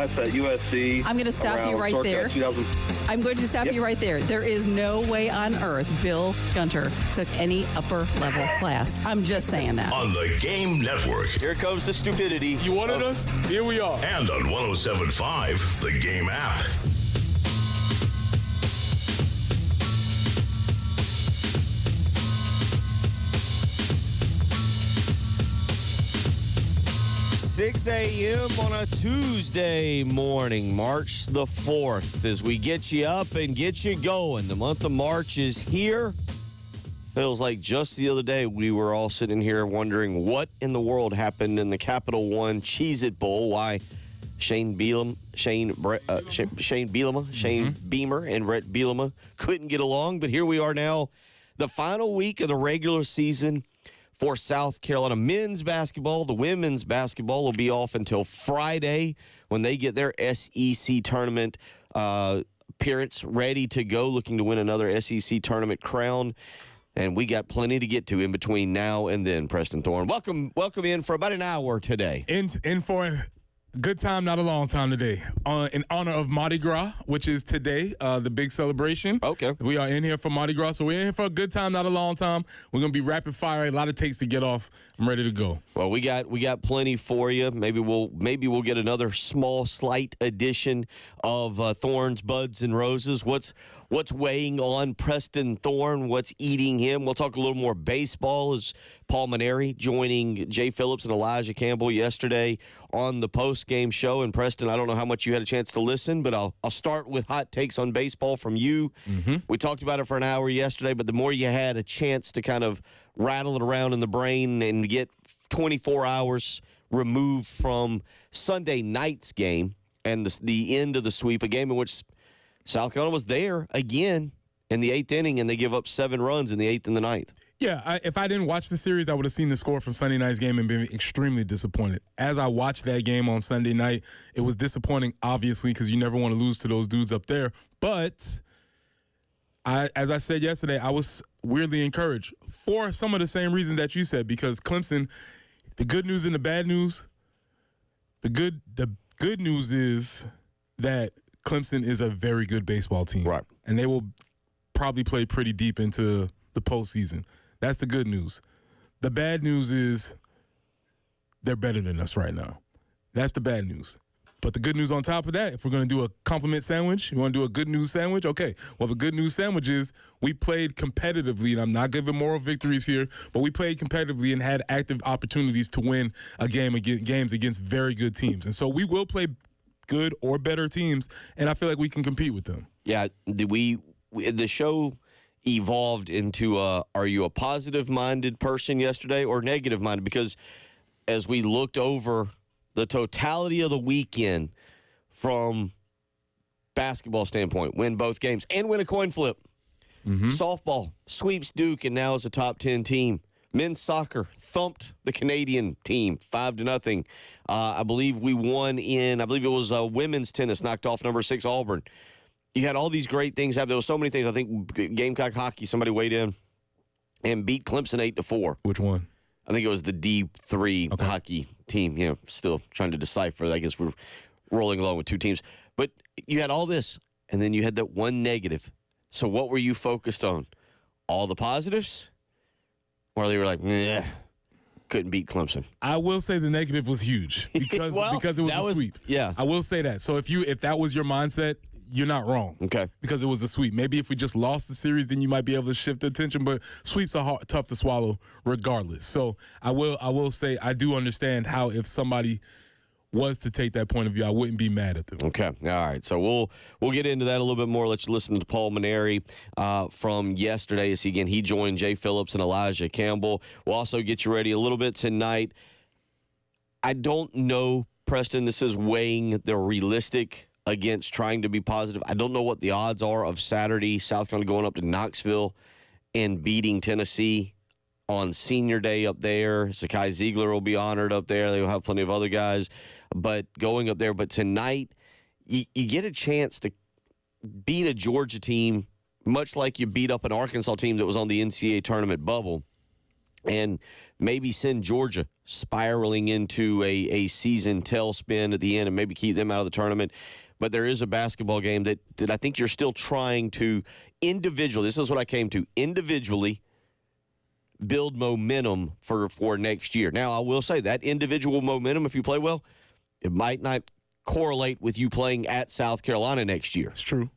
class at USC. I'm going to stop you right there. I'm going to stop you right there. There is no way on earth Bill Gunter took any upper level class. I'm just saying that. On the Game Network. Here comes the stupidity. You wanted us? Here we are. And on 107.5, the Game app. Six a.m. on a Tuesday morning, March the 4th, as we get you up and get you going. The month of March is here. Feels like just the other day we were all sitting here wondering what in the world happened in the Capital One Cheez-It Bowl. Why Shane Beamer and Brett Bielema couldn't get along. But here we are now, the final week of the regular season for South Carolina men's basketball. The women's basketball will be off until Friday when they get their SEC tournament appearance ready to go, looking to win another SEC tournament crown. And we got plenty to get to in between now and then, Preston Thorne. Welcome in for about an hour today. In for a good time, not a long time today. In honor of Mardi Gras, which is today, the big celebration. Okay. We are in here for Mardi Gras, so we're in here for a good time, not a long time. We're going to be rapid fire, a lot of takes to get off. I'm ready to go. Well, we got plenty for you. Maybe we'll get another slight edition of Thorns, Buds, and Roses. What's weighing on Preston Thorne? What's eating him? We'll talk a little more baseball as Paul Maneri joining Jay Phillips and Elijah Campbell yesterday on the post-game show. And Preston, I don't know how much you had a chance to listen, but I'll start with hot takes on baseball from you. Mm-hmm. We talked about it for an hour yesterday, but the more you had a chance to kind of rattle it around in the brain and get 24 hours removed from Sunday night's game and the end of the sweep, a game in which South Carolina was there again in the 8th inning, and they give up 7 runs in the 8th and the 9th. Yeah, if I didn't watch the series, I would have seen the score from Sunday night's game and been extremely disappointed. As I watched that game on Sunday night, it was disappointing, obviously, because you never want to lose to those dudes up there. But as I said yesterday, I was weirdly encouraged for some of the same reasons that you said, because Clemson, the good news and the bad news, the good news is that Clemson is a very good baseball team. Right. And they will probably play pretty deep into the postseason. That's the good news. The bad news is they're better than us right now. That's the bad news. But the good news on top of that, if we're going to do a compliment sandwich, you want to do a good news sandwich? Okay. Well, the good news sandwich is we played competitively, and I'm not giving moral victories here, but we played competitively and had active opportunities to win games against very good teams. And so we will play good or better teams, and I feel like we can compete with them. Yeah, the show evolved into are you a positive-minded person yesterday or negative-minded? Because as we looked over the totality of the weekend from basketball standpoint, win both games and win a coin flip. Mm-hmm. Softball sweeps Duke and now is a top 10 team. Men's soccer thumped the Canadian team 5-0. I believe we won I believe it was women's tennis, knocked off number 6 Auburn. You had all these great things happen. There was so many things. I think Gamecock hockey, somebody weighed in and beat Clemson 8-4. Which one? I think it was the D3 hockey team. Still trying to decipher. I guess we're rolling along with 2 teams. But you had all this, and then you had that one negative. So what were you focused on? All the positives? Or they were like, nah, couldn't beat Clemson. I will say the negative was huge because it was a sweep. Yeah. I will say that. So if that was your mindset, you're not wrong. Okay. Because it was a sweep. Maybe if we just lost the series, then you might be able to shift the attention. But sweeps are tough to swallow regardless. So I will say I do understand how if somebody was to take that point of view, I wouldn't be mad at them. Okay. All right. So we'll get into that a little bit more. Let's listen to Paul Maneri from yesterday. As he joined Jay Phillips and Elijah Campbell. We'll also get you ready a little bit tonight. I don't know, Preston, this is weighing the realistic against trying to be positive. I don't know what the odds are of Saturday, South Carolina going up to Knoxville and beating Tennessee on senior day up there. Sakai Ziegler will be honored up there. They will have plenty of other guys. But going up there, but tonight, you get a chance to beat a Georgia team, much like you beat up an Arkansas team that was on the NCAA tournament bubble. and maybe send Georgia spiraling into a season tailspin at the end and maybe keep them out of the tournament. But there is a basketball game that I think you're still trying to individually, this is what I came to, individually build momentum for next year. Now, I will say that individual momentum, if you play well, it might not correlate with you playing at South Carolina next year. It's true.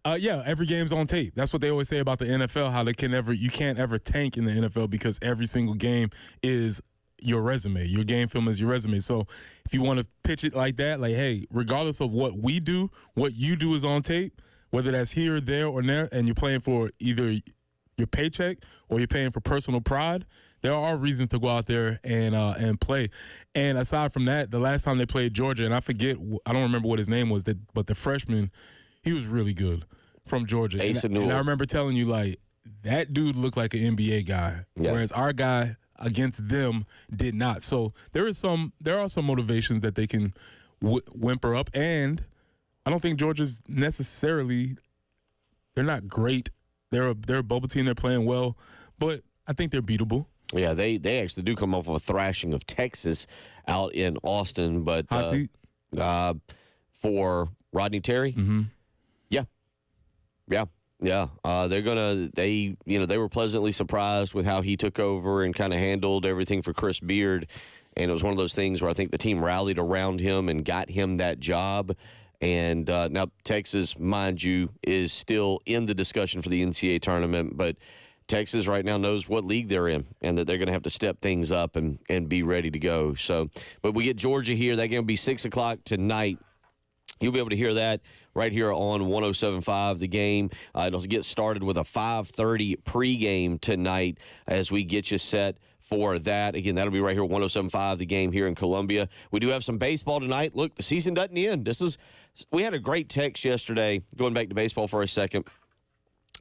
Yeah, every game's on tape. That's what they always say about the NFL, how you can't ever tank in the NFL because every single game is your resume. Your game film is your resume. So if you want to pitch it like that, like, hey, regardless of what we do, what you do is on tape, whether that's here, there, or there, and you're playing for either your paycheck or you're paying for personal pride, there are reasons to go out there and play. And aside from that, the last time they played Georgia, and I don't remember what his name was, but the freshman, he was really good from Georgia. And I remember telling you, like, that dude looked like an NBA guy, whereas our guy against them did not. So there are some motivations that they can whimper up, and I don't think Georgia's necessarily – they're not great. They're a bubble team. They're playing well, but I think they're beatable. Yeah, they actually do come off of a thrashing of Texas out in Austin, but hot seat for Rodney Terry. Mm-hmm. Yeah. They were pleasantly surprised with how he took over and kind of handled everything for Chris Beard, and it was one of those things where I think the team rallied around him and got him that job. And now Texas, mind you, is still in the discussion for the NCAA tournament, but Texas right now knows what league they're in and that they're going to have to step things up and be ready to go. So, but we get Georgia here. That game will be 6 o'clock tonight. You'll be able to hear that right here on 107.5 The Game. It'll get started with a 5:30 pregame tonight as we get you set for that. Again, that'll be right here at 107.5 The Game here in Columbia. We do have some baseball tonight. Look, the season doesn't end. We had a great text yesterday, going back to baseball for a second.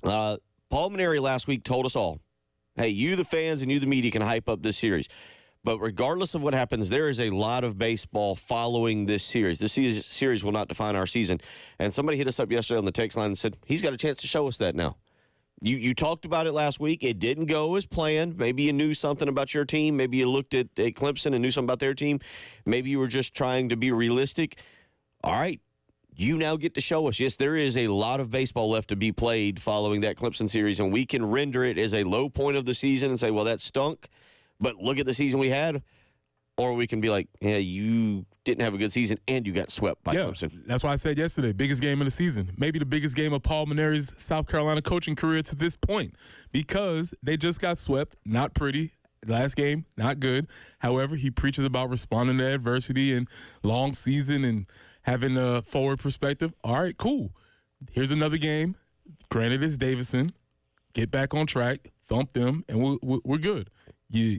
Paul Maneri last week told us all, hey, you the fans and you the media can hype up this series. But regardless of what happens, there is a lot of baseball following this series. This series will not define our season. And somebody hit us up yesterday on the text line and said, he's got a chance to show us that now. You talked about it last week. It didn't go as planned. Maybe you knew something about your team. Maybe you looked at Clemson and knew something about their team. Maybe you were just trying to be realistic. All right. You now get to show us, yes, there is a lot of baseball left to be played following that Clemson series, and we can render it as a low point of the season and say, well, that stunk, but look at the season we had. Or we can be like, yeah, you didn't have a good season and you got swept by Clemson. That's why I said yesterday, biggest game of the season. Maybe the biggest game of Paul Maneri's South Carolina coaching career to this point, because they just got swept. Not pretty. Last game, not good. However, he preaches about responding to adversity and long season and having a forward perspective. All right, cool. Here's another game. Granted, it's Davidson. Get back on track, thump them, and we're good. You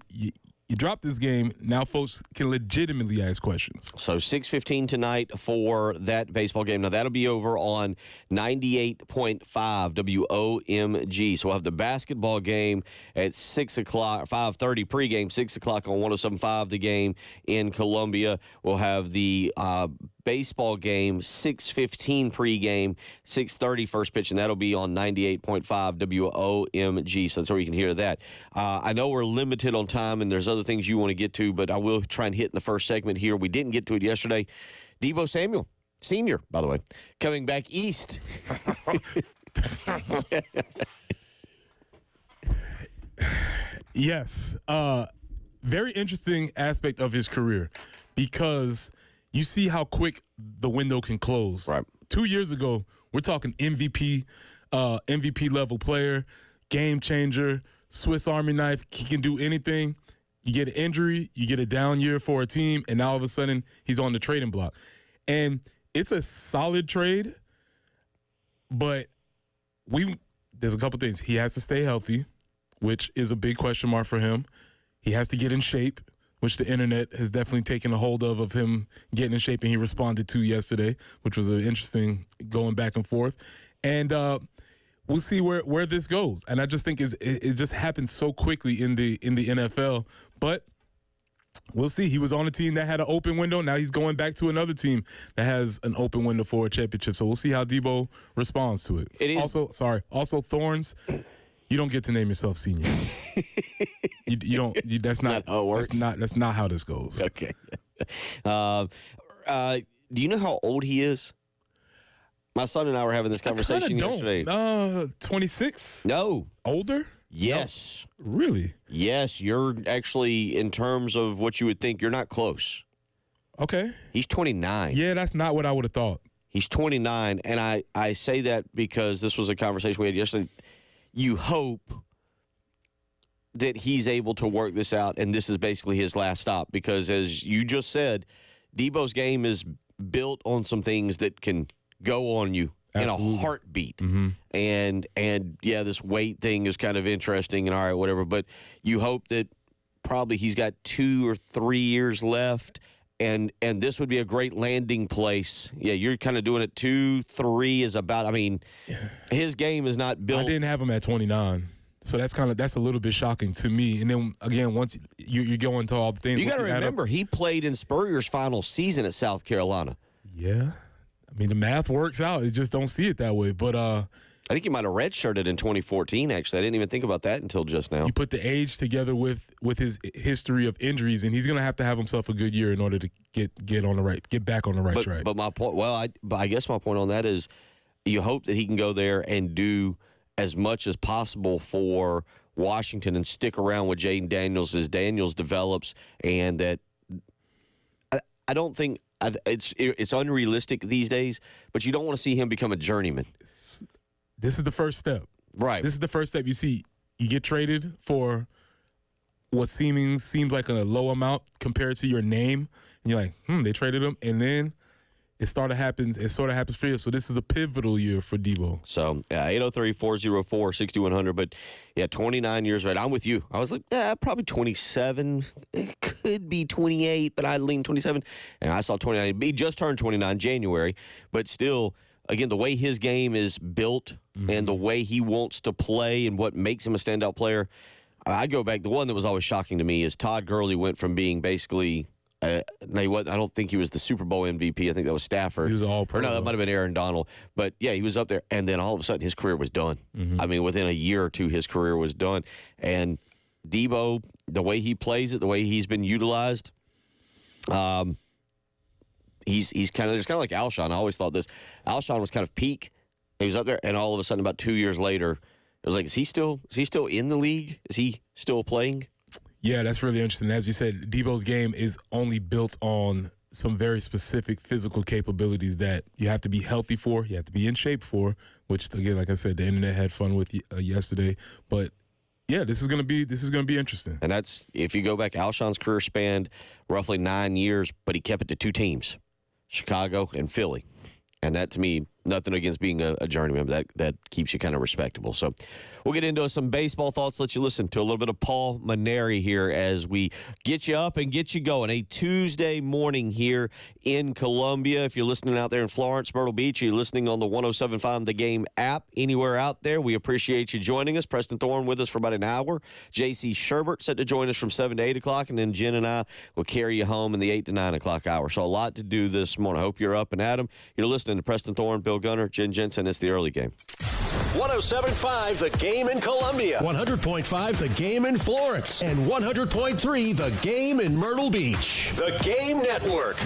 drop this game, now folks can legitimately ask questions. So 6:15 tonight for that baseball game. Now, that'll be over on 98.5 WOMG. So we'll have the basketball game at 6 o'clock, 5:30 pregame, 6 o'clock on 107.5 The Game in Columbia. We'll have the baseball game, 6:15 pregame, 6:30 first pitch, and that'll be on 98.5 WOMG. So that's where you can hear that. I know we're limited on time, and there's other things you want to get to, but I will try and hit in the first segment here. We didn't get to it yesterday. Debo Samuel, senior, by the way, coming back east. Yes. Very interesting aspect of his career, because you see how quick the window can close. Right. 2 years ago, we're talking MVP level player, game changer, Swiss Army knife. He can do anything. You get an injury, you get a down year for a team, and now all of a sudden he's on the trading block. And it's a solid trade, but there's a couple things. He has to stay healthy, which is a big question mark for him. He has to get in shape, which the internet has definitely taken a hold of him getting in shape, and he responded to yesterday, which was an interesting going back and forth. And we'll see where this goes. And I just think it just happens so quickly in the NFL. But we'll see. He was on a team that had an open window. Now he's going back to another team that has an open window for a championship. So we'll see how Debo responds to it. It is. Also Thorns. You don't get to name yourself senior. you don't. That's not how it works. That's not how this goes. Okay. Do you know how old he is? My son and I were having this conversation yesterday. 26? No. Older? Yes. No. Really? Yes, you're actually, in terms of what you would think, you're not close. Okay. He's 29. Yeah, that's not what I would have thought. He's 29, and I say that because this was a conversation we had yesterday. You hope that he's able to work this out, and this is basically his last stop, because as you just said, Debo's game is built on some things that can go on you Absolutely. in a heartbeat. Mm-hmm. And yeah, this weight thing is kind of interesting and all right, whatever, but you hope that probably he's got 2 or 3 years left, and this would be a great landing place. Yeah, you're kind of doing it 2, 3 is about, I mean, his game is not built. I didn't have him at 29. So that's a little bit shocking to me. And then again, once you go into all the things, you got to remember, he played in Spurrier's final season at South Carolina. Yeah, I mean the math works out. It just don't see it that way. But I think he might have redshirted in 2014. Actually, I didn't even think about that until just now. You put the age together with his history of injuries, and he's going to have himself a good year in order to get back on the right track. But my point, I guess my point on that is, you hope that he can go there and do as much as possible for Washington and stick around with Jaden Daniels as Daniels develops, and that I don't think it's unrealistic these days, but you don't want to see him become a journeyman. This is the first step. Right. This is the first step. You see, you get traded for what seems like a low amount compared to your name, and you're like, they traded him, and then it sort of happens for you. So this is a pivotal year for Debo. So, 803-404-6100. But, 29 years old. I'm with you. I was like, probably 27. It could be 28, but I lean 27. And I saw 29. He just turned 29 January. But still, again, the way his game is built and the way he wants to play and what makes him a standout player, I go back. The one that was always shocking to me is Todd Gurley went from being basically – I don't think he was the Super Bowl MVP. I think that was Stafford. He was all-pro. Or no, that might have been Aaron Donald. But, yeah, he was up there. And then all of a sudden his career was done. I mean, within a year or two, his career was done. And Debo, the way he plays it, the way he's been utilized, he's kind of like Alshon. I always thought this. Alshon was kind of peak. He was up there, and all of a sudden about 2 years later, it was like, is he still in the league? Is he still playing? Yeah, that's really interesting. As you said, Debo's game is only built on some very specific physical capabilities that you have to be healthy for, you have to be in shape for, which, again, like I said, the internet had fun with yesterday. But, yeah, this is gonna be interesting. And that's, if you go back, Alshon's career spanned roughly 9 years, but he kept it to 2 teams, Chicago and Philly. And that, to me, nothing against being a journeyman, but that keeps you kind of respectable. So we'll get into some baseball thoughts, let you listen to a little bit of Paul Mainieri here as we get you up and get you going. A Tuesday morning here in Columbia. If you're listening out there in Florence, Myrtle Beach, or you're listening on the 107.5 The Game app, anywhere out there, we appreciate you joining us. Preston Thorne with us for about an hour. J.C. Sherbert set to join us from 7 to 8 o'clock, and then Jen and I will carry you home in the 8 to 9 o'clock hour. So a lot to do this morning. I hope you're up and at 'em. You're listening to Preston Thorne, Bill Gunner, Jen Jensen. It's the early game. 107.5 The Game in Columbia. 100.5 The Game in Florence. And 100.3 The Game in Myrtle Beach. The Game Network.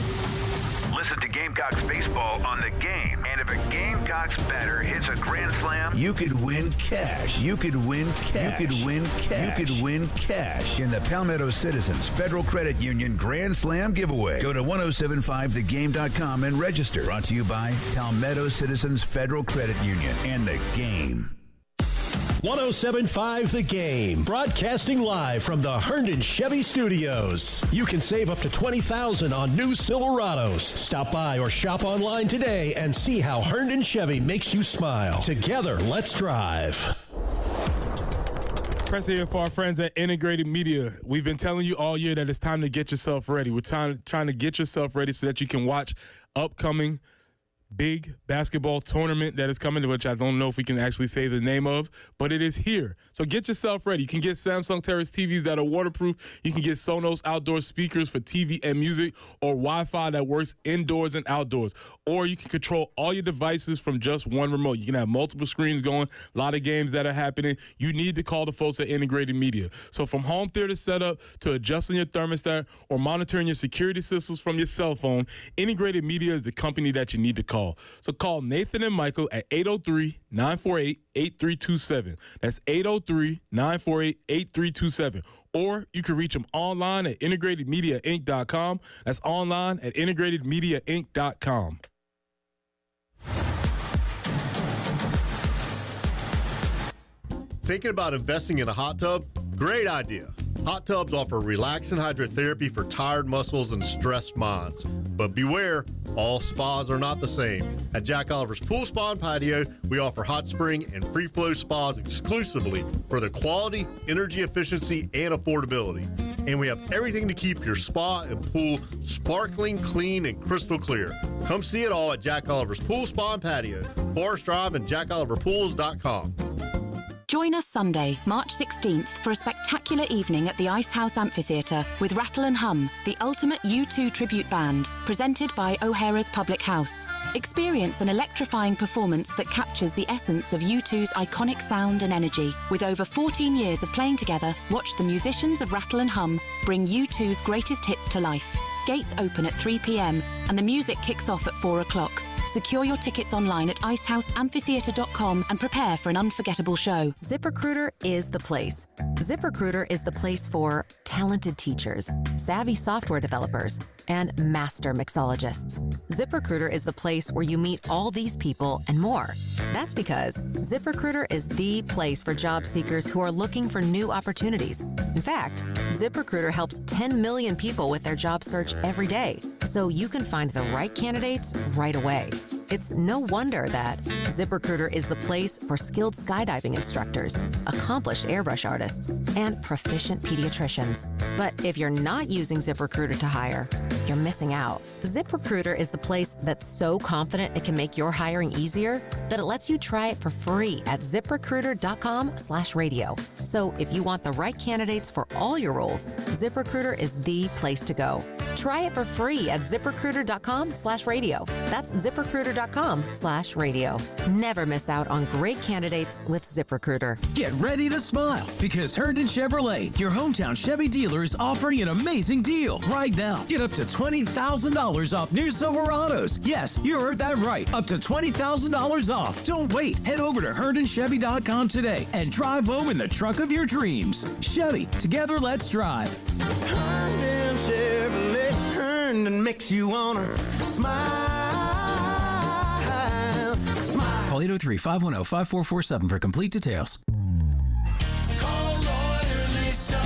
Listen to Gamecocks baseball on The Game. And if a Gamecocks batter hits a grand slam, you could win cash. You could win cash. You could win cash. You could win cash in the Palmetto Citizens Federal Credit Union Grand Slam giveaway. Go to 1075thegame.com and register. Brought to you by Palmetto Citizens Federal Credit Union and The Game. 107.5 The Game, broadcasting live from the Herndon Chevy Studios. You can save up to $20,000 on new Silverados. Stop by or shop online today and see how Herndon Chevy makes you smile. Together, let's drive. Press here for our friends at Integrated Media. We've been telling you all year that it's time to get yourself ready. We're trying to get yourself ready so that you can watch upcoming big basketball tournament that is coming, which I don't know if we can actually say the name of, but it is here. So get yourself ready. You can get Samsung Terrace TVs that are waterproof. You can get Sonos outdoor speakers for TV and music, or Wi-Fi that works indoors and outdoors. Or you can control all your devices from just one remote. You can have multiple screens going, a lot of games that are happening. You need to call the folks at Integrated Media. So from home theater setup to adjusting your thermostat or monitoring your security systems from your cell phone, Integrated Media is the company that you need to call. So call Nathan and Michael at 803-948-8327. That's 803-948-8327. Or you can reach them online at integratedmediainc.com. That's online at integratedmediainc.com. Thinking about investing in a hot tub? Great idea. Hot tubs offer relaxing hydrotherapy for tired muscles and stressed minds. But beware, all spas are not the same. At Jack Oliver's Pool Spa and Patio, we offer hot spring and free flow spas exclusively for the quality, energy efficiency, and affordability. And we have everything to keep your spa and pool sparkling, clean, and crystal clear. Come see it all at Jack Oliver's Pool Spa and Patio, Forest Drive, and jackoliverpools.com. Join us Sunday, March 16th for a spectacular evening at the Ice House Amphitheatre with Rattle and Hum, the ultimate U2 tribute band, presented by O'Hara's Public House. Experience an electrifying performance that captures the essence of U2's iconic sound and energy. With over 14 years of playing together, watch the musicians of Rattle and Hum bring U2's greatest hits to life. Gates open at 3 p.m. and the music kicks off at 4 o'clock. Secure your tickets online at icehouseamphitheatre.com and prepare for an unforgettable show. ZipRecruiter is the place. ZipRecruiter is the place for talented teachers, savvy software developers, and master mixologists. ZipRecruiter is the place where you meet all these people and more. That's because ZipRecruiter is the place for job seekers who are looking for new opportunities. In fact, ZipRecruiter helps 10 million people with their job search every day, so you can find the right candidates right away. It's no wonder that ZipRecruiter is the place for skilled skydiving instructors, accomplished airbrush artists, and proficient pediatricians. But if you're not using ZipRecruiter to hire, you're missing out. ZipRecruiter is the place that's so confident it can make your hiring easier that it lets you try it for free at ZipRecruiter.com/radio. So if you want the right candidates for all your roles, ZipRecruiter is the place to go. Try it for free at ZipRecruiter.com/radio. That's ZipRecruiter.com/radio. Never miss out on great candidates with ZipRecruiter. Get ready to smile because Herndon Chevrolet, your hometown Chevy dealer, is offering an amazing deal right now. Get up to $20,000 off new Silverados. Yes, you heard that right. Up to $20,000 off. Don't wait. Head over to HerndonChevy.com today and drive home in the truck of your dreams. Chevy, together let's drive. Herndon Chevrolet, Herndon makes you wanna smile. Call 803-510-5447 for complete details. Call Lawyer Lisa.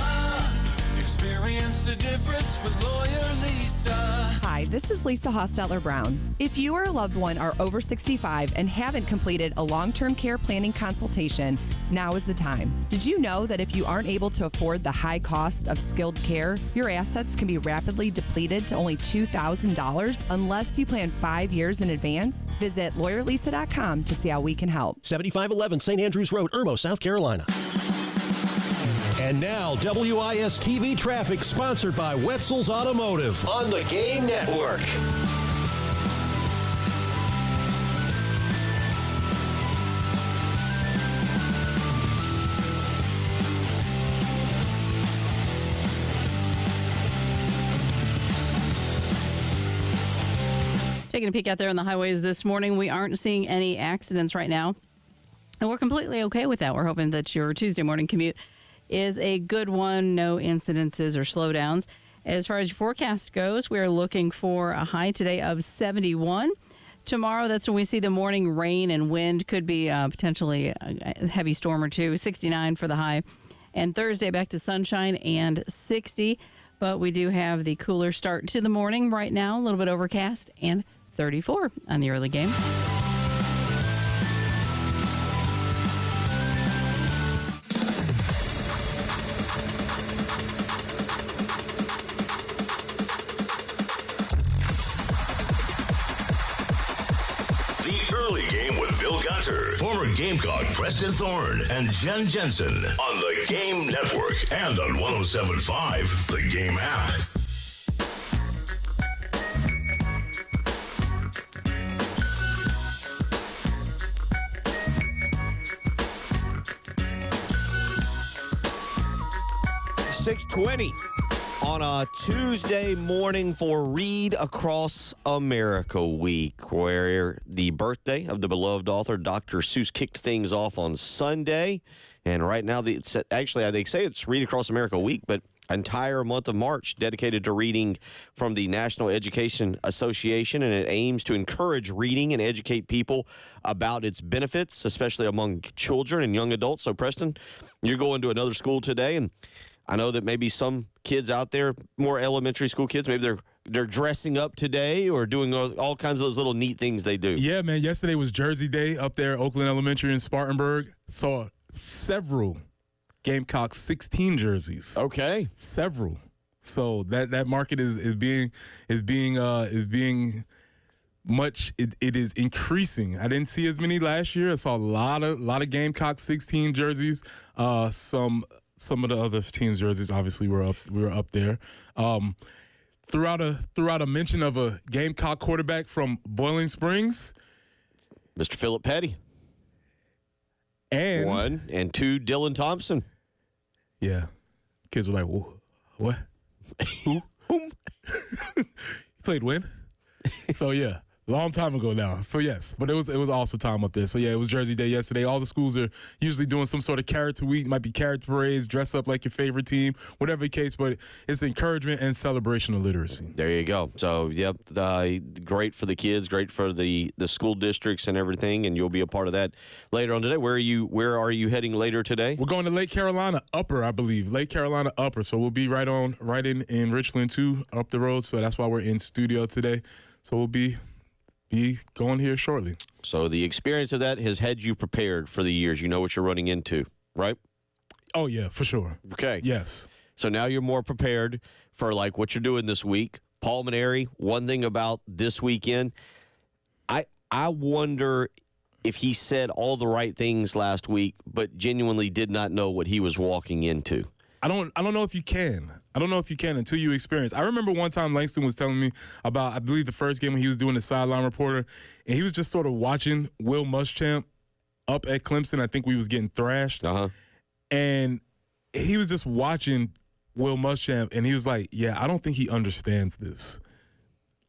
Experience the difference with Lawyer Lisa. Hi, this is Lisa Hostetler-Brown. If you or a loved one are over 65 and haven't completed a long-term care planning consultation, now is the time. Did you know that if you aren't able to afford the high cost of skilled care, your assets can be rapidly depleted to only $2,000 unless you plan 5 years in advance? Visit LawyerLisa.com to see how we can help. 7511 St. Andrews Road, Irmo, South Carolina. And now, WIS-TV traffic sponsored by Wetzel's Automotive on the Game Network. Taking a peek out there on the highways this morning, we aren't seeing any accidents right now. And we're completely okay with that. We're hoping that your Tuesday morning commute is a good one. No incidences or slowdowns. As far as your forecast goes, we are looking for a high today of 71. Tomorrow, that's when we see the morning rain and wind. Could be potentially a heavy storm or two. 69 for the high. And Thursday, back to sunshine and 60. But we do have the cooler start to the morning right now. A little bit overcast and 34 on the early game. Early Game with Bill Gunter, former Gamecock Preston Thorne, and Jen Jensen on the Game Network and on 107.5, the Game app. .620 on a Tuesday morning for Read Across America Week, where the birthday of the beloved author Dr. Seuss kicked things off on Sunday. And right now, they say it's Read Across America Week, but entire month of March dedicated to reading from the National Education Association, and it aims to encourage reading and educate people about its benefits, especially among children and young adults. So, Preston, you're going to another school today, and I know that maybe some kids out there, more elementary school kids, maybe they're dressing up today or doing all kinds of those little neat things they do. Yeah, man. Yesterday was Jersey Day up there, Oakland Elementary in Spartanburg. Saw several Gamecock 16 jerseys. Okay, several. So that market is being much. It is increasing. I didn't see as many last year. I saw a lot of Gamecock 16 jerseys. Some of the other teams' jerseys obviously were up there. Throughout a mention of a Gamecock quarterback from Boiling Springs, Mr. Philip Petty, and 1 and 2 Dylan Thompson. Yeah, kids were like, "What? Who? He played when?" So yeah. Long time ago now. So, yes. But it was an awesome time up there. So, yeah, it was Jersey Day yesterday. All the schools are usually doing some sort of character week. It might be character parades, dress up like your favorite team, whatever the case. But it's encouragement and celebration of literacy. There you go. So, yep, great for the kids, great for the school districts and everything, and you'll be a part of that later on today. Where are you heading later today? We're going to Lake Carolina Upper, I believe. Lake Carolina Upper. So, we'll be right in Richland, too, up the road. So, that's why we're in studio today. So, we'll be going here shortly. So the experience of that has had you prepared for the years. You know what you're running into, right? Oh, yeah, for sure. Okay. Yes. So now you're more prepared for, like, what you're doing this week. Pulmonary, one thing about this weekend, I wonder if he said all the right things last week but genuinely did not know what he was walking into. I don't know if you can. I don't know if you can until you experience. I remember one time Langston was telling me about, I believe, the first game when he was doing the sideline reporter, and he was just sort of watching Will Muschamp up at Clemson. I think we was getting thrashed. And he was just watching Will Muschamp, and he was like, yeah, I don't think he understands this.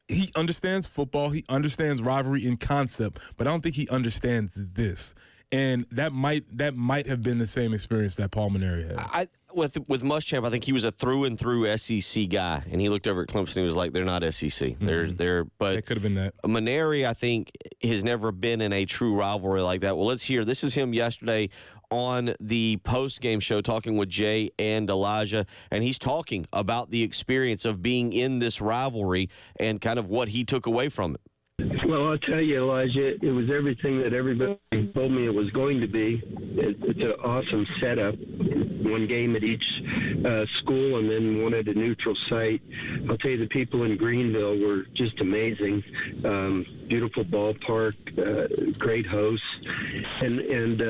He understands football. He understands rivalry in concept, but I don't think he understands this. And that might have been the same experience that Paul Maneri had. With Muschamp, I think he was a through and through SEC guy, and he looked over at Clemson and he was like, "They're not SEC. But it could have been that." Maneri, I think, has never been in a true rivalry like that. Well, let's hear. This is him yesterday on the post-game show talking with Jay and Elijah, and he's talking about the experience of being in this rivalry and kind of what he took away from it. Well, I'll tell you, Elijah, it was everything that everybody told me it was going to be. It's an awesome setup. One game at each school and then one at a neutral site. I'll tell you, the people in Greenville were just amazing. Beautiful ballpark, great hosts, and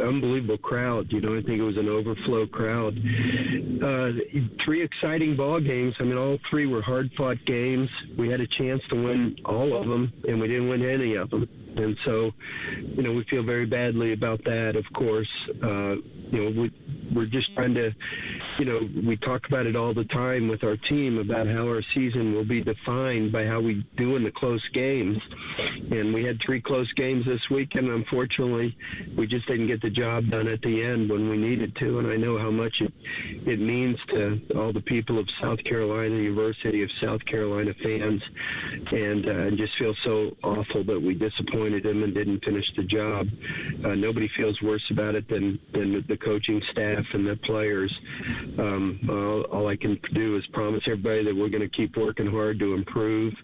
unbelievable crowd. I think it was an overflow crowd. 3 exciting ball games. I mean, all 3 were hard-fought games. We had a chance to win all of them, and we didn't win any of them. And so, we feel very badly about that, of course. We're just trying to, we talk about it all the time with our team about how our season will be defined by how we do in the close games. And we had 3 close games this weekend. Unfortunately, we just didn't get the job done at the end when we needed to. And I know how much it means to all the people of South Carolina, the University of South Carolina fans, and just feel so awful that we disappointed them and didn't finish the job. Nobody feels worse about it than the coaching staff and the players. All I can do is promise everybody that we're going to keep working hard to improve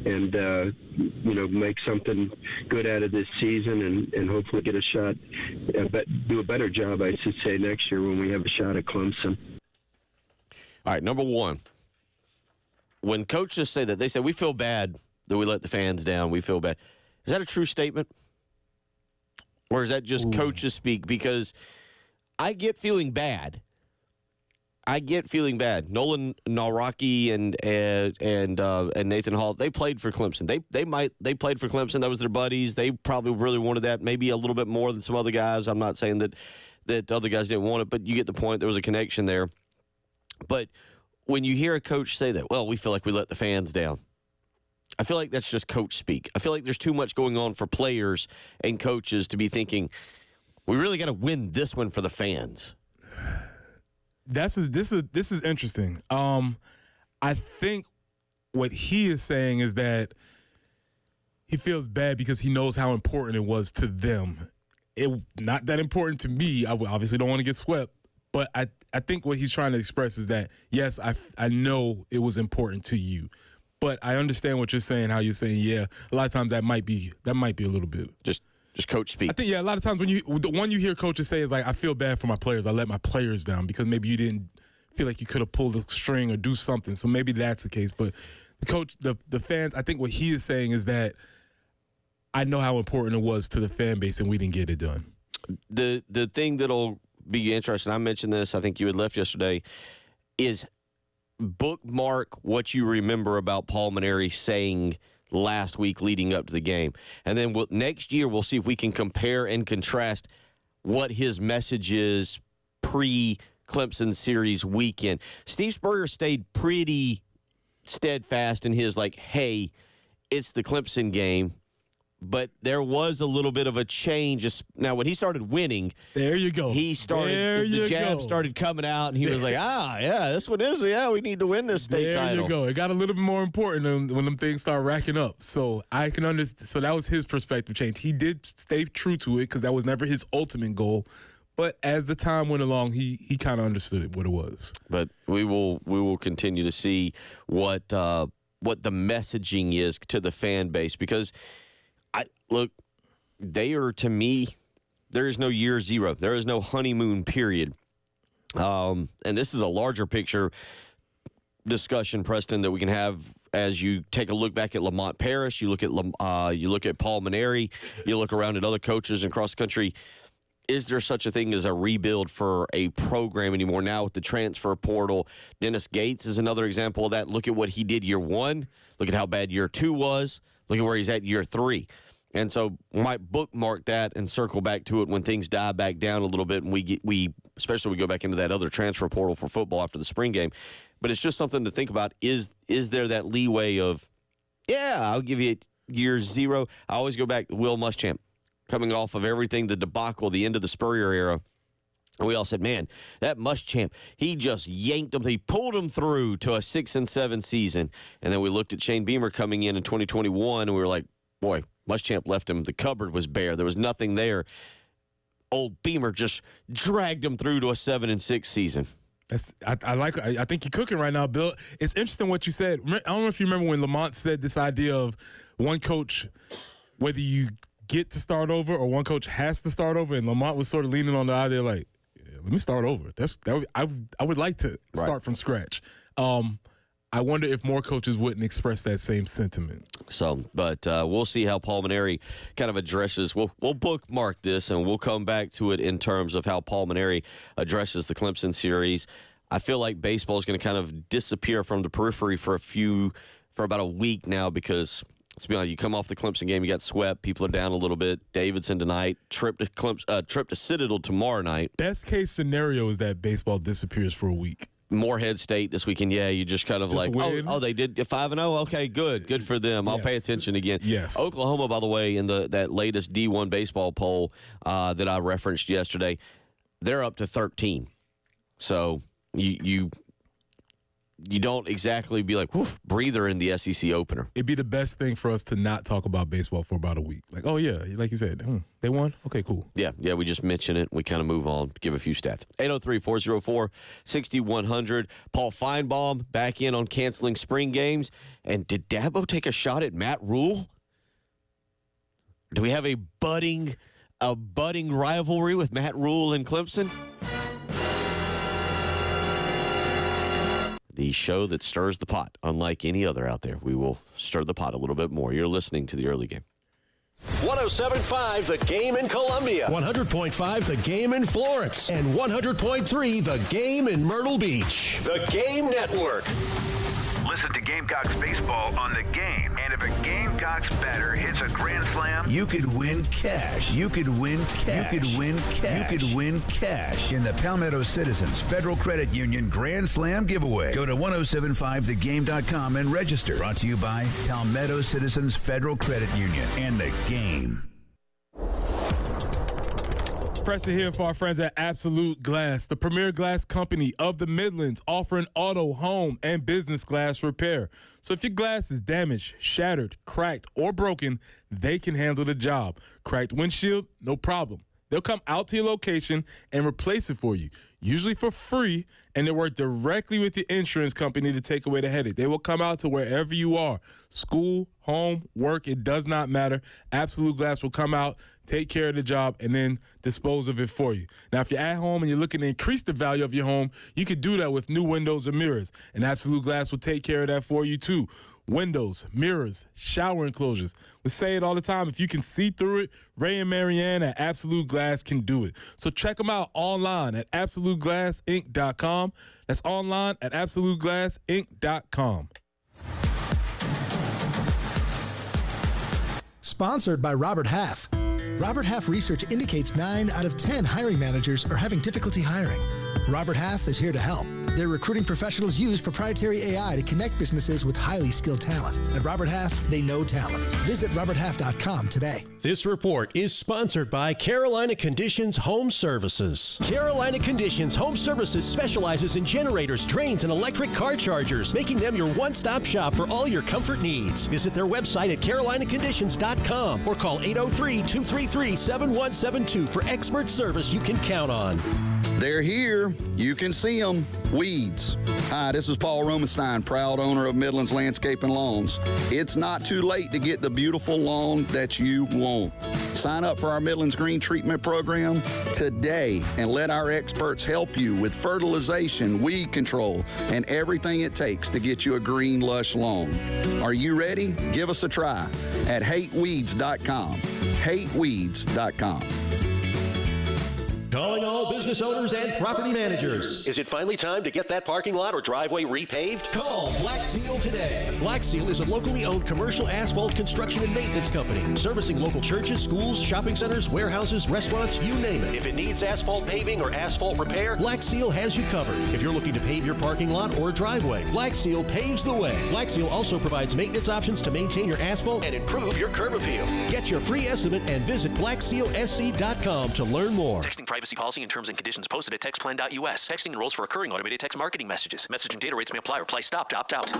and make something good out of this season and hopefully get a shot, do a better job, I should say, next year when we have a shot at Clemson. All right, number one, when coaches say that, they say, we feel bad that we let the fans down. We feel bad. Is that a true statement? Or is that just coaches speak? Because I get feeling bad. Nolan Nawrocki and Nathan Hall, they played for Clemson. They played for Clemson. That was their buddies. They probably really wanted that, maybe a little bit more than some other guys. I'm not saying that other guys didn't want it, but you get the point. There was a connection there. But when you hear a coach say that, well, we feel like we let the fans down, I feel like that's just coach speak. I feel like there's too much going on for players and coaches to be thinking, we really got to win this one for the fans. This is interesting. I think what he is saying is that he feels bad because he knows how important it was to them. It not that important to me. I obviously don't want to get swept, but I think what he's trying to express is that, yes, I know it was important to you, but I understand what you're saying, how you're saying, yeah, a lot of times that might be a little bit. Just coach speak. I think, yeah, a lot of times the one you hear coaches say is like, I feel bad for my players. I let my players down because maybe you didn't feel like you could have pulled a string or do something. So maybe that's the case. But the coach, the fans, I think what he is saying is that I know how important it was to the fan base and we didn't get it done. The thing that'll be interesting, I mentioned this, I think you had left yesterday, is bookmark what you remember about Paul Mainieri saying last week leading up to the game. And then next year we'll see if we can compare and contrast what his message is pre-Clemson series weekend. Steve Spurrier stayed pretty steadfast in his hey, it's the Clemson game. But there was a little bit of a change. Now, when he started winning, there you go. The jab started coming out, and he was like, yeah, this one is. Yeah, we need to win this state title. There you go. It got a little bit more important when them things start racking up. So I can understand. So that was his perspective change. He did stay true to it because that was never his ultimate goal. But as the time went along, he kind of understood what it was. But we will continue to see what the messaging is to the fan base, because look, they are, to me, there is no year zero. There is no honeymoon period. And this is a larger picture discussion, Preston, that we can have as you take a look back at Lamont Paris. You look at Paul Mainieri. You look around at other coaches across the country. Is there such a thing as a rebuild for a program anymore now with the transfer portal? Dennis Gates is another example of that. Look at what he did year one. Look at how bad year two was. Look at where he's at year three. And so we might bookmark that and circle back to it when things die back down a little bit, and we especially we go back into that other transfer portal for football after the spring game. But it's just something to think about. Is there that leeway of, yeah, I'll give you year zero. I always go back to Will Muschamp, coming off of everything, the debacle, the end of the Spurrier era. And we all said, man, that Muschamp, he just yanked him. He pulled him through to a 6-7 season. And then we looked at Shane Beamer coming in 2021, and we were like, boy, Muschamp left him. The cupboard was bare. There was nothing there. Old Beamer just dragged him through to a 7-6 season. I think you're cooking right now, Bill. It's interesting what you said. I don't know if you remember when Lamont said this idea of one coach, whether you get to start over or one coach has to start over, and Lamont was sort of leaning on the idea like, yeah, let me start over. I would like to start from scratch. I wonder if more coaches wouldn't express that same sentiment. So, but we'll see how Paul Mainieri kind of addresses. We'll bookmark this, and we'll come back to it in terms of how Paul Mainieri addresses the Clemson series. I feel like baseball is going to kind of disappear from the periphery for about a week now, because let's be honest, you come off the Clemson game, you got swept, people are down a little bit. Davidson tonight, trip to Citadel tomorrow night. Best case scenario is that baseball disappears for a week. Morehead State this weekend, yeah, you just kind of they did 5-0. Okay, good for them. I'll pay attention again. Yes. Oklahoma, by the way, in that latest D1 baseball poll that I referenced yesterday, they're up to 13. So you don't exactly be like, woof, breather in the SEC opener. It'd be the best thing for us to not talk about baseball for about a week. Like, oh, yeah, like you said, they won? Okay, cool. Yeah, we just mention it. We kind of move on, give a few stats. 803-404-6100. Paul Feinbaum back in on canceling spring games. And did Dabo take a shot at Matt Rule? Do we have a budding rivalry with Matt Rule and Clemson? The show that stirs the pot, unlike any other out there. We will stir the pot a little bit more. You're listening to The Early Game. 107.5 The Game in Columbia. 100.5 The Game in Florence. And 100.3 The Game in Myrtle Beach. The Game Network. Listen to Gamecocks baseball on The Game. And if a Gamecocks batter hits a grand slam, you could win cash. You could win cash. You could win cash. You could win cash in the Palmetto Citizens Federal Credit Union Grand Slam giveaway. Go to 1075thegame.com and register. Brought to you by Palmetto Citizens Federal Credit Union and The Game. Preston here for our friends at Absolute Glass, the premier glass company of the Midlands, offering auto, home, and business glass repair. So if your glass is damaged, shattered, cracked, or broken, they can handle the job. Cracked windshield, no problem. They'll come out to your location and replace it for you, usually for free, and they work directly with the insurance company to take away the headache. They will come out to wherever you are, school, home, work, it does not matter. Absolute Glass will come out, take care of the job, and then dispose of it for you. Now, if you're at home and you're looking to increase the value of your home, you can do that with new windows or mirrors, and Absolute Glass will take care of that for you too. Windows, mirrors, shower enclosures. We say it all the time. If you can see through it, Ray and Marianne at Absolute Glass can do it. So check them out online at AbsoluteGlassInc.com. That's online at AbsoluteGlassInc.com. Sponsored by Robert Half. Robert Half research indicates 9 out of 10 hiring managers are having difficulty hiring. Robert Half is here to help. Their recruiting professionals use proprietary AI to connect businesses with highly skilled talent. At Robert Half, they know talent. Visit roberthalf.com today. This report is sponsored by Carolina Conditions Home Services. Carolina Conditions Home Services specializes in generators, drains, and electric car chargers, making them your one-stop shop for all your comfort needs. Visit their website at carolinaconditions.com or call 803-233-7172 for expert service you can count on. They're here. You can see them. Weeds. Hi, this is Paul Romenstein, proud owner of Midlands Landscape and Lawns. It's not too late to get the beautiful lawn that you want. Sign up for our Midlands Green Treatment Program today and let our experts help you with fertilization, weed control, and everything it takes to get you a green, lush lawn. Are you ready? Give us a try at hateweeds.com. hateweeds.com. Calling all business owners and property managers. Is it finally time to get that parking lot or driveway repaved? Call Black Seal today. Black Seal is a locally owned commercial asphalt construction and maintenance company, servicing local churches, schools, shopping centers, warehouses, restaurants, you name it. If it needs asphalt paving or asphalt repair, Black Seal has you covered. If you're looking to pave your parking lot or driveway, Black Seal paves the way. Black Seal also provides maintenance options to maintain your asphalt and improve your curb appeal. Get your free estimate and visit blacksealsc.com to learn more. Texting privacy policy and terms and conditions posted at textplan.us. Texting enrolls for recurring automated text marketing messages. Message and data rates may apply. Reply stop to opt out.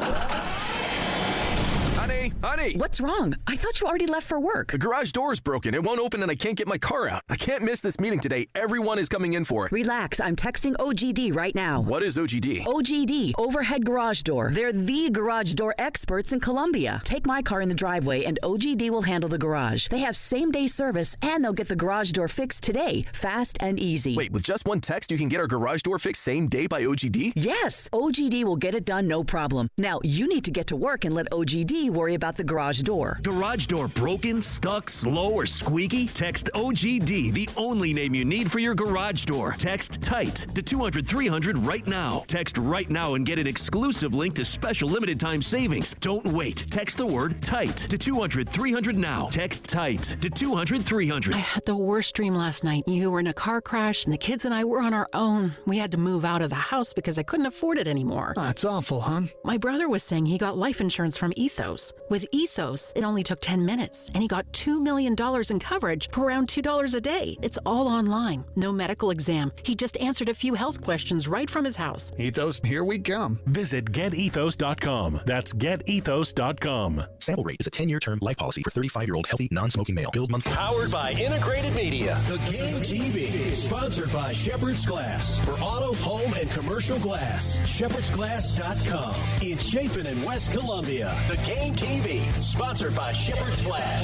Honey! What's wrong? I thought you already left for work. The garage door is broken. It won't open and I can't get my car out. I can't miss this meeting today. Everyone is coming in for it. Relax. I'm texting OGD right now. What is OGD? OGD, Overhead Garage Door. They're the garage door experts in Columbia. Take my car in the driveway and OGD will handle the garage. They have same-day service and they'll get the garage door fixed today. Fast and easy. Wait, with just one text you can get our garage door fixed same day by OGD? Yes. OGD will get it done no problem. Now, you need to get to work and let OGD worry about the garage door. Garage door broken, stuck, slow, or squeaky? Text OGD, the only name you need for your garage door. Text TIGHT to 200-300 right now. Text right now and get an exclusive link to special limited time savings. Don't wait. Text the word TIGHT to 200-300 now. Text TIGHT to 200-300. I had the worst dream last night. You were in a car crash and the kids and I were on our own. We had to move out of the house because I couldn't afford it anymore. That's awful, hon. My brother was saying he got life insurance from Ethos. With Ethos, it only took 10 minutes, and he got $2 million in coverage for around $2 a day. It's all online. No medical exam. He just answered a few health questions right from his house. Ethos, here we come. Visit getethos.com. That's getethos.com. Sample rate is a 10-year term life policy for 35-year-old healthy, non-smoking male. Build monthly. Powered by Integrated Media. The Game TV, sponsored by Shepherd's Glass. For auto, home, and commercial glass. ShepherdsGlass.com. In Chapin and West Columbia. The Game TV, sponsored by Shepherd's Glass.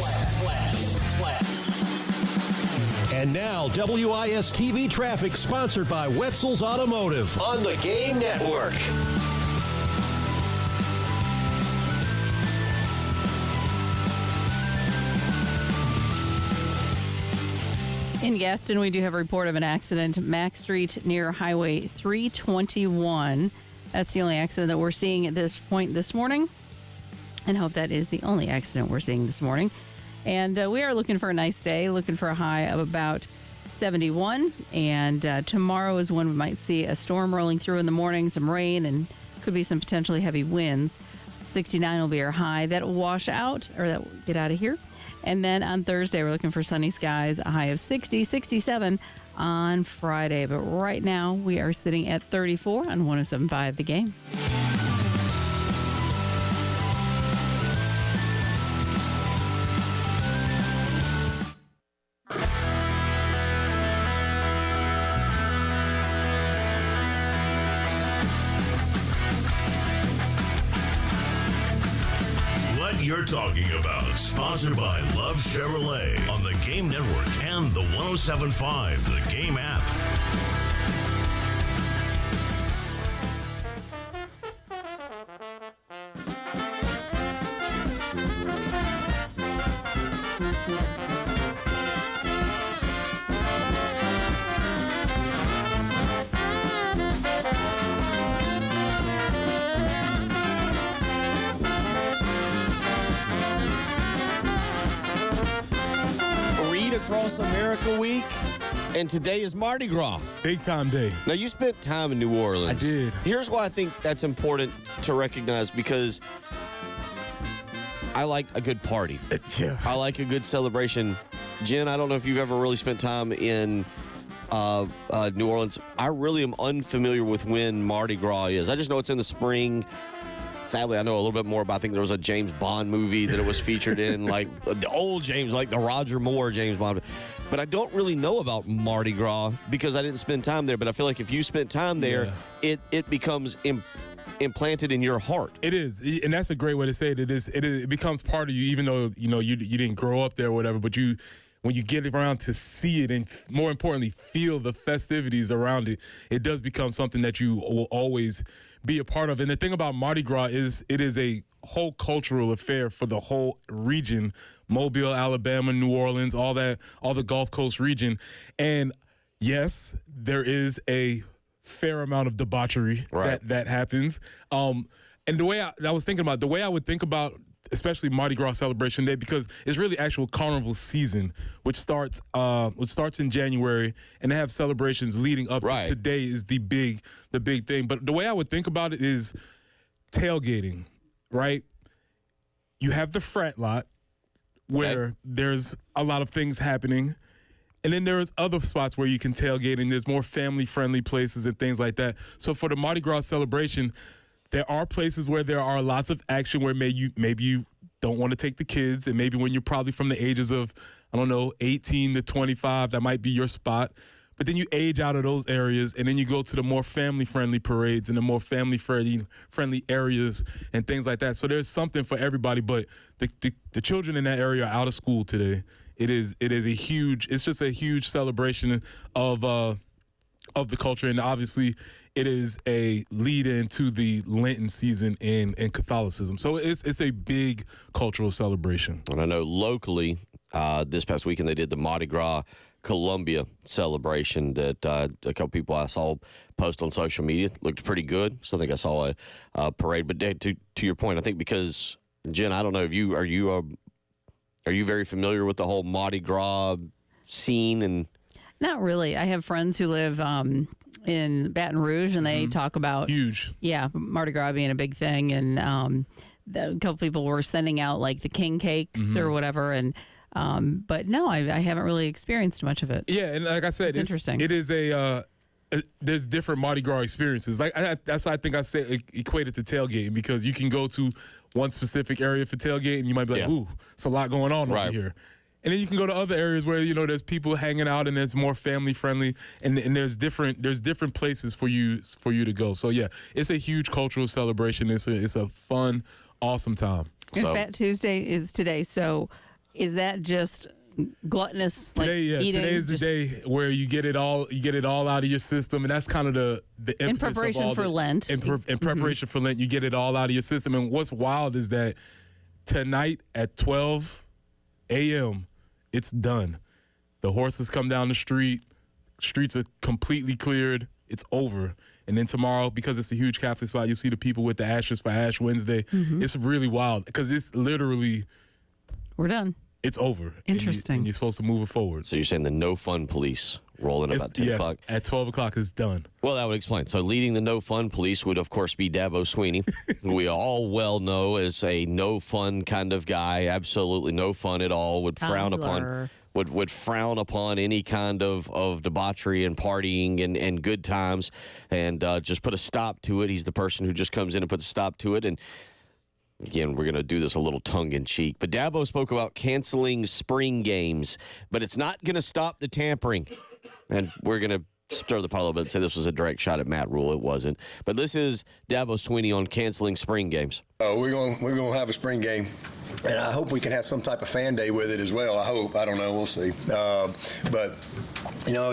And now, WIS TV traffic, sponsored by Wetzel's Automotive. On the Game Network. In Gaston, we do have a report of an accident, Mack Street near Highway 321. That's the only accident that we're seeing at this point this morning, and hope that is the only accident we're seeing this morning. And we are looking for a nice day, looking for a high of about 71. And tomorrow is when we might see a storm rolling through in the morning, some rain, and could be some potentially heavy winds. 69 will be our high. That will wash out, or that will get out of here. And then on Thursday, we're looking for sunny skies, a high of 60, 67 on Friday. But right now, we are sitting at 34 on 107.5 The Game. You're talking about, sponsored by Love Chevrolet on the Game Network and the 107.5 The Game app. Across America Week, and today is Mardi Gras. Big time day. Now, you spent time in New Orleans. I did. Here's why I think that's important to recognize, because I like a good party. I like a good celebration. Jen, I don't know if you've ever really spent time in New Orleans. I really am unfamiliar with when Mardi Gras is. I just know it's in the spring. Sadly, I know a little bit more about, I think there was a James Bond movie that it was featured in, like the old James, like the Roger Moore James Bond. But I don't really know about Mardi Gras because I didn't spend time there. But I feel like if you spent time there, it becomes implanted in your heart. It is, and that's a great way to say it. It becomes part of you, even though you didn't grow up there or whatever. But when you get around to see it and, more importantly, feel the festivities around it, it does become something that you will always be a part of. And the thing about Mardi Gras is it is a whole cultural affair for the whole region, Mobile, Alabama, New Orleans, all the Gulf Coast region. And yes, there is a fair amount of debauchery that happens. And the way I was thinking about, the way I would think about especially Mardi Gras Celebration Day, because it's really actual carnival season, which starts in January, and they have celebrations leading up to today is the big thing. But the way I would think about it is tailgating, right? You have the frat lot where there's a lot of things happening, and then there's other spots where you can tailgate, and there's more family-friendly places and things like that. So for the Mardi Gras celebration, there are places where there are lots of action where maybe you don't want to take the kids, and maybe when you're probably from the ages of, 18 to 25, that might be your spot. But then you age out of those areas, and then you go to the more family-friendly parades and the more family-friendly areas and things like that. So there's something for everybody, but the children in that area are out of school today. It's just a huge celebration of the culture, and obviously it is a lead-in to the Lenten season in Catholicism. So it's a big cultural celebration. And I know locally, this past weekend they did the Mardi Gras Columbia celebration that a couple people I saw post on social media. Looked pretty good. So I think I saw a parade. But Dave, to your point, I think because, Jen, I don't know if are you very familiar with the whole Mardi Gras scene? And not really. I have friends who live in Baton Rouge, and they talk about Mardi Gras being a big thing, and a couple people were sending out like the king cakes or whatever, and but no, I haven't really experienced much of it. Yeah, and like I said, it's interesting. It is there's different Mardi Gras experiences. Like that's why I think I said equated to tailgating, because you can go to one specific area for tailgate, and you might be like, ooh, it's a lot going on over here. And then you can go to other areas where, there's people hanging out and it's more family friendly, and there's different places for you to go. So yeah, it's a huge cultural celebration. It's a fun, awesome time. And Fat Tuesday is today. So is that just gluttonous eating? Today is the day where you get it all out of your system, and that's kind of the in preparation for Lent. In preparation for Lent, you get it all out of your system. And what's wild is that tonight at 12 a.m. it's done. The horses come down the street. Streets are completely cleared. It's over. And then tomorrow, because it's a huge Catholic spot, you'll see the people with the Ashes for Ash Wednesday. Mm-hmm. It's really wild because it's literally we're done. It's over. Interesting. And you're supposed to move it forward. So you're saying the no fun police rolling about 10 o'clock? At 12 o'clock it's done. Well, that would explain. So leading the no fun police would, of course, be Dabo Sweeney, who we all well know as a no fun kind of guy. Absolutely no fun at all. Would frown upon any kind of debauchery and partying and good times, and just put a stop to it. He's the person who just comes in and puts a stop to it. And again, we're going to do this a little tongue-in-cheek. But Dabo spoke about canceling spring games, but it's not going to stop the tampering. And we're going to stir the pot a little bit and say this was a direct shot at Matt Rule. It wasn't. But this is Dabo Sweeney on canceling spring games. We're going to have a spring game, and I hope we can have some type of fan day with it as well. I hope. I don't know. We'll see. But, you know,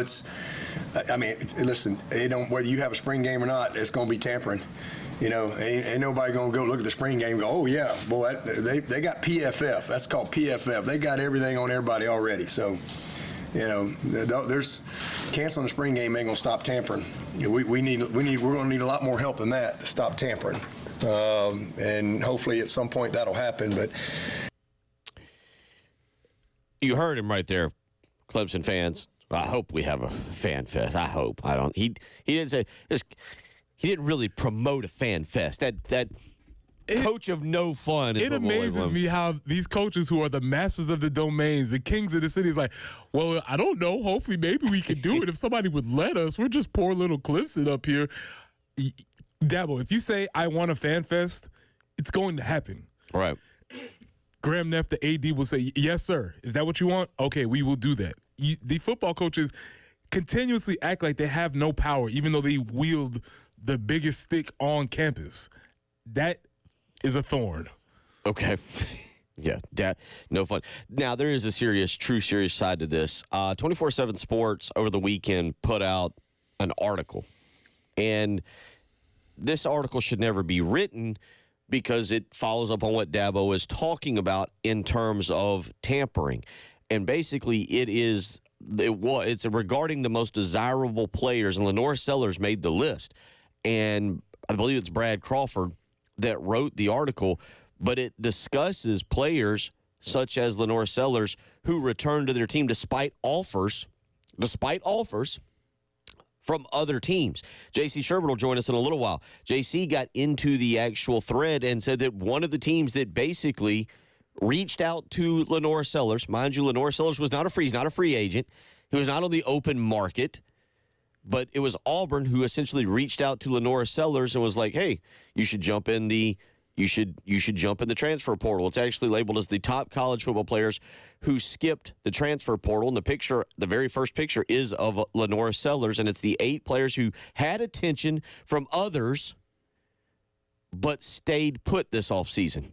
listen, whether you have a spring game or not, it's going to be tampering. You know, ain't nobody going to go look at the spring game and go, oh, yeah, boy, they got PFF. That's called PFF. They got everything on everybody already. So, you know, there's canceling the spring game ain't going to stop tampering. We're going to need a lot more help than that to stop tampering. And hopefully at some point that'll happen. But you heard him right there, Clemson fans. I hope we have a fan fest. I hope. I don't. He didn't say this. He didn't really promote a fan fest. That coach of no fun. It amazes me how these coaches who are the masters of the domains, the kings of the city, is like, well, I don't know. Hopefully, maybe we could do it if somebody would let us. We're just poor little Clemson up here. Dabo, if you say I want a fan fest, it's going to happen. Right. Graham Neff, the AD, will say, yes, sir. Is that what you want? Okay, we will do that. The football coaches continuously act like they have no power, even though they wield the biggest stick on campus. That is a thorn. Okay. Yeah, no fun. Now, there is a true serious side to this. 24/7 Sports over the weekend put out an article. And this article should never be written because it follows up on what Dabo is talking about in terms of tampering. And basically, it's regarding the most desirable players. And Lenore Sellers made the list. And I believe it's Brad Crawford that wrote the article, but it discusses players such as Lenore Sellers who returned to their team despite offers from other teams. J.C. Sherbert will join us in a little while. J.C. got into the actual thread and said that one of the teams that basically reached out to Lenore Sellers, mind you, Lenore Sellers was not a free agent. He was not on the open market. But it was Auburn who essentially reached out to Lenore Sellers and was like, "Hey, you should jump in the transfer portal." It's actually labeled as the top college football players who skipped the transfer portal. And the very first picture is of Lenore Sellers, and it's the 8 players who had attention from others but stayed put this offseason.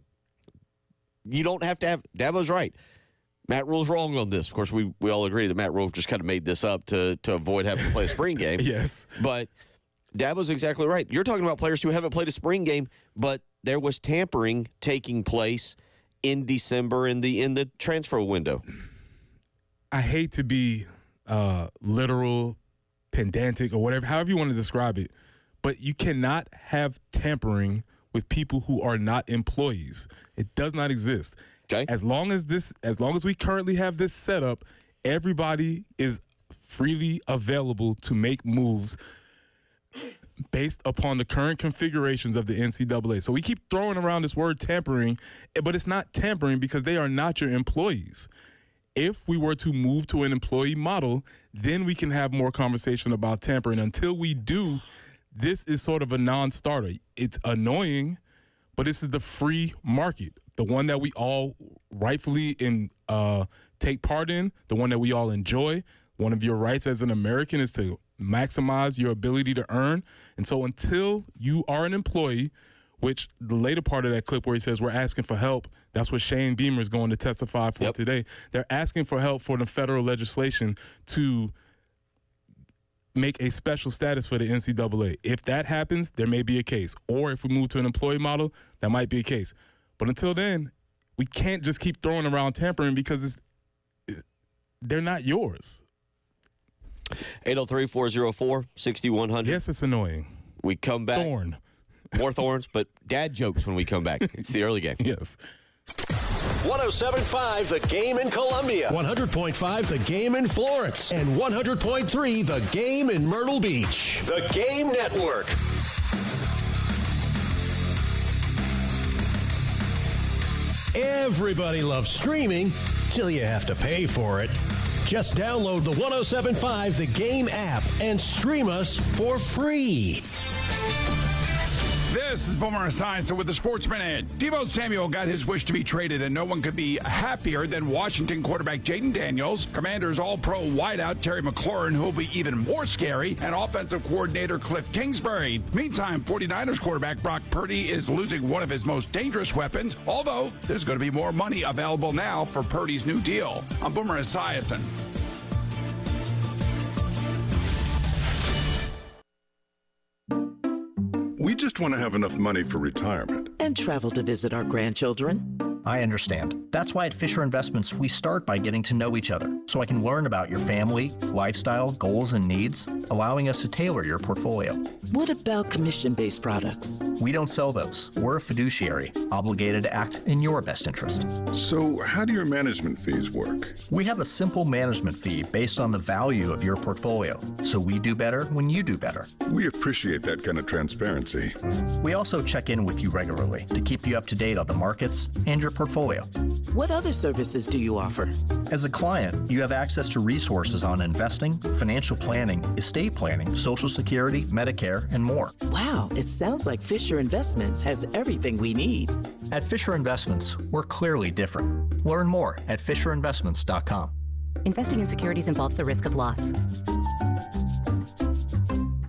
You don't have to have – Dabo's right. Matt Rule's wrong on this. Of course, we all agree that Matt Rule just kind of made this up to avoid having to play a spring game. Yes. But Dabo's exactly right. You're talking about players who haven't played a spring game, but there was tampering taking place in December in the transfer window. I hate to be literal, pedantic, or whatever, however you want to describe it, but you cannot have tampering with people who are not employees. It does not exist. Okay. As long as we currently have this set up, everybody is freely available to make moves based upon the current configurations of the NCAA. So we keep throwing around this word tampering, but it's not tampering because they are not your employees. If we were to move to an employee model, then we can have more conversation about tampering. Until we do, this is sort of a non-starter. It's annoying, but this is the free market. The one that we all rightfully take part in, the one that we all enjoy. One of your rights as an American is to maximize your ability to earn. And so until you are an employee, which the later part of that clip where he says we're asking for help, that's what Shane Beamer is going to testify for today. They're asking for help for the federal legislation to make a special status for the NCAA. If that happens, there may be a case. Or if we move to an employee model, that might be a case. But until then, we can't just keep throwing around tampering because they're not yours. 803-404-6100. Yes, it's annoying. We come back. Thorn. More thorns, but dad jokes when we come back. It's the early game. Yes. 107.5 The Game in Columbia. 100.5 The Game in Florence. And 100.3 The Game in Myrtle Beach. The Game Network. Everybody loves streaming till you have to pay for it. Just download the 107.5 The Game app and stream us for free. This is Boomer Esiason with the Sportsman Edge. Deebo Samuel got his wish to be traded, and no one could be happier than Washington quarterback Jaden Daniels, Commanders All-Pro wideout Terry McLaurin, who will be even more scary, and offensive coordinator Cliff Kingsbury. Meantime, 49ers quarterback Brock Purdy is losing one of his most dangerous weapons, although there's going to be more money available now for Purdy's new deal. I'm Boomer Esiason. We just want to have enough money for retirement. And travel to visit our grandchildren. I understand. That's why at Fisher Investments, we start by getting to know each other, so I can learn about your family, lifestyle, goals, and needs, allowing us to tailor your portfolio. What about commission-based products? We don't sell those. We're a fiduciary, obligated to act in your best interest. So how do your management fees work? We have a simple management fee based on the value of your portfolio, so we do better when you do better. We appreciate that kind of transparency. We also check in with you regularly to keep you up to date on the markets and your portfolio. What other services do you offer? As a client, you have access to resources on investing, financial planning, estate planning, Social Security, Medicare, and more. Wow, it sounds like Fisher Investments has everything we need. At Fisher Investments, we're clearly different. Learn more at FisherInvestments.com. Investing in securities involves the risk of loss.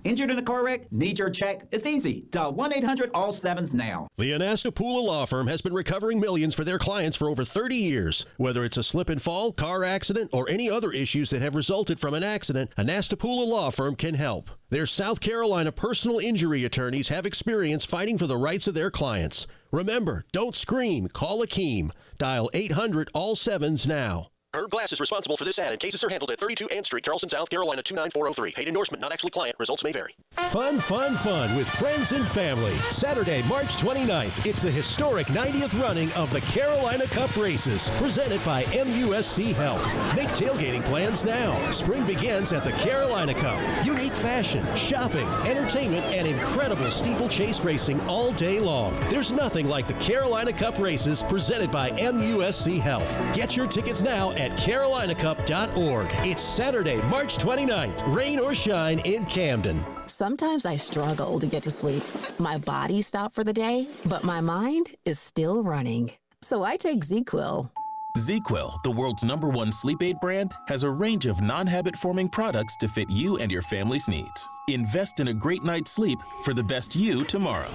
Injured in a car wreck? Need your check? It's easy. Dial 1-800-ALL-7s now. The Anastapula Law Firm has been recovering millions for their clients for over 30 years. Whether it's a slip and fall, car accident, or any other issues that have resulted from an accident, Anastapula Law Firm can help. Their South Carolina personal injury attorneys have experience fighting for the rights of their clients. Remember, don't scream. Call Akeem. Dial 800-ALL-7s now. Herb Glass is responsible for this ad, and cases are handled at 32 Ann Street, Charleston, South Carolina, 29403. Paid endorsement, not actually client. Results may vary. Fun, fun, fun with friends and family. Saturday, March 29th, it's the historic 90th running of the Carolina Cup Races, presented by MUSC Health. Make tailgating plans now. Spring begins at the Carolina Cup. Unique fashion, shopping, entertainment, and incredible steeplechase racing all day long. There's nothing like the Carolina Cup Races, presented by MUSC Health. Get your tickets now at carolinacup.org. It's Saturday, March 29th, rain or shine in Camden. Sometimes I struggle to get to sleep. My body stopped for the day, but my mind is still running. So I take ZQuil. ZQuil, the world's #1 sleep aid brand, has a range of non-habit-forming products to fit you and your family's needs. Invest in a great night's sleep for the best you tomorrow.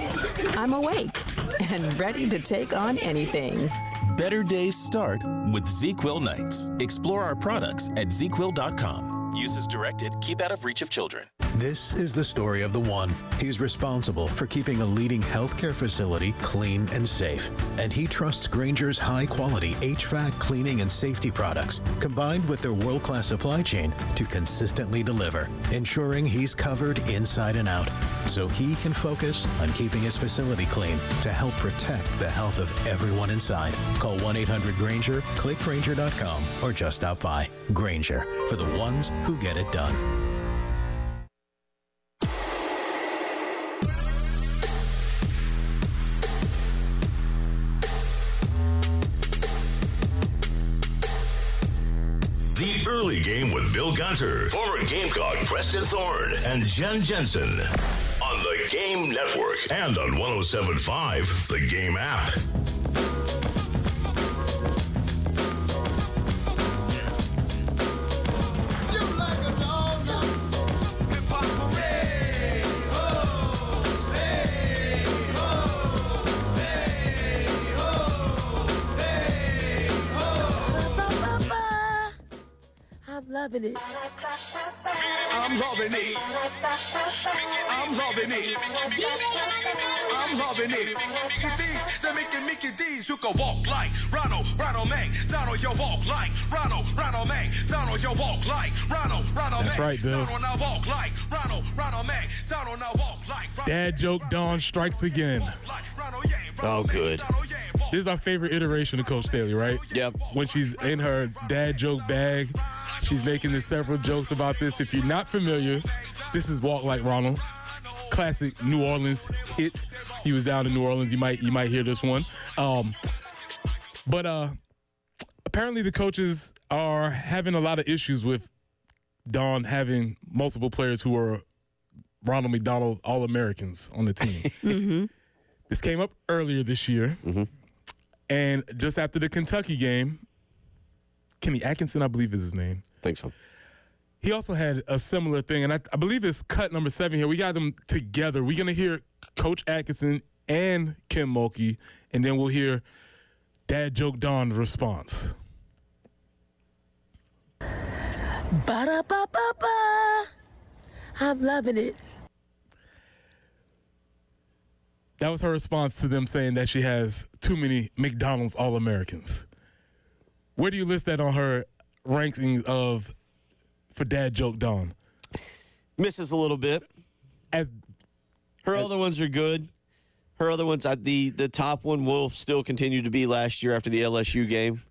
I'm awake and ready to take on anything. Better days start with ZQuil nights. Explore our products at ZQuil.com. Use as directed. Keep out of reach of children. This is the story of the one. He's responsible for keeping a leading healthcare facility clean and safe. And he trusts Grainger's high-quality HVAC cleaning and safety products, combined with their world-class supply chain, to consistently deliver, ensuring he's covered inside and out, so he can focus on keeping his facility clean to help protect the health of everyone inside. Call 1-800-GRAINGER, click Grainger.com, or just stop by. Grainger, for the ones who get it done. The Early Game with Bill Gunter, former Gamecock Preston Thorne, and Jen Jensen on the Game Network and on 107.5, the Game app. Loving it. I'm loving it. I'm loving it. I'm loving it. Mickey D's, the Mickey D's. You can walk like Ronald McDonald. You walk like Ronald McDonald. Ronald, yo, walk like Ronald That's right, Bill. Ronald, now walk like Ronald McDonald, now walk like Dad joke Dawn strikes again. Oh, good. This is our favorite iteration of Coach Staley, right? Yep. When she's in her dad joke bag, she's making several jokes about this. If you're not familiar, this is Walk Like Ronald. Classic New Orleans hit. He was down in New Orleans. You might hear this one. But apparently the coaches are having a lot of issues with Dawn having multiple players who are Ronald McDonald All-Americans on the team. Mm-hmm. This came up earlier this year. Mm-hmm. And just after the Kentucky game, Kenny Atkinson, I believe is his name. I think so. He also had a similar thing, and I believe it's cut number 7 here. We got them together. We're going to hear Coach Atkinson and Kim Mulkey, and then we'll hear Dad Joke Dawn's response. Ba-da-ba-ba-ba. I'm loving it. That was her response to them saying that she has too many McDonald's All-Americans. Where do you list that on her ranking for Dad Joke Dawn? Misses a little bit. Her other ones are good. Her other ones, the top one will still continue to be last year after the LSU game.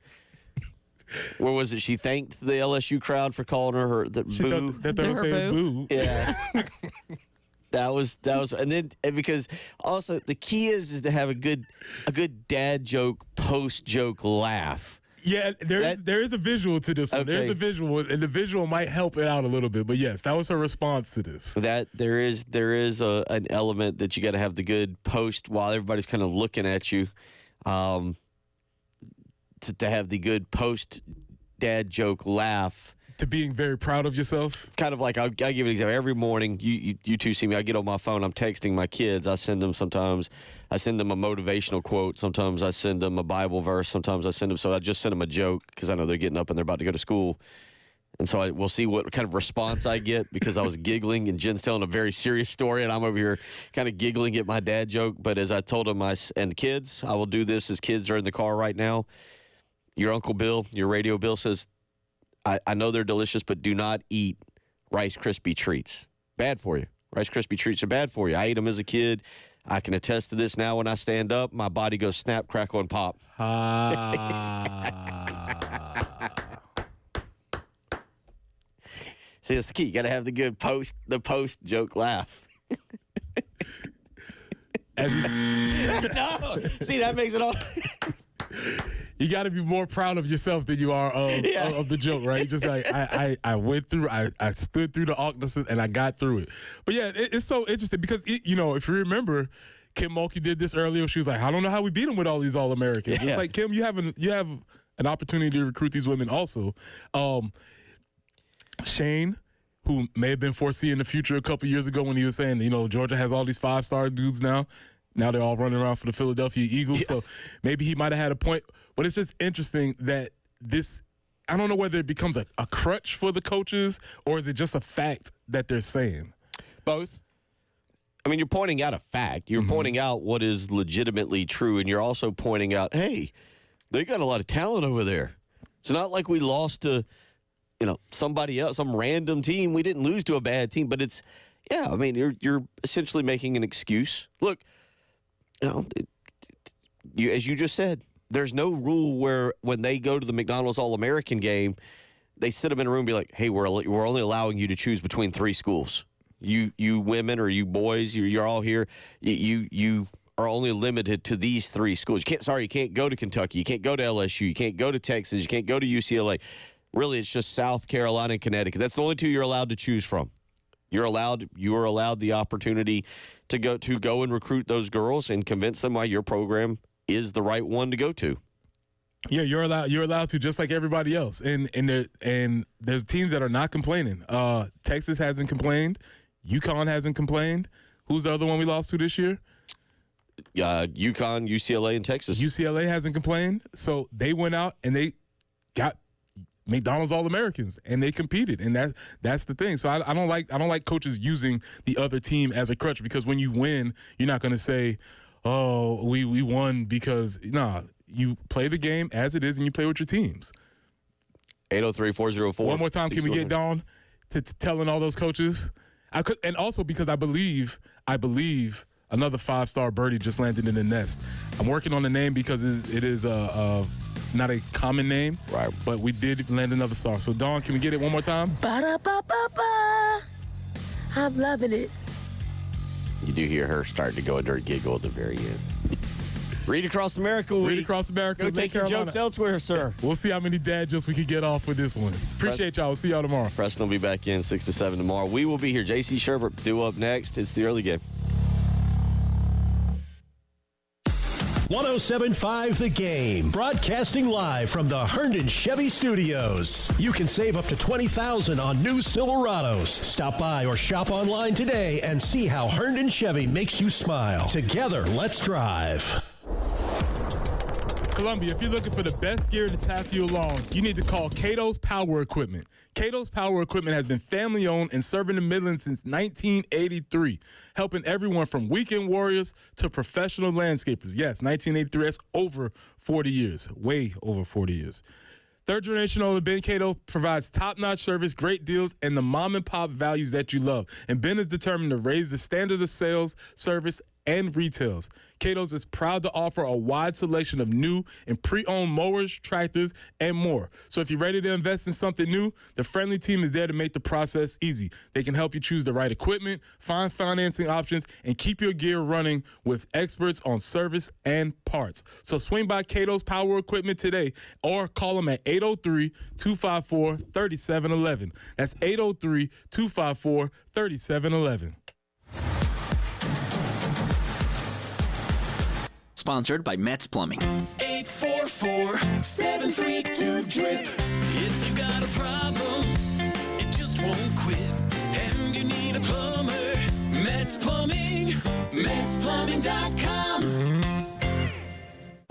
Where was it? She thanked the LSU crowd for calling her boo. That they were saying boo. Yeah. That was, and because also the key is to have a good dad joke, post joke laugh. Yeah, there is a visual to this one. Okay. There's a visual, and the visual might help it out a little bit. But yes, that was her response to this. That there is an element that you got to have the good post while everybody's kind of looking at you, to have the good post dad joke laugh. To being very proud of yourself. Kind of like I'll give you an example. Every morning, you two see me. I get on my phone. I'm texting my kids. I send them sometimes. I send them a motivational quote. Sometimes I send them a Bible verse. Sometimes I send them. So I just send them a joke because I know they're getting up and they're about to go to school. And so we'll see what kind of response I get because I was giggling and Jen's telling a very serious story and I'm over here kind of giggling at my dad joke. But as I told them, and kids, I will do this as kids are in the car right now. Your Uncle Bill, your radio Bill says, I know they're delicious, but do not eat Rice Krispie treats. Bad for you. Rice Krispie treats are bad for you. I ate them as a kid. I can attest to this now. When I stand up, my body goes snap, crackle, and pop. See, that's the key. You got to have the good post joke laugh. No, see, that makes it all. You got to be more proud of yourself than you are of the joke, right? Just like I went through, I stood through the awkwardness and I got through it. But yeah, it's so interesting because if you remember, Kim Mulkey did this earlier. She was like, I don't know how we beat them with all these All-Americans. Yeah. It's like, Kim, you have an opportunity to recruit these women also. Shane, who may have been foreseeing the future a couple years ago when he was saying, Georgia has all these 5-star dudes now. Now they're all running around for the Philadelphia Eagles. Yeah. So maybe he might have had a point. But it's just interesting that I don't know whether it becomes a crutch for the coaches or is it just a fact that they're saying? Both. I mean, you're pointing out a fact. You're pointing out what is legitimately true, and you're also pointing out, hey, they got a lot of talent over there. It's not like we lost to, somebody else, some random team. We didn't lose to a bad team, but it's, yeah, I mean, you're essentially making an excuse. Look, as you just said, there's no rule where when they go to the McDonald's All-American game, they sit them in a room and be like, hey, we're only allowing you to choose between 3 schools. You women or you boys, you're all here. You are only limited to these 3 schools. You can't go to Kentucky. You can't go to LSU. You can't go to Texas. You can't go to UCLA. Really, it's just South Carolina and Connecticut. That's the only 2 you're allowed to choose from. You are allowed the opportunity to go and recruit those girls and convince them why your program is the right one to go to. Yeah, you're allowed to, just like everybody else. And there's teams that are not complaining. Texas hasn't complained. UConn hasn't complained. Who's the other one we lost to this year? UConn, UCLA, and Texas. UCLA hasn't complained. So they went out and they got McDonald's All-Americans and they competed, and that's the thing. So I don't like coaches using the other team as a crutch, because when you win, you're not going to say, oh, we won because you play the game as it is and you play with your teams. 803-404. One more time, can we get Dawn to telling all those coaches? And also because I believe another 5-star birdie just landed in the nest. I'm working on the name because it is not a common name, right? But we did land another star. So Dawn, can we get it one more time? Ba-da-ba-ba-ba. I'm loving it. You do hear her starting to go into her giggle at the very end. Read Across America week. Read Across America. Go take your jokes elsewhere, sir. We'll see how many dad jokes we can get off with this one. Appreciate y'all. We'll see y'all tomorrow. Preston will be back in 6 to 7 tomorrow. We will be here. JC Sherbert due up next. It's the early game. 107.5 The Game, broadcasting live from the Herndon Chevy Studios. You can save up to $20,000 on new Silverados. Stop by or shop online today and see how Herndon Chevy makes you smile. Together, let's drive. Columbia, if you're looking for the best gear to tackle you along, you need to call Cato's Power Equipment. Cato's Power Equipment has been family-owned and serving the Midlands since 1983, helping everyone from weekend warriors to professional landscapers. Yes, 1983, that's over 40 years, way over 40 years. Third-generation owner Ben Cato provides top-notch service, great deals, and the mom-and-pop values that you love. And Ben is determined to raise the standard of sales, service, and retails. Cato's is proud to offer a wide selection of new and pre-owned mowers, tractors, and more. So if you're ready to invest in something new, the friendly team is there to make the process easy. They can help you choose the right equipment, find financing options, and keep your gear running with experts on service and parts. So swing by Cato's Power Equipment today or call them at 803-254-3711. That's 803-254-3711. Sponsored by Metz Plumbing. 844-732-DRIP. If you got a problem, it just won't quit. And you need a plumber, Metz Plumbing, MetzPlumbing.com.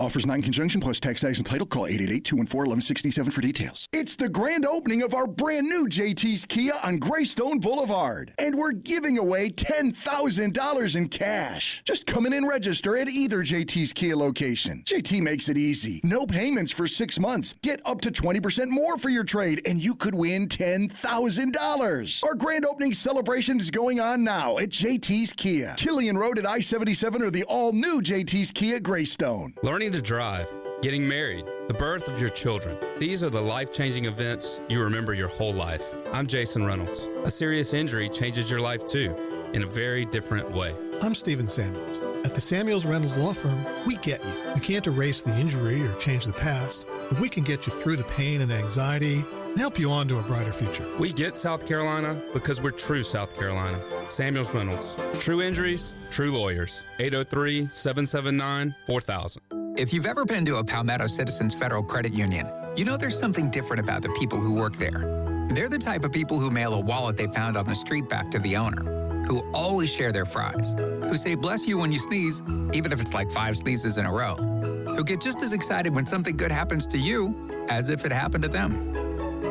Offers not in conjunction plus tax and title. Call 888-214-1167 for details. It's the grand opening of our brand new JT's Kia on Greystone Boulevard. And we're giving away $10,000 in cash. Just come in and register at either JT's Kia location. JT makes it easy. No payments for 6 months. Get up to 20% more for your trade and you could win $10,000. Our grand opening celebration is going on now at JT's Kia. Killian Road at I-77 or the all-new JT's Kia Greystone. Learning to drive, getting married, the birth of your children. These are the life-changing events you remember your whole life. I'm Jason Reynolds. A serious injury changes your life too, in a very different way. I'm Stephen Samuels. At the Samuels Reynolds Law Firm, we get you. We can't erase the injury or change the past, but we can get you through the pain and anxiety and help you on to a brighter future. We get South Carolina because we're true South Carolina. Samuels Reynolds. True injuries, true lawyers. 803-779-4000. If you've ever been to a Palmetto Citizens Federal Credit Union, you know there's something different about the people who work there. They're the type of people who mail a wallet they found on the street back to the owner, who always share their fries, who say bless you when you sneeze, even if it's like 5 sneezes in a row, who get just as excited when something good happens to you as if it happened to them.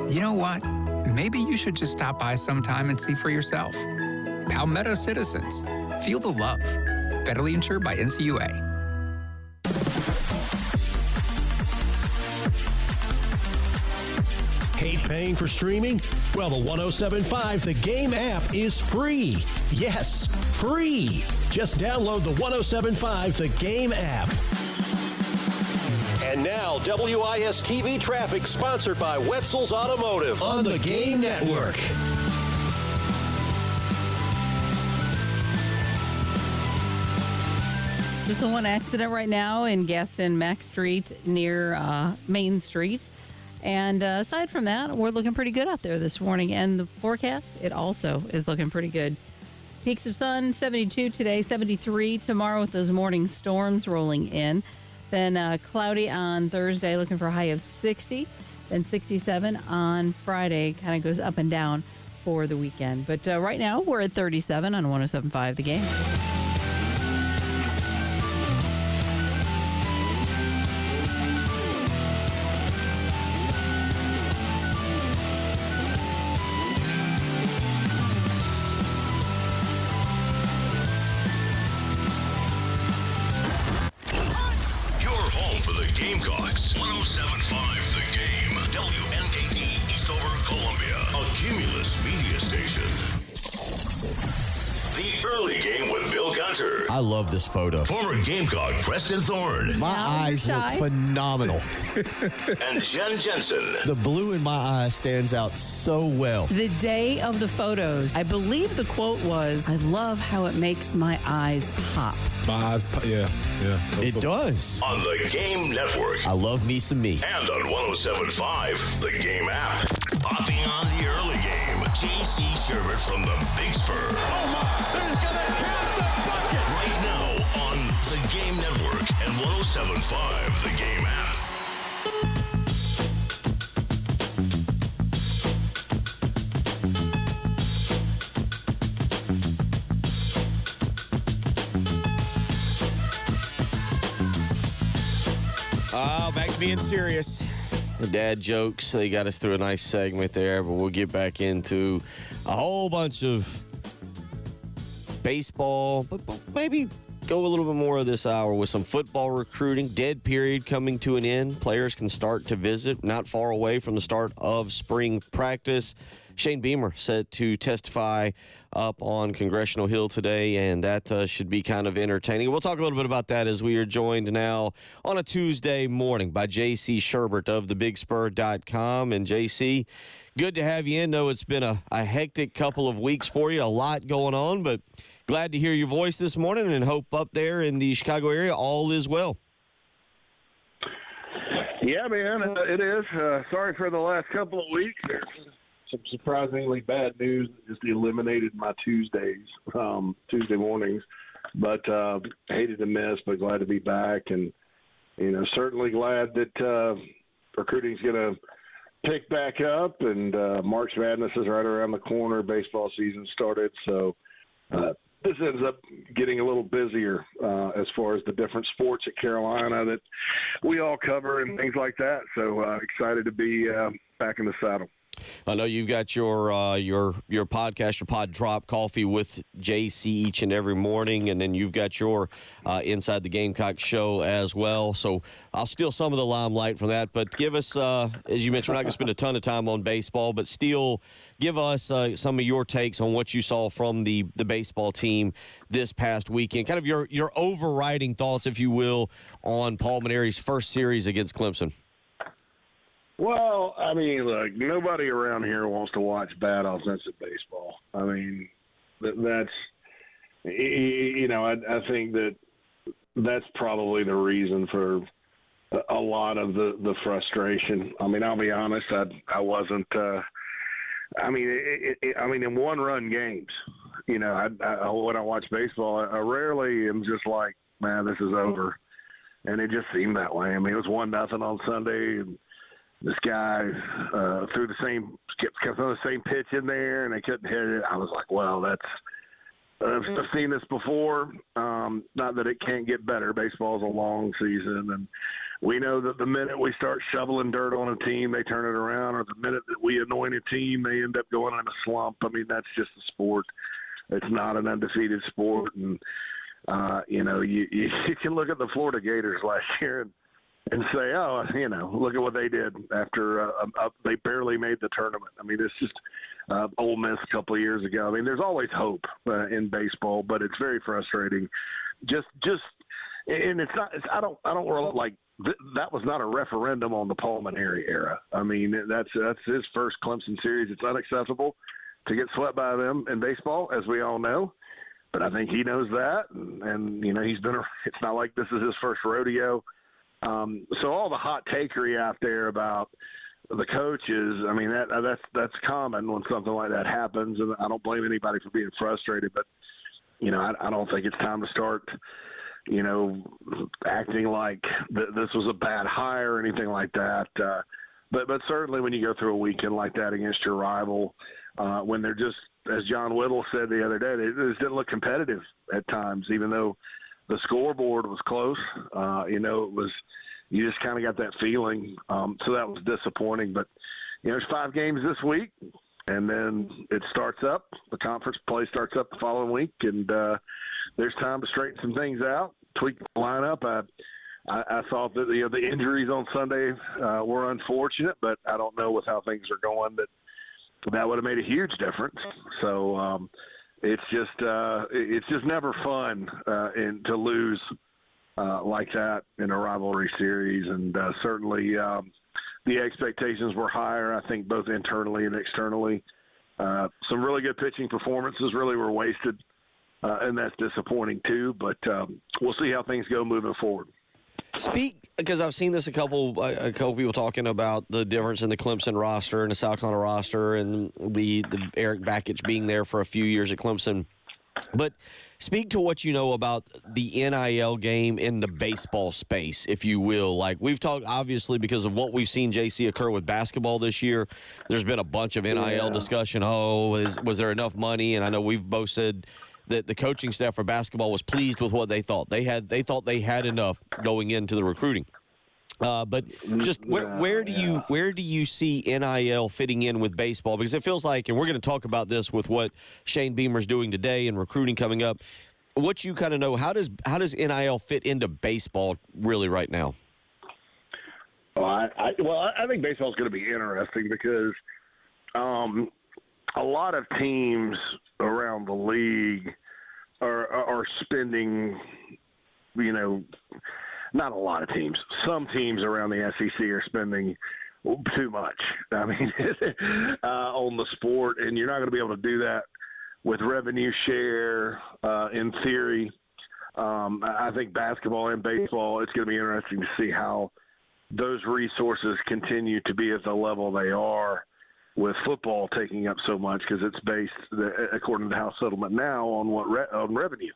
You know what? Maybe you should just stop by sometime and see for yourself. Palmetto Citizens. Feel the love. Federally insured by NCUA. Hate paying for streaming? Well, the 107.5 The Game app is free. Yes, free. Just download the 107.5 The Game app. And now, WIS TV traffic sponsored by Wetzel's Automotive on the Game Network. Just the one accident right now in Gaston Mack Street near Main Street. And aside from that, we're looking pretty good out there this morning. And the forecast, it also is looking pretty good. Peaks of sun, 72 today, 73 tomorrow with those morning storms rolling in. Then cloudy on Thursday, looking for a high of 60. Then 67 on Friday, kind of goes up and down for the weekend. But right now, we're at 37 on 107.5 The Game. Your home for the Gamecocks. 107.5 The Game. WNKT. Cumulus Media Station. The Early Game with Bill Gunter. I love this photo. Former Gamecock Preston Thorne. My eyes look phenomenal. And Jen Jensen. The blue in my eye stands out so well. The day of the photos, I believe the quote was, "I love how it makes my eyes pop." My eyes, yeah. It does. On the Game Network. I love me some me. And on 107.5, the Game app. Popping on the Early Game, J.C. Sherbert from the Big Spur. Oh my, they're gonna count the bucket! Right now on the Game Network and 107.5, the Game app. Back to being serious. The dad jokes, they got us through a nice segment there, but we'll get back into a whole bunch of baseball, but maybe go a little bit more of this hour with some football recruiting. Dead period coming to an end. Players can start to visit not far away from the start of spring practice. Shane Beamer set to testify up on Congressional Hill today, and that should be kind of entertaining. We'll talk a little bit about that as we are joined now on a Tuesday morning by J.C. Sherbert of thebigspur.com. And J.C., good to have you in. Know it's been a hectic couple of weeks for you, a lot going on, but glad to hear your voice this morning and hope up there in the Chicago area all is well. Yeah, man, it is. Sorry for the last couple of weeks. There's some surprisingly bad news that just eliminated my Tuesday mornings. But hated to miss, but glad to be back. And, certainly glad that recruiting's going to pick back up. And March Madness is right around the corner. Baseball season started. So this ends up getting a little busier as far as the different sports at Carolina that we all cover and things like that. So excited to be back in the saddle. I know you've got your podcast, your Pod Drop Coffee with JC each and every morning, and then you've got your Inside the Gamecock show as well. So I'll steal some of the limelight from that. But give us, as you mentioned, we're not going to spend a ton of time on baseball, but still give us some of your takes on what you saw from the baseball team this past weekend. Kind of your overriding thoughts, if you will, on Paul Maneri's first series against Clemson. Well, I mean, look, nobody around here wants to watch bad offensive baseball. I mean, that's, I think that's probably the reason for a lot of the frustration. I mean, I'll be honest, I wasn't, in one-run games, when I watch baseball, I rarely am just like, man, this is over. And it just seemed that way. I mean, it was 1-0 on Sunday, and this guy threw kept throwing the same pitch in there, and they couldn't hit it. I was like, well, I've seen this before. Not that it can't get better. Baseball's a long season, and we know that the minute we start shoveling dirt on a team, they turn it around, or the minute that we anoint a team, they end up going in a slump. I mean, that's just a sport. It's not an undefeated sport. And, you can look at the Florida Gators last year and say, oh, look at what they did after they barely made the tournament. I mean, it's just Ole Miss a couple of years ago. I mean, there's always hope in baseball, but it's very frustrating. And it's not. I don't really like. That was not a referendum on the Paul Maneri era. I mean, that's his first Clemson series. It's unacceptable to get swept by them in baseball, as we all know. But I think he knows that, and he's been. It's not like this is his first rodeo. So all the hot takery out there about the coaches, I mean, that's common when something like that happens, and I don't blame anybody for being frustrated, but, I don't think it's time to start, acting like this was a bad hire or anything like that. But certainly when you go through a weekend like that against your rival, when they're just, as John Whittle said the other day, they just didn't look competitive at times, even though the scoreboard was close. It was, you just kind of got that feeling. So that was disappointing. But, there's 5 games this week, and then it starts up. The conference play starts up the following week, and there's time to straighten some things out, tweak the lineup. I thought that the injuries on Sunday were unfortunate, but I don't know with how things are going that that would have made a huge difference. So it's just never fun to lose like that in a rivalry series, and certainly the expectations were higher, I think, both internally and externally. Some really good pitching performances really were wasted, and that's disappointing too, but we'll see how things go moving forward. Because I've seen this a couple people talking about the difference in the Clemson roster and the South Carolina roster, and the Eric Bakich being there for a few years at Clemson. But speak to what you know about the NIL game in the baseball space, if you will. Like, we've talked, obviously, because of what we've seen, JC, occur with basketball this year. There's been a bunch of NIL discussion. Was there enough money? And I know we've both said that the coaching staff for basketball was pleased with what they thought. They thought they had enough going into the recruiting. But just where do you see NIL fitting in with baseball? Because it feels like, and we're going to talk about this with what Shane Beamer's doing today and recruiting coming up. What you kind of know, how does NIL fit into baseball really right now? I think baseball is going to be interesting because a lot of teams around the league are spending, not a lot of teams. Some teams around the SEC are spending too much. I mean, on the sport, and you're not going to be able to do that with revenue share. In theory, I think basketball and baseball, it's going to be interesting to see how those resources continue to be at the level they are, with football taking up so much because it's based, according to House settlement now, on on revenue.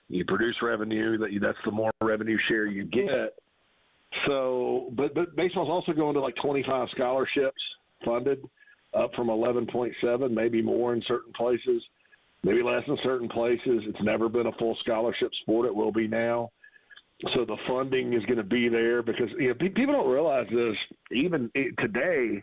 You produce revenue, that's the more revenue share you get. So, but baseball's also going to like 25 scholarships funded, up from 11.7, maybe more in certain places, maybe less in certain places. It's never been a full scholarship sport. It will be now. So the funding is going to be there because people don't realize this. Even today,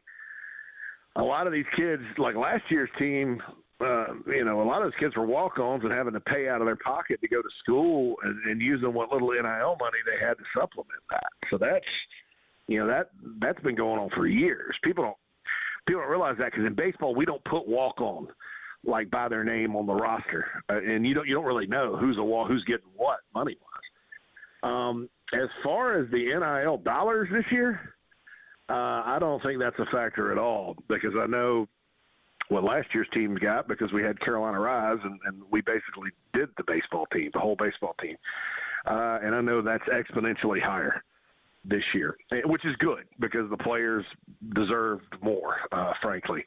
a lot of these kids, like last year's team, a lot of those kids were walk-ons and having to pay out of their pocket to go to school and using what little NIL money they had to supplement that. So that's been going on for years. People don't realize that because in baseball we don't put walk-on like by their name on the roster, and you don't really know who's getting what money-wise. As far as the NIL dollars this year, I don't think that's a factor at all because I know what last year's team got because we had Carolina Rise and we basically did the baseball team, the whole baseball team. And I know that's exponentially higher this year, which is good because the players deserved more, frankly,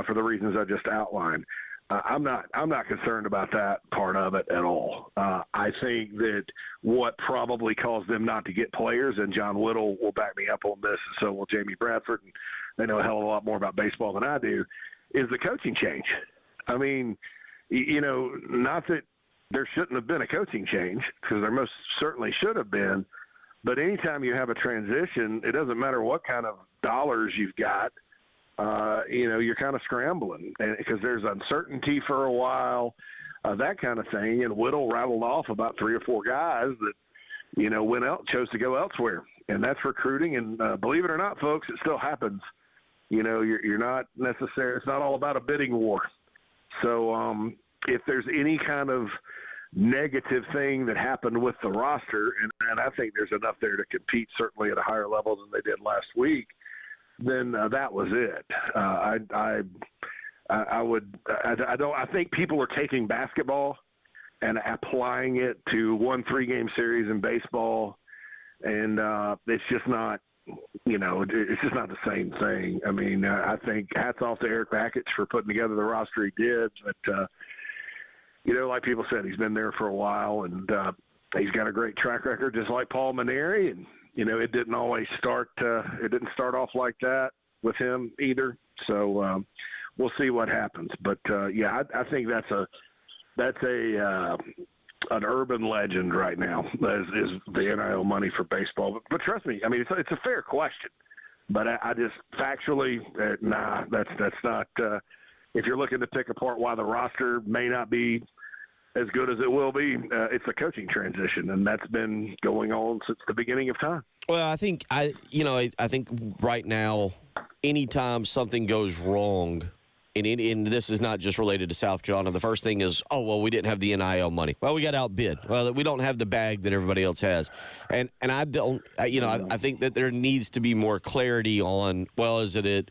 for the reasons I just outlined. I'm not concerned about that part of it at all. I think that what probably caused them not to get players, and John Whittle will back me up on this, and so will Jamie Bradford, and they know a hell of a lot more about baseball than I do, is the coaching change. I mean, not that there shouldn't have been a coaching change, because there most certainly should have been, but anytime you have a transition, it doesn't matter what kind of dollars you've got, you're kind of scrambling because there's uncertainty for a while, that kind of thing. And Whittle rattled off about 3 or 4 guys that, chose to go elsewhere. And that's recruiting. And believe it or not, folks, it still happens. You're not necessarily, it's not all about a bidding war. So if there's any kind of negative thing that happened with the roster, and I think there's enough there to compete certainly at a higher level than they did last week, then that was it. I think people are taking basketball and applying it to 1 3-game series in baseball, and it's just not, it's just not the same thing. I mean, I think hats off to Eric Bakich for putting together the roster he did, but like people said, he's been there for a while, and he's got a great track record, just like Paul Maneri, and it didn't always start. It didn't start off like that with him either. So we'll see what happens. But I think that's an urban legend right now. Is the NIL money for baseball? But trust me, I mean it's a fair question. But I just factually, that's not. If you're looking to pick apart why the roster may not be as good as it will be, it's a coaching transition, and that's been going on since the beginning of time. Well, I think I think right now, anytime something goes wrong and this is not just related to South Carolina. The first thing is, we didn't have the NIL money. Well, we got outbid. Well, we don't have the bag that everybody else has. And I don't, I think that there needs to be more clarity on, was it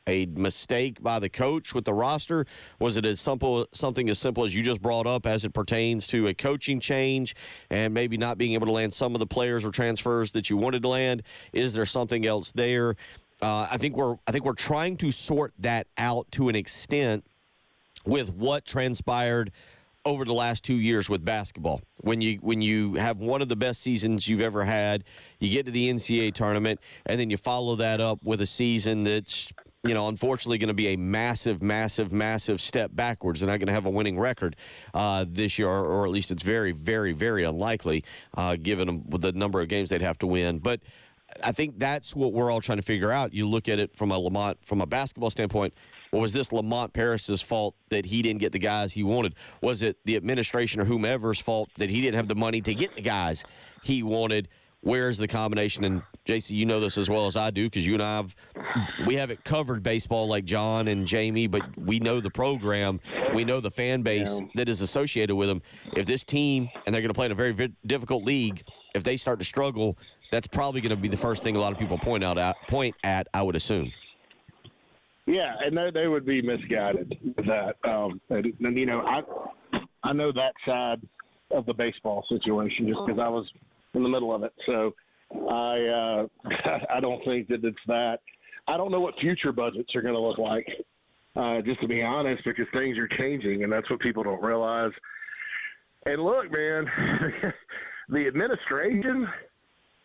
a mistake by the coach with the roster? Was it something as simple as you just brought up as it pertains to a coaching change and maybe not being able to land some of the players or transfers that you wanted to land? Is there something else there? I think we're trying to sort that out to an extent with what transpired over the last 2 years with basketball. When you have one of the best seasons you've ever had, you get to the NCAA tournament, and then you follow that up with a season that's unfortunately going to be a massive, massive, massive step backwards. They're not going to have a winning record this year, or at least it's very, very, very unlikely given the number of games they'd have to win. But I think that's what we're all trying to figure out. You look at it from a basketball standpoint. Well, was this Lamont Paris's fault that he didn't get the guys he wanted? Was it the administration or whomever's fault that he didn't have the money to get the guys he wanted? Where's the combination? And JC, you know this as well as I do, because you and I we haven't covered baseball like John and Jamie, but we know the program, we know the fan base that is associated with them. If this team, and they're going to play in a very, very difficult league, if they start to struggle, that's probably going to be the first thing a lot of people point at, I would assume. Yeah, and they would be misguided with that. I know that side of the baseball situation just because I was in the middle of it. So I don't think that it's that. I don't know what future budgets are going to look like, just to be honest, because things are changing, and that's what people don't realize. And look, man, the administration,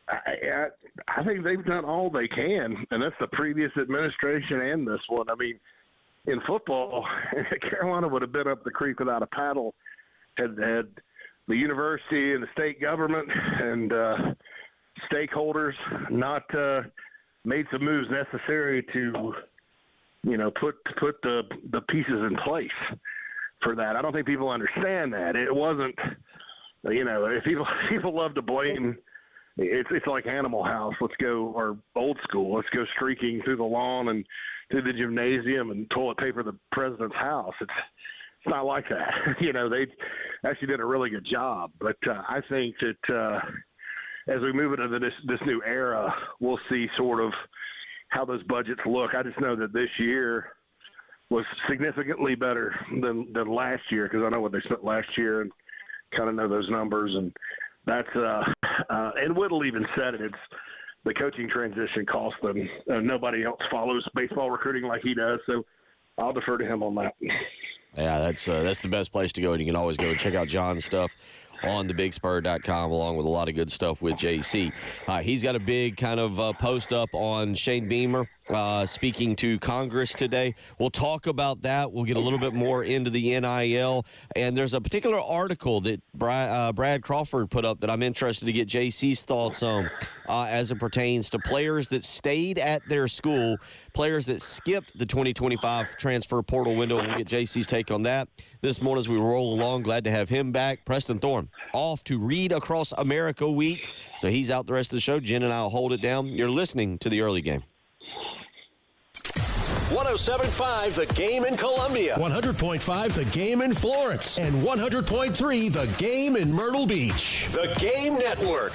I think they've done all they can, and that's the previous administration and this one. I mean, in football, Carolina would have been up the creek without a paddle had the university and the state government and stakeholders not made some moves necessary to, put the pieces in place for that. I don't think people understand that. It wasn't, if people love to blame. It's like Animal House. Let's go, or old school. Let's go streaking through the lawn and through the gymnasium and toilet paper the president's house. It's not like that. They actually did a really good job. But I think that as we move into this new era, we'll see sort of how those budgets look. I just know that this year was significantly better than last year, because I know what they spent last year and kind of know those numbers. And that's and Whittle even said it. It's the coaching transition cost them. Nobody else follows baseball recruiting like he does, so I'll defer to him on that. Yeah, that's the best place to go, and you can always go and check out John's stuff on thebigspur.com, along with a lot of good stuff with JC. He's got a big kind of post up on Shane Beamer speaking to Congress today. We'll talk about that. We'll get a little bit more into the NIL. And there's a particular article that Brad Crawford put up that I'm interested to get JC's thoughts on as it pertains to players that stayed at their school, players that skipped the 2025 transfer portal window. We'll get JC's take on that this morning as we roll along. Glad to have him back. Preston Thorne off to Read Across America week, so he's out the rest of the show. Jen and I will hold it down. You're listening to the early game. 107.5 The Game in Columbia. 100.5 The Game in Florence. And 100.3 The Game in Myrtle Beach. The Game Network.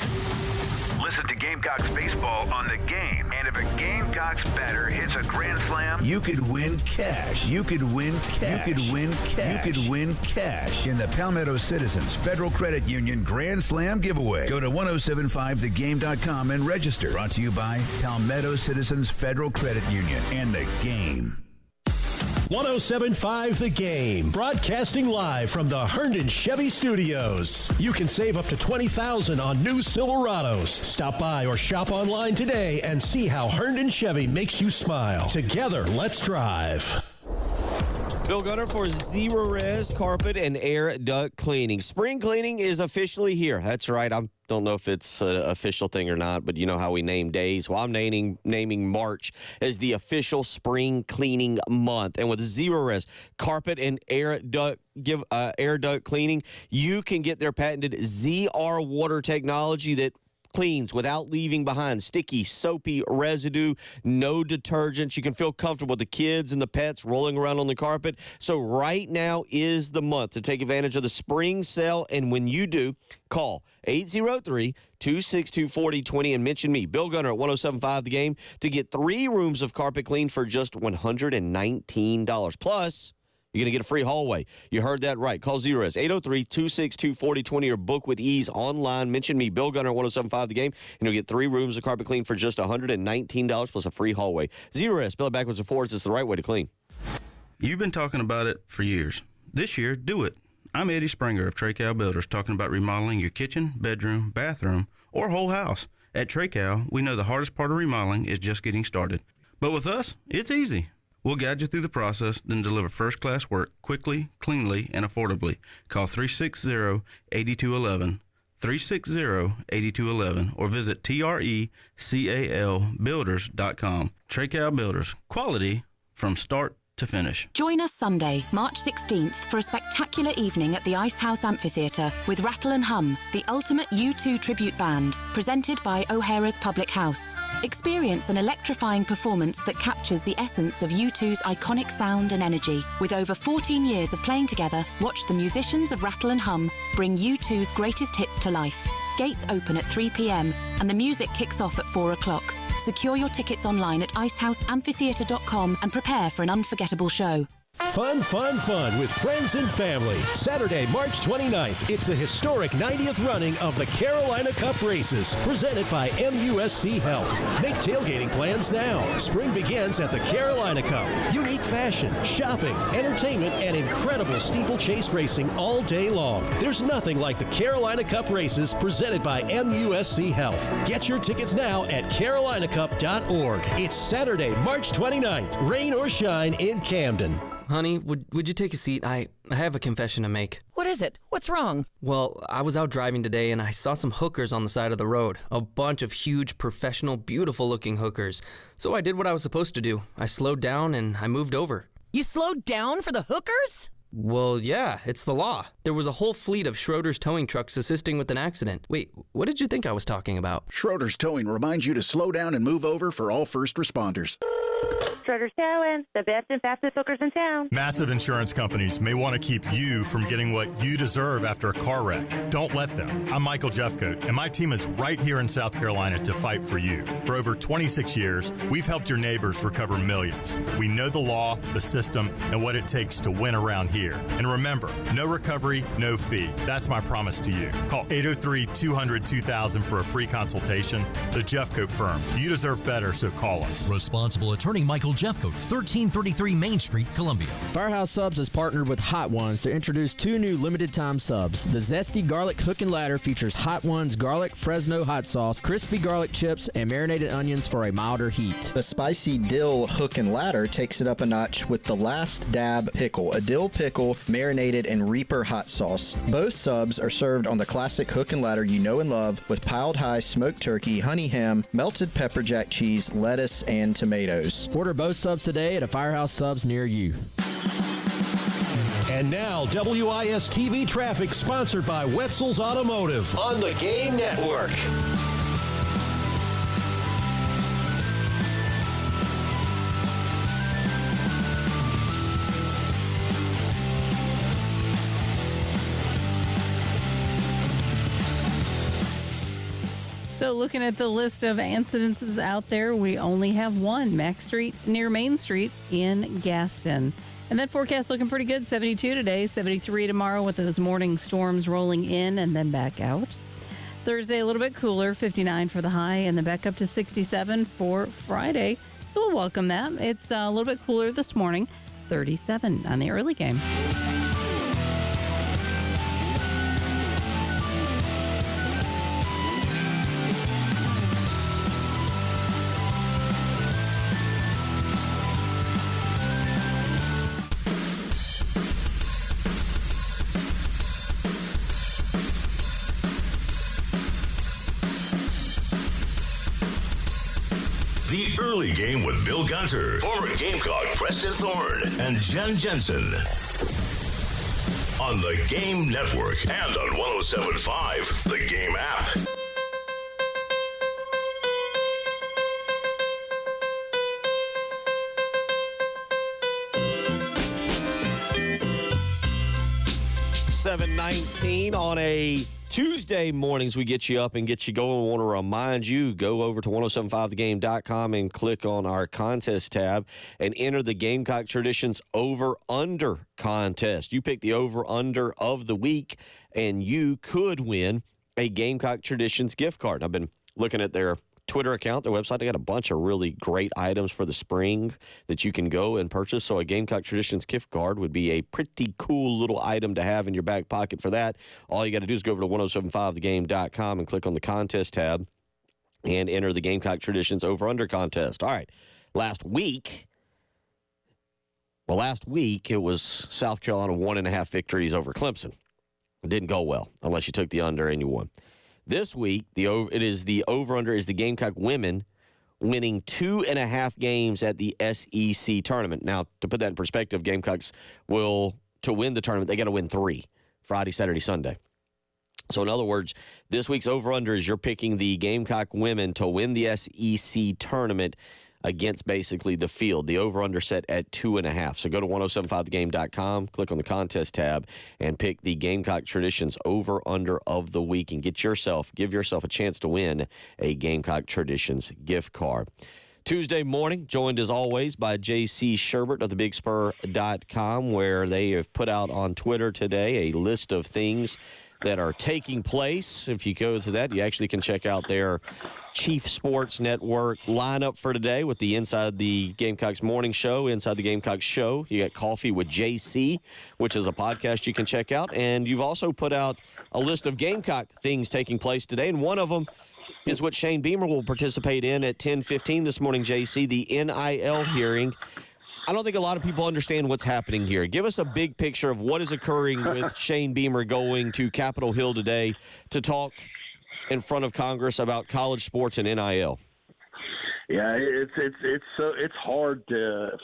Listen to Gamecocks baseball on The Game. And if a Gamecocks batter hits a grand slam, you could win cash. You could win cash. You could win cash. You could win cash in the Palmetto Citizens Federal Credit Union Grand Slam giveaway. Go to 1075thegame.com and register. Brought to you by Palmetto Citizens Federal Credit Union and The Game. 107.5 The Game, broadcasting live from the Herndon Chevy Studios. You can save up to $20,000 on new Silverados. Stop by or shop online today and see how Herndon Chevy makes you smile. Together, let's drive. Bill Gunner for Zerorez Carpet and Air Duct Cleaning. Spring cleaning is officially here. That's right. I don't know if it's an official thing or not, but you know how we name days. Well, I'm naming March as the official spring cleaning month. And with Zerorez Carpet and Air Duct Cleaning, you can get their patented ZR water technology that cleans without leaving behind sticky, soapy residue, no detergents. You can feel comfortable with the kids and the pets rolling around on the carpet. So right now is the month to take advantage of the spring sale. And when you do, call 803-262-4020 and mention me, Bill Gunner at 107.5 The Game, to get 3 rooms of carpet cleaned for just $119. Plus, you're going to get a free hallway. You heard that right. Call Zerorez 803-262-4020 or book with ease online. Mention me, Bill Gunner, 107.5 The Game, and you'll get 3 rooms of carpet clean for just $119 plus a free hallway. Zerorez, spell it backwards and forwards. It's the right way to clean. You've been talking about it for years. This year, do it. I'm Eddie Springer of Treycow Builders, talking about remodeling your kitchen, bedroom, bathroom, or whole house. At Treycow, we know the hardest part of remodeling is just getting started. But with us, it's easy. We'll guide you through the process, then deliver first-class work quickly, cleanly, and affordably. Call 360-8211, 360-8211, or visit trecalbuilders.com. Treycow Builders, quality from start to finish. Join us Sunday, March 16th for a spectacular evening at the Ice House Amphitheatre with Rattle and Hum, the ultimate U2 tribute band, presented by O'Hara's Public House. Experience an electrifying performance that captures the essence of U2's iconic sound and energy. With over 14 years of playing together, watch the musicians of Rattle and Hum bring U2's greatest hits to life. Gates open at 3 p.m. and the music kicks off at 4 o'clock. Secure your tickets online at icehouseamphitheatre.com and prepare for an unforgettable show. Fun, fun, fun with friends and family. Saturday, March 29th, it's the historic 90th running of the Carolina Cup races, presented by MUSC Health. Make tailgating plans now. Spring begins at the Carolina Cup. Unique fashion, shopping, entertainment, and incredible steeplechase racing all day long. There's nothing like the Carolina Cup races presented by MUSC Health. Get your tickets now at carolinacup.org. It's Saturday, March 29th, rain or shine in Camden. Honey, would you take a seat? I have a confession to make. What is it? What's wrong? Well, I was out driving today and I saw some hookers on the side of the road. A bunch of huge, professional, beautiful-looking hookers. So I did what I was supposed to do. I slowed down and I moved over. You slowed down for the hookers? Well, yeah, it's the law. There was a whole fleet of Schroeder's towing trucks assisting with an accident. Wait, what did you think I was talking about? Schroeder's Towing reminds you to slow down and move over for all first responders. Schroeder's Towing, the best and fastest hookers in town. Massive insurance companies may want to keep you from getting what you deserve after a car wreck. Don't let them. I'm Michael Jeffcoat, and my team is right here in South Carolina to fight for you. For over 26 years, we've helped your neighbors recover millions. We know the law, the system, and what it takes to win around here. And remember, no recovery, no fee. That's my promise to you. Call 803-200-2000 for a free consultation. The Jeffcoat Firm. You deserve better, so call us. Responsible attorney Michael Jeffcoat, 1333 Main Street, Columbia. Firehouse Subs has partnered with Hot Ones to introduce 2 new limited-time subs. The Zesty Garlic Hook and Ladder features Hot Ones garlic Fresno hot sauce, crispy garlic chips, and marinated onions for a milder heat. The Spicy Dill Hook and Ladder takes it up a notch with the Last Dab Pickle, a dill pickle marinated in Reaper hot sauce. Both subs are served on the classic hook and ladder you know and love with piled high smoked turkey, honey ham, melted pepper jack cheese, lettuce, and tomatoes. Order both subs today at a Firehouse Subs near you. And now, WIS-TV traffic sponsored by Wetzel's Automotive on the Game Network. So looking at the list of incidences out there, we only have one, Mack Street near Main Street in Gaston. And that forecast looking pretty good, 72 today, 73 tomorrow with those morning storms rolling in and then back out. Thursday, a little bit cooler, 59 for the high, and then back up to 67 for Friday. So we'll welcome that. It's a little bit cooler this morning, 37 on the early game. The Early Game with Bill Gunter, former Gamecock Preston Thorne, and Jen Jensen. On the Game Network and on 107.5, the Game app. 7:19 on a Tuesday mornings. We get you up and get you going. We want to remind you, go over to 1075thegame.com and click on our contest tab and enter the Gamecock Traditions over-under contest. You pick the over-under of the week, and you could win a Gamecock Traditions gift card. I've been looking at their Twitter account, their website. They got a bunch of really great items for the spring that you can go and purchase. So a Gamecock Traditions gift card would be a pretty cool little item to have in your back pocket for that. All you got to do is go over to 1075thegame.com and click on the contest tab and enter the Gamecock Traditions over-under contest. All right. Last week it was South Carolina 1.5 victories over Clemson. It didn't go well unless you took the under and you won. This week, the over-under is the Gamecock women winning 2.5 games at the SEC tournament. Now, to put that in perspective, Gamecocks to win the tournament, they got to win 3, Friday, Saturday, Sunday. So, in other words, this week's over-under is you're picking the Gamecock women to win the SEC tournament against basically the field. The over-under set at 2.5. So go to 1075thegame.com, click on the contest tab, and pick the Gamecock Traditions over-under of the week and give yourself a chance to win a Gamecock Traditions gift card. Tuesday morning, joined as always by J.C. Sherbert of thebigspur.com, where they have put out on Twitter today a list of things that are taking place. If you go to that, you actually can check out their Chief Sports Network lineup for today with the Inside the Gamecocks morning show, Inside the Gamecocks show. You got Coffee with JC, which is a podcast you can check out. And you've also put out a list of Gamecock things taking place today, and one of them is what Shane Beamer will participate in at 10:15 this morning, JC, the NIL hearing. I don't think a lot of people understand what's happening here. Give us a big picture of what is occurring with Shane Beamer going to Capitol Hill today to talk in front of Congress about college sports and NIL. Yeah, it's hard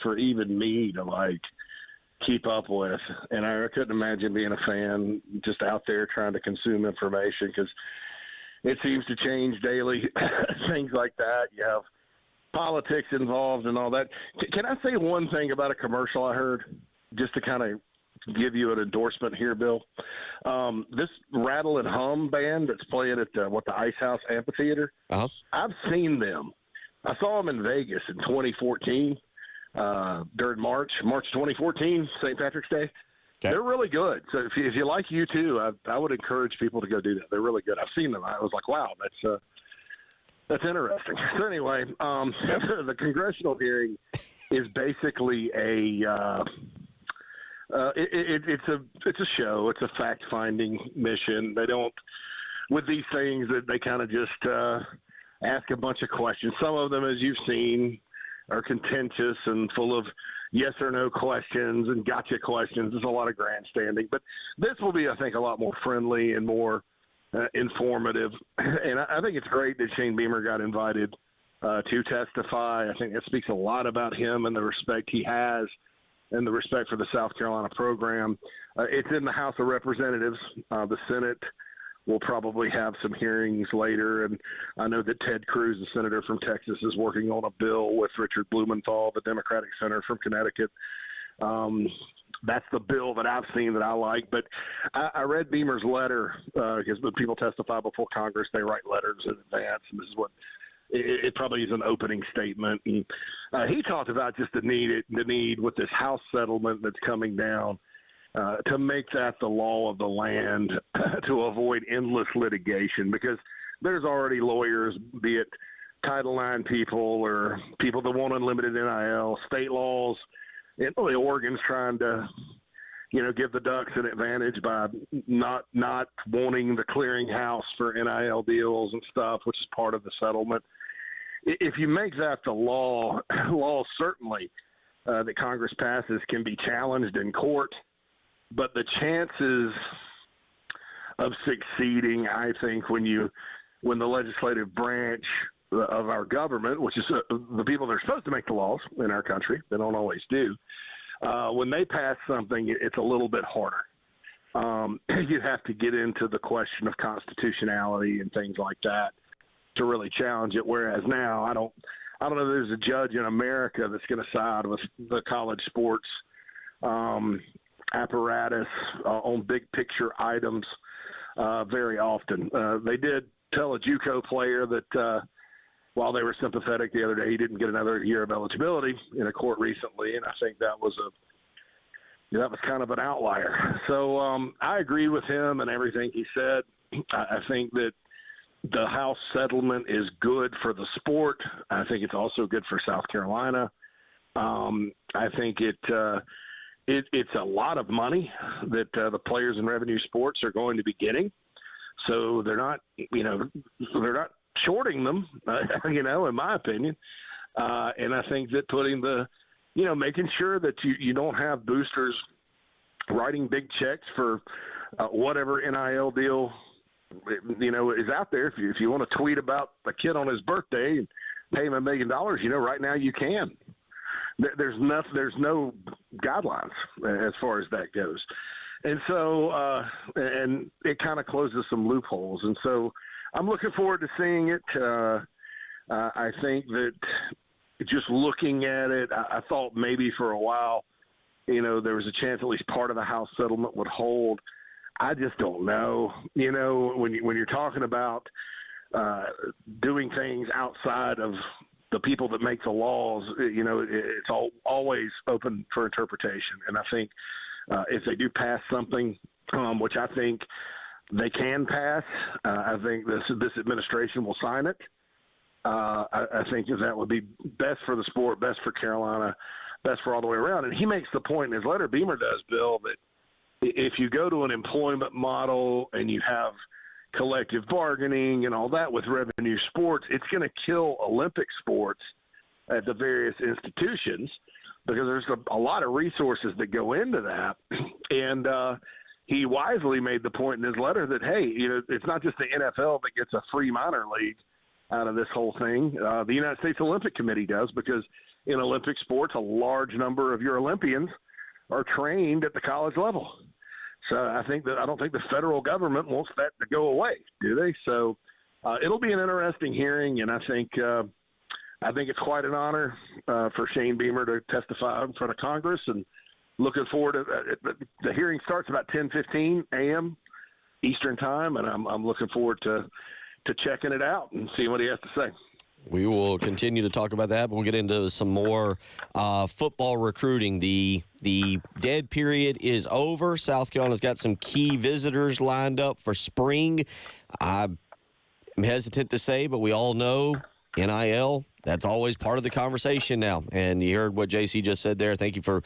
for even me to keep up with, and I couldn't imagine being a fan just out there trying to consume information because it seems to change daily. Things like that. You have politics involved and all that. Can I say one thing about a commercial I heard, just to kind of give you an endorsement here, Bill? This Rattle and Hum band that's playing at the Ice House Amphitheater. Uh-huh. I've seen them. I saw them in Vegas in 2014 during March 2014, St. Patrick's Day. Okay. They're really good. So if you like U2, I would encourage people to go do that. They're really good. I've seen them. I was like, wow, that's interesting. So anyway, the congressional hearing is basically it's a show. It's a fact-finding mission. They don't, with these things, that they kind of just ask a bunch of questions. Some of them, as you've seen, are contentious and full of yes or no questions and gotcha questions. There's a lot of grandstanding. But this will be, I think, a lot more friendly and more informative, and I think it's great that Shane Beamer got invited to testify. I think that speaks a lot about him and the respect he has and the respect for the South Carolina program. It's in the House of Representatives. The Senate will probably have some hearings later, and I know that Ted Cruz, the senator from Texas, is working on a bill with Richard Blumenthal, the Democratic senator from Connecticut. That's the bill that I've seen that I like. But I read Beamer's letter because when people testify before Congress, they write letters in advance. And this is what it probably is an opening statement. And he talked about just the need with this House settlement that's coming down to make that the law of the land to avoid endless litigation, because there's already lawyers, be it Title IX people or people that want unlimited NIL, state laws. And really, Oregon's trying to, give the Ducks an advantage by not wanting the clearinghouse for NIL deals and stuff, which is part of the settlement. If you make that the law certainly that Congress passes can be challenged in court, but the chances of succeeding, I think, when the legislative branch of our government, which is the people that are supposed to make the laws in our country, they don't always do. When they pass something, it's a little bit harder. You have to get into the question of constitutionality and things like that to really challenge it. Whereas now, I don't know if there's a judge in America that's going to side with the college sports apparatus, on big picture items very often. They did tell a JUCO player that while they were sympathetic the other day, he didn't get another year of eligibility in a court recently, and I think that was kind of an outlier. So I agree with him and everything he said. I think that the House settlement is good for the sport. I think it's also good for South Carolina. I think it's a lot of money that the players in revenue sports are going to be getting. So they're not shorting them, in my opinion. And I think that putting making sure that you don't have boosters writing big checks for whatever NIL deal is out there. If you want to tweet about a kid on his birthday and pay him $1 million, right now you can. There's no guidelines as far as that goes. And so, and it kind of closes some loopholes. And so I'm looking forward to seeing it. I think that just looking at it, I thought maybe for a while, there was a chance at least part of the House settlement would hold. I just don't know. When you're talking about doing things outside of the people that make the laws, it's always open for interpretation. And I think if they do pass something, which I think they can pass, I think this administration will sign it. I think that would be best for the sport, best for Carolina, best for all the way around. And he makes the point in his letter, Beamer does, Bill, that if you go to an employment model and you have collective bargaining and all that with revenue sports, it's going to kill Olympic sports at the various institutions because there's a lot of resources that go into that. And he wisely made the point in his letter that, hey, it's not just the NFL that gets a free minor league out of this whole thing. The United States Olympic Committee does, because in Olympic sports, a large number of your Olympians are trained at the college level. So I don't think the federal government wants that to go away, do they? So it'll be an interesting hearing, and I think it's quite an honor for Shane Beamer to testify in front of Congress, and looking forward to the hearing starts about 10:15 a.m. Eastern time, and I'm looking forward to checking it out and seeing what he has to say. We will continue to talk about that, but we'll get into some more football recruiting. The dead period is over. South Carolina's got some key visitors lined up for spring. I'm hesitant to say, but we all know NIL, that's always part of the conversation now. And you heard what JC just said there. Thank you for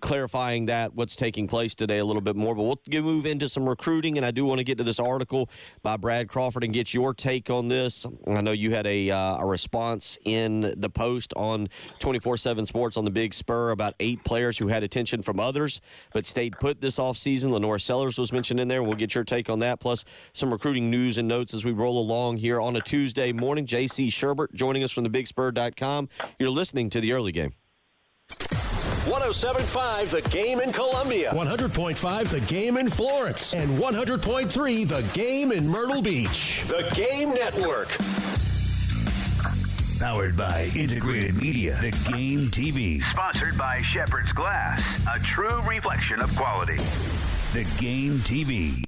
clarifying that, what's taking place today a little bit more. But we'll move into some recruiting, and I do want to get to this article by Brad Crawford and get your take on this. I know you had a response in the post on 24/7 Sports on the Big Spur about 8 players who had attention from others but stayed put this offseason. Lenore Sellers was mentioned in there, and we'll get your take on that, plus some recruiting news and notes as we roll along here on a Tuesday morning. JC Sherbert joining us from the BigSpur.com. You're listening to The Early Game. 107.5 The Game in Columbia. 100.5 The Game in Florence. And 100.3 The Game in Myrtle Beach. The Game Network. Powered by Integrated Media. The Game TV. Sponsored by Shepherd's Glass. A true reflection of quality. The Game TV.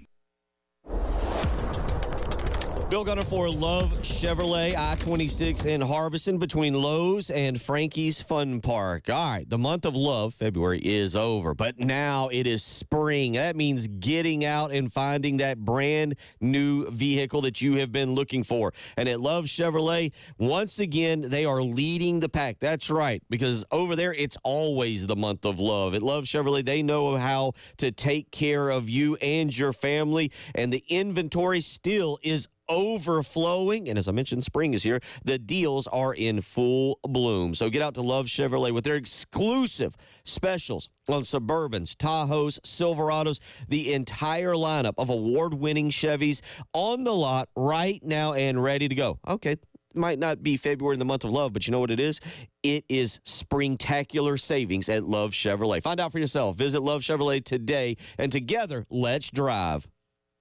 Bill Gunner for Love Chevrolet, I-26 in Harbison between Lowe's and Frankie's Fun Park. All right, the month of love, February, is over, but now it is spring. That means getting out and finding that brand new vehicle that you have been looking for. And at Love Chevrolet, once again, they are leading the pack. That's right, because over there, it's always the month of love. At Love Chevrolet, they know how to take care of you and your family, and the inventory still is overflowing. And as I mentioned, spring is here. The deals are in full bloom. So get out to Love Chevrolet with their exclusive specials on Suburbans, Tahoes, Silverados, the entire lineup of award-winning Chevys on the lot right now and ready to go. Okay, might not be February in the month of love, but you know what it is? It is springtacular savings at Love Chevrolet. Find out for yourself. Visit Love Chevrolet today, and together, let's drive.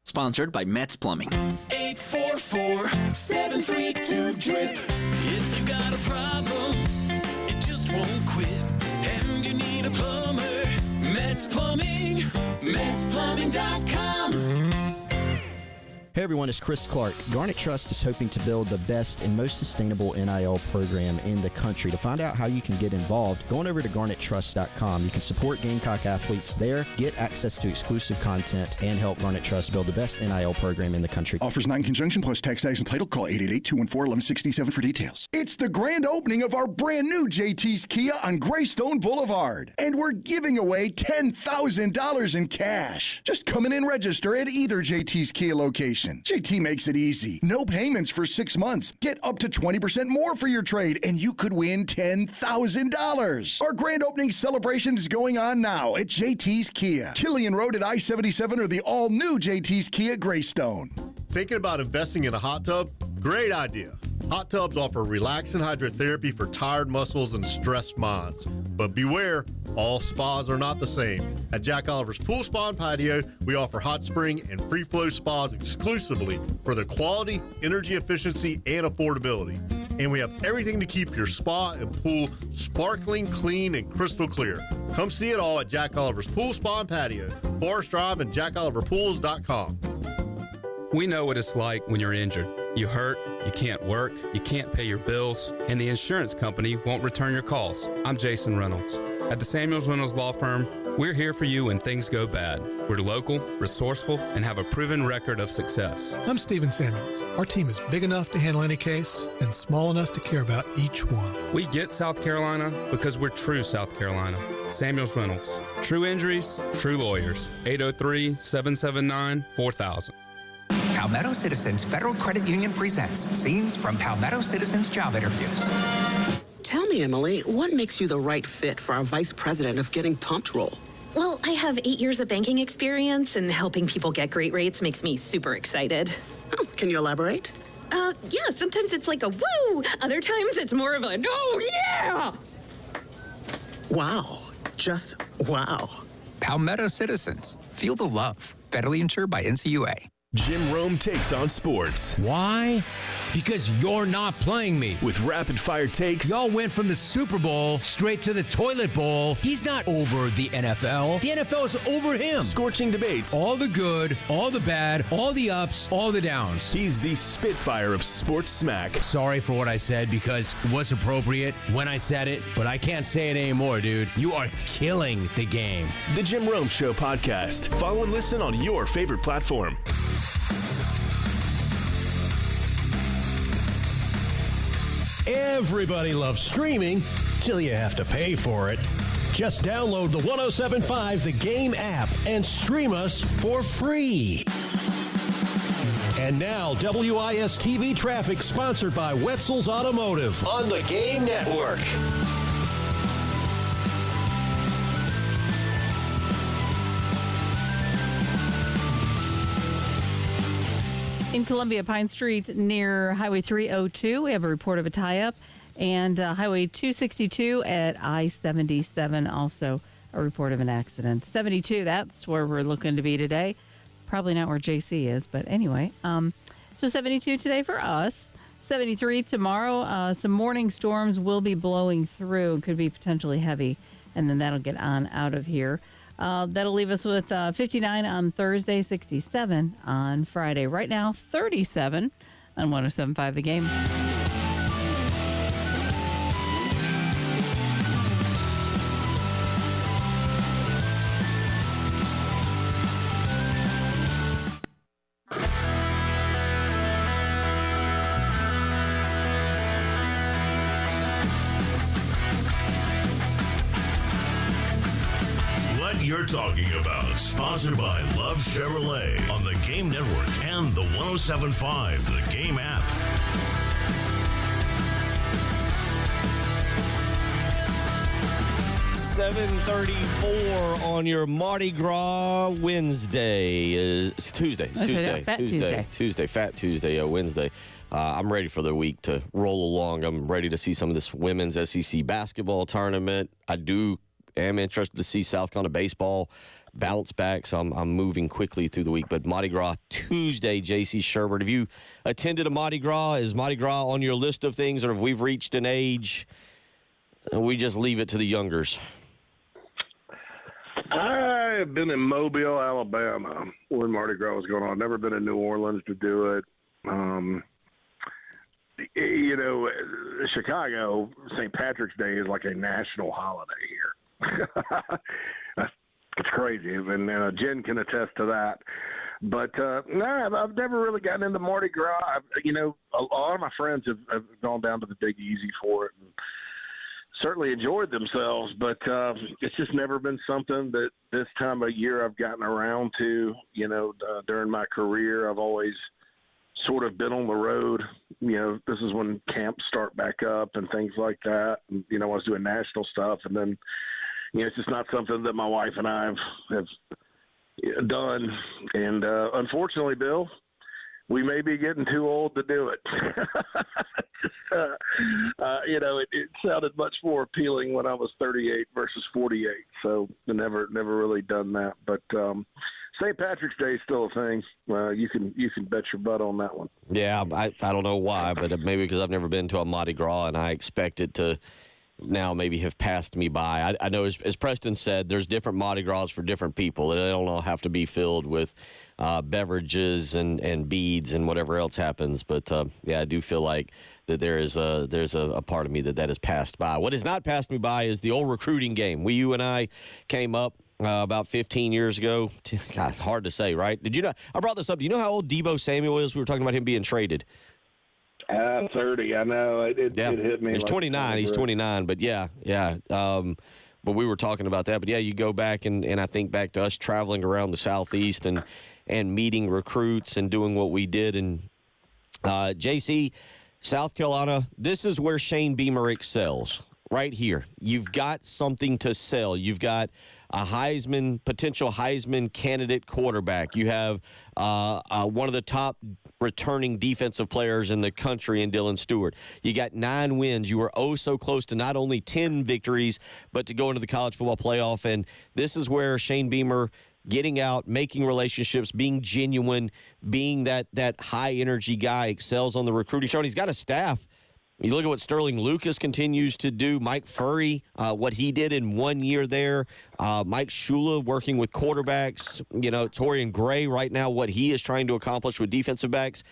Sponsored by Metz Plumbing. 844-732-DRIP. If you got a problem, it just won't quit. And you need a plumber, Metz Plumbing. GameCockPlumbing.com. Hey everyone, it's Chris Clark. Garnet Trust is hoping to build the best and most sustainable NIL program in the country. To find out how you can get involved, go on over to garnettrust.com. You can support Gamecock athletes there, get access to exclusive content, and help Garnet Trust build the best NIL program in the country. Offers not in conjunction plus tax and title. Call 888-214-1167 for details. It's the grand opening of our brand new JT's Kia on Greystone Boulevard. And we're giving away $10,000 in cash. Just come in and register at either JT's Kia location. JT makes it easy. No payments for 6 months. Get up to 20% more for your trade, and you could win $10,000. Our grand opening celebration is going on now at JT's Kia, Killian Road at I-77, or the all-new JT's Kia Greystone. Thinking about investing in a hot tub? Great idea. Hot tubs offer relaxing hydrotherapy for tired muscles and stressed minds. But beware, all spas are not the same. At Jack Oliver's Pool Spa and Patio, we offer hot spring and free flow spas exclusively for their quality, energy efficiency, and affordability. And we have everything to keep your spa and pool sparkling, clean, and crystal clear. Come see it all at Jack Oliver's Pool Spa and Patio, Forest Drive, and jackoliverpools.com. We know what it's like when you're injured. You hurt, you can't work, you can't pay your bills, and the insurance company won't return your calls. I'm Jason Reynolds. At the Samuels Reynolds Law Firm, we're here for you when things go bad. We're local, resourceful, and have a proven record of success. I'm Stephen Samuels. Our team is big enough to handle any case and small enough to care about each one. We get South Carolina because we're true South Carolina. Samuels Reynolds. True injuries, true lawyers. 803-779-4000. Palmetto Citizens Federal Credit Union presents Scenes from Palmetto Citizens Job Interviews. Tell me, Emily, what makes you the right fit for our vice president of Getting Pumped role? Well, I have 8 years of banking experience, and helping people get great rates makes me super excited. Oh, can you elaborate? Yeah, sometimes it's like a woo. Other times it's more of a no, yeah. Wow. Just wow. Palmetto Citizens. Feel the love. Federally insured by NCUA. Jim Rome takes on sports. Why? Because you're not playing me. With rapid-fire takes. Y'all went from the Super Bowl straight to the toilet bowl. He's not over the NFL. The NFL is over him. Scorching debates. All the good, all the bad, all the ups, all the downs. He's the Spitfire of sports smack. Sorry for what I said because it was appropriate when I said it, but I can't say it anymore, dude. You are killing the game. The Jim Rome Show podcast. Follow and listen on your favorite platform. Everybody loves streaming till you have to pay for it. Just download the 107.5 The Game app and stream us for free. And now, WIS TV traffic sponsored by Wetzel's Automotive on the Game Network. In Columbia, Pine Street near Highway 302, we have a report of a tie-up. And Highway 262 at I-77, also a report of an accident. 72, that's where we're looking to be today. Probably not where JC is, but anyway. So 72 today for us. 73 tomorrow. Some morning storms will be blowing through and could be potentially heavy. And then that'll get on out of here. That'll leave us with 59 on Thursday, 67 on Friday. Right now, 37 on 107.5 The Game. You're talking about, sponsored by Love Chevrolet on the Game Network and the 107.5 The Game app. $7:34 on your Mardi Gras Wednesday. It's Tuesday. It's Tuesday. Fat Tuesday, Wednesday. I'm ready for the week to roll along. I'm ready to see some of this women's SEC basketball tournament. I am interested to see South Carolina baseball bounce back, so I'm moving quickly through the week. But Mardi Gras Tuesday, J.C. Sherbert, have you attended a Mardi Gras? Is Mardi Gras on your list of things, or have we reached an age and we just leave it to the youngers? I have been in Mobile, Alabama, when Mardi Gras was going on. Never been in New Orleans to do it. Chicago, St. Patrick's Day is like a national holiday here. It's crazy, and Jen can attest to that. But no, I've never really gotten into Mardi Gras. A lot of my friends have gone down to the Big Easy for it, and certainly enjoyed themselves. But it's just never been something that this time of year I've gotten around to. During my career, I've always sort of been on the road. This is when camps start back up and things like that. And, I was doing national stuff, and then it's just not something that my wife and I have done. And unfortunately, Bill, we may be getting too old to do it. It sounded much more appealing when I was 38 versus 48. So I never really done that. But St. Patrick's Day is still a thing. You can bet your butt on that one. Yeah, I don't know why, but maybe because I've never been to a Mardi Gras, and I expect it to now maybe have passed me by. I know, as Preston said, there's different Mardi Gras for different people. They don't all have to be filled with beverages and beads and whatever else happens. But, I do feel like that there's a part of me that has passed by. What has not passed me by is the old recruiting game. You and I came up about 15 years ago. God, hard to say, right? Did you know? I brought this up. Do you know how old Deebo Samuel is? We were talking about him being traded. 30. I know it hit me. He's 29. He's 29. But yeah. But we were talking about that. But yeah, you go back and I think back to us traveling around the Southeast and meeting recruits and doing what we did. And JC, South Carolina, this is where Shane Beamer excels. Right here. You've got something to sell. You've got a potential Heisman candidate quarterback. You have one of the top returning defensive players in the country in Dylan Stewart. You got 9 wins. You were so close to not only 10 victories, but to go into the college football playoff. And this is where Shane Beamer getting out, making relationships, being genuine, being that high-energy guy, excels on the recruiting show. And he's got a staff. You look at what Sterling Lucas continues to do, Mike Furry, what he did in 1 year there, Mike Shula working with quarterbacks, Torian Gray right now, what he is trying to accomplish with defensive backs.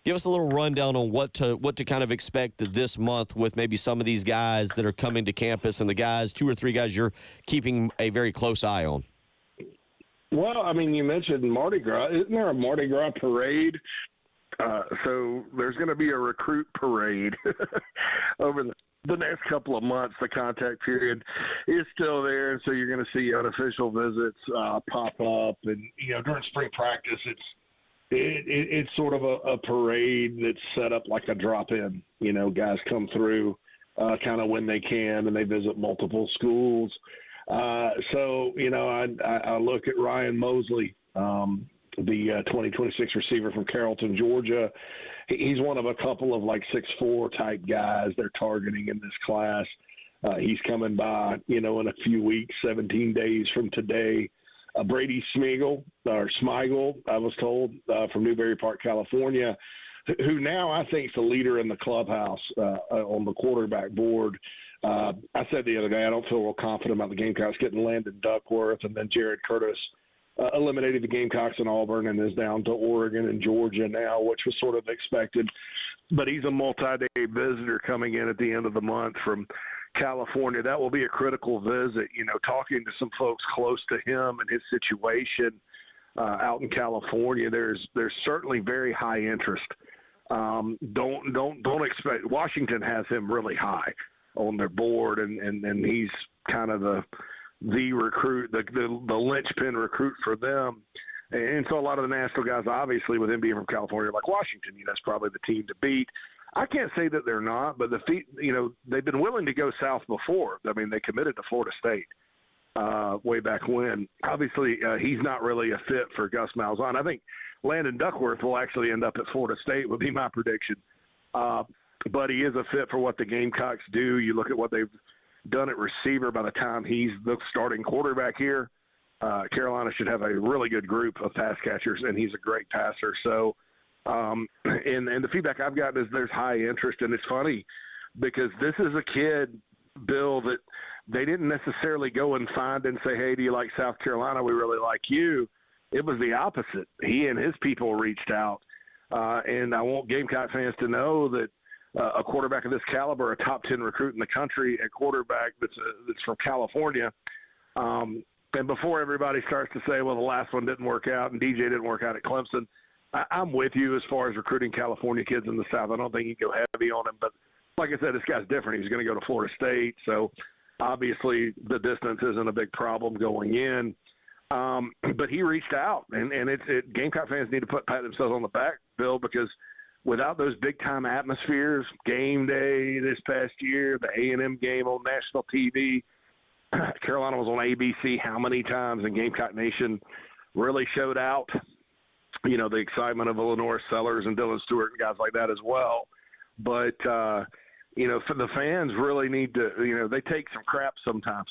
Give us a little rundown on what to kind of expect this month with maybe some of these guys that are coming to campus and the guys, 2 or 3 guys you're keeping a very close eye on. Well, you mentioned Mardi Gras. Isn't there a Mardi Gras parade? So there's going to be a recruit parade over the next couple of months. The contact period is still there, and so you're going to see unofficial visits pop up. And during spring practice, it's sort of a parade that's set up like a drop-in. Guys come through kind of when they can, and they visit multiple schools. So I look at Ryan Mosley. The 2026 receiver from Carrollton, Georgia. He's one of a couple of 6'4" type guys they're targeting in this class. He's coming by, in a few weeks, 17 days from today. Brady Smigel, I was told, from Newberry Park, California, who now I think is the leader in the clubhouse on the quarterback board. I said the other day, I don't feel real confident about the Gamecocks getting Landon Duckworth, and then Jared Curtis eliminated the Gamecocks in Auburn and is down to Oregon and Georgia now, which was sort of expected. But he's a multi-day visitor coming in at the end of the month from California. That will be a critical visit, talking to some folks close to him and his situation out in California. There's certainly very high interest. Don't expect – Washington has him really high on their board, and he's kind of the recruit, the linchpin recruit for them. And so a lot of the national guys, obviously, with him being from California, like Washington, that's probably the team to beat. I can't say that they're not, but they've been willing to go south before. They committed to Florida State way back when. Obviously, he's not really a fit for Gus Malzahn. I think Landon Duckworth will actually end up at Florida State, would be my prediction. But he is a fit for what the Gamecocks do. You look at what they've done at receiver. By the time he's the starting quarterback here, Carolina should have a really good group of pass catchers, and he's a great passer. So, and the feedback I've gotten is there's high interest, and it's funny because this is a kid, Bill, that they didn't necessarily go and find and say, hey, do you like South Carolina? We really like you. It was the opposite. He and his people reached out. And I want Gamecock fans to know that a quarterback of this caliber, a top 10 recruit in the country, a quarterback that's from California. And before everybody starts to say, well, the last one didn't work out and DJ didn't work out at Clemson, I'm with you as far as recruiting California kids in the South. I don't think you can go heavy on him. But like I said, this guy's different. He's going to go to Florida State. So obviously the distance isn't a big problem going in. But he reached out, and Gamecock fans need to pat themselves on the back, Bill, because without those big-time atmospheres, game day this past year, the A&M game on national TV, Carolina was on ABC how many times, and Gamecock Nation really showed out, you know, the excitement of Lenore Sellers and Dylan Stewart and guys like that as well. But, you know, for the fans really need to, you know, they take some crap sometimes.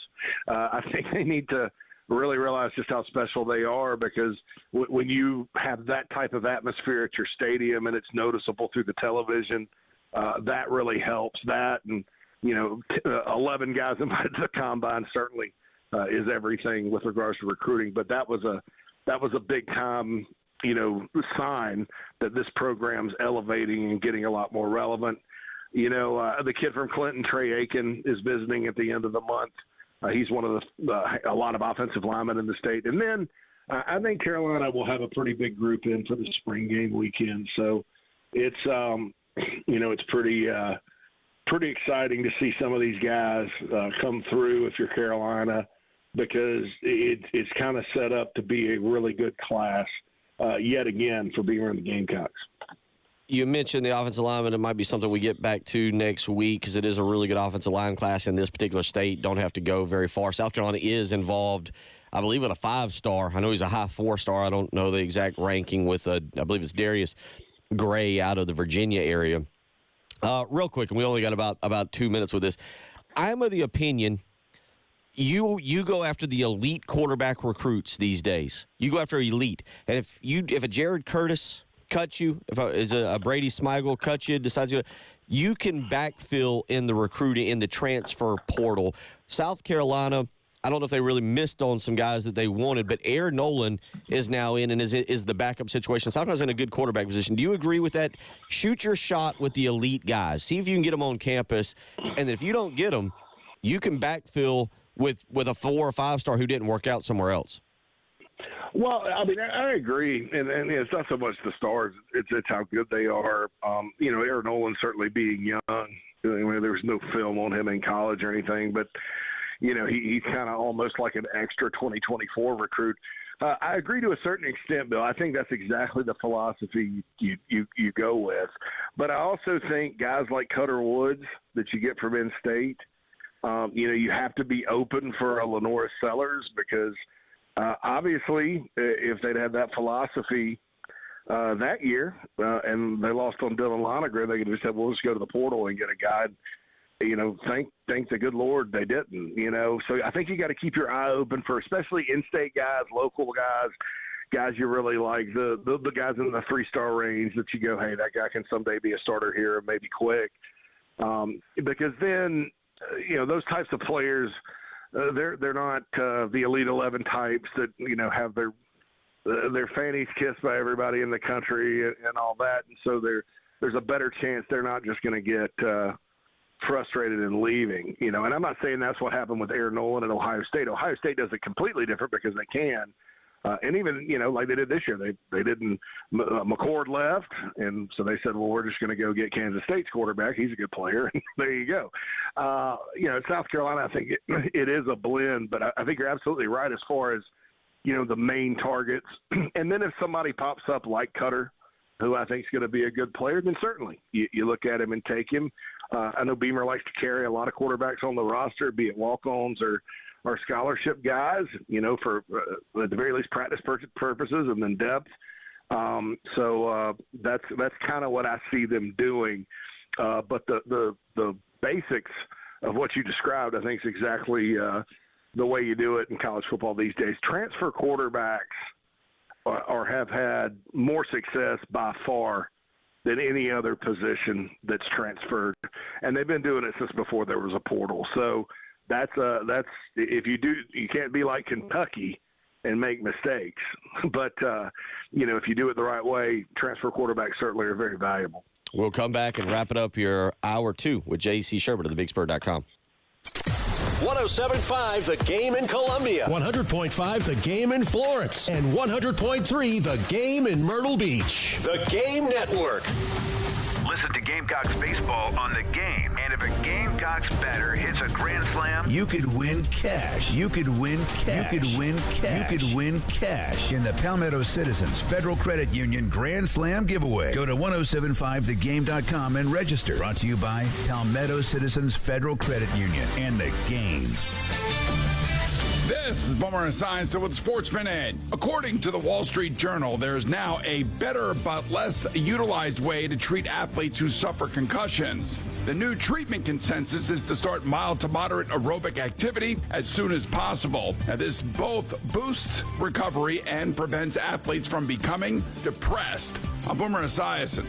I think they need to really realize just how special they are, because when you have that type of atmosphere at your stadium and it's noticeable through the television, that really helps. That and, you know, 11 guys invited to the combine certainly is everything with regards to recruiting. But that was a big time, you know, sign that this program's elevating and getting a lot more relevant. You know, the kid from Clinton, Trey Aiken, is visiting at the end of the month. He's one of a lot of offensive linemen in the state. And then I think Carolina will have a pretty big group in for the spring game weekend. So it's, you know, it's pretty exciting to see some of these guys come through if you're Carolina, because it's kind of set up to be a really good class yet again for Beamer and the Gamecocks. You mentioned the offensive lineman. It might be something we get back to next week, because it is a really good offensive line class in this particular state. Don't have to go very far. South Carolina is involved, I believe, with a 5-star. I know he's a high 4-star. I don't know the exact ranking with, I believe it's Darius Gray out of the Virginia area. Real quick, and we only got about 2 minutes with this. I'm of the opinion you go after the elite quarterback recruits these days. You go after elite. And if a Jared Curtis cuts you, if a Brady Smigel cuts you, decides you can backfill in the recruiting, in the transfer portal. South Carolina, I don't know if they really missed on some guys that they wanted, but Air Nolan is now in and is the backup situation. South Carolina's in a good quarterback position. Do you agree with that? Shoot your shot with the elite guys. See if you can get them on campus, and if you don't get them, you can backfill with a 4 or 5-star who didn't work out somewhere else. Well, I mean, I agree, and it's not so much the stars; it's how good they are. You know, Aaron Nolan certainly being young. I mean, there was no film on him in college or anything, but you know, he's kind of almost like an extra 2024 recruit. I agree to a certain extent, Bill. I think that's exactly the philosophy you go with. But I also think guys like Cutter Woods that you get from in-state, you know, you have to be open for a Lenora Sellers, because obviously, if they'd had that philosophy that year and they lost on Dylan Lonergan, they could just have, well, let's go to the portal and get a guy. You know, thank the good Lord they didn't, you know. So I think you got to keep your eye open for especially in-state guys, local guys you really like, the guys in the 3-star range that you go, hey, that guy can someday be a starter here and maybe quick. Because then, you know, those types of players – they're not the Elite 11 types that, you know, have their fannies kissed by everybody in the country and all that. And so there's a better chance they're not just going to get frustrated and leaving, you know. And I'm not saying that's what happened with Aaron Nolan at Ohio State. Ohio State does it completely different because they can. And even, you know, like they did this year, they didn't. McCord left, and so they said, well, we're just going to go get Kansas State's quarterback. He's a good player. There you go. You know, South Carolina, I think it is a blend, but I think you're absolutely right as far as, you know, the main targets. And then if somebody pops up like Cutter, who I think is going to be a good player, then certainly you look at him and take him. I know Beamer likes to carry a lot of quarterbacks on the roster, be it walk-ons or scholarship guys, you know, for at the very least practice purposes and then depth. So that's kind of what I see them doing. But the basics of what you described, I think, is exactly the way you do it in college football these days. Transfer quarterbacks have had more success by far than any other position that's transferred, and they've been doing it since before there was a portal. So that's if you do, you can't be like Kentucky and make mistakes. But if you do it the right way, transfer quarterbacks certainly are very valuable. We'll come back and wrap it up your hour 2 with J.C. Sherbert of thebigspur.com. 107.5 The Game in Columbia. 100.5 The Game in Florence. And 100.3 The Game in Myrtle Beach. The Game Network. Listen to Gamecocks baseball on The Game. And if a Gamecocks batter hits a grand slam, you could win cash. You could win cash. You could win cash. You could win cash in the Palmetto Citizens Federal Credit Union Grand Slam giveaway. Go to 1075thegame.com and register. Brought to you by Palmetto Citizens Federal Credit Union and The Game. This is Boomer Esiason with Sports Minute. According to the Wall Street Journal, there is now a better but less utilized way to treat athletes who suffer concussions. The new treatment consensus is to start mild to moderate aerobic activity as soon as possible. Now, this both boosts recovery and prevents athletes from becoming depressed. I'm Boomer Esiason.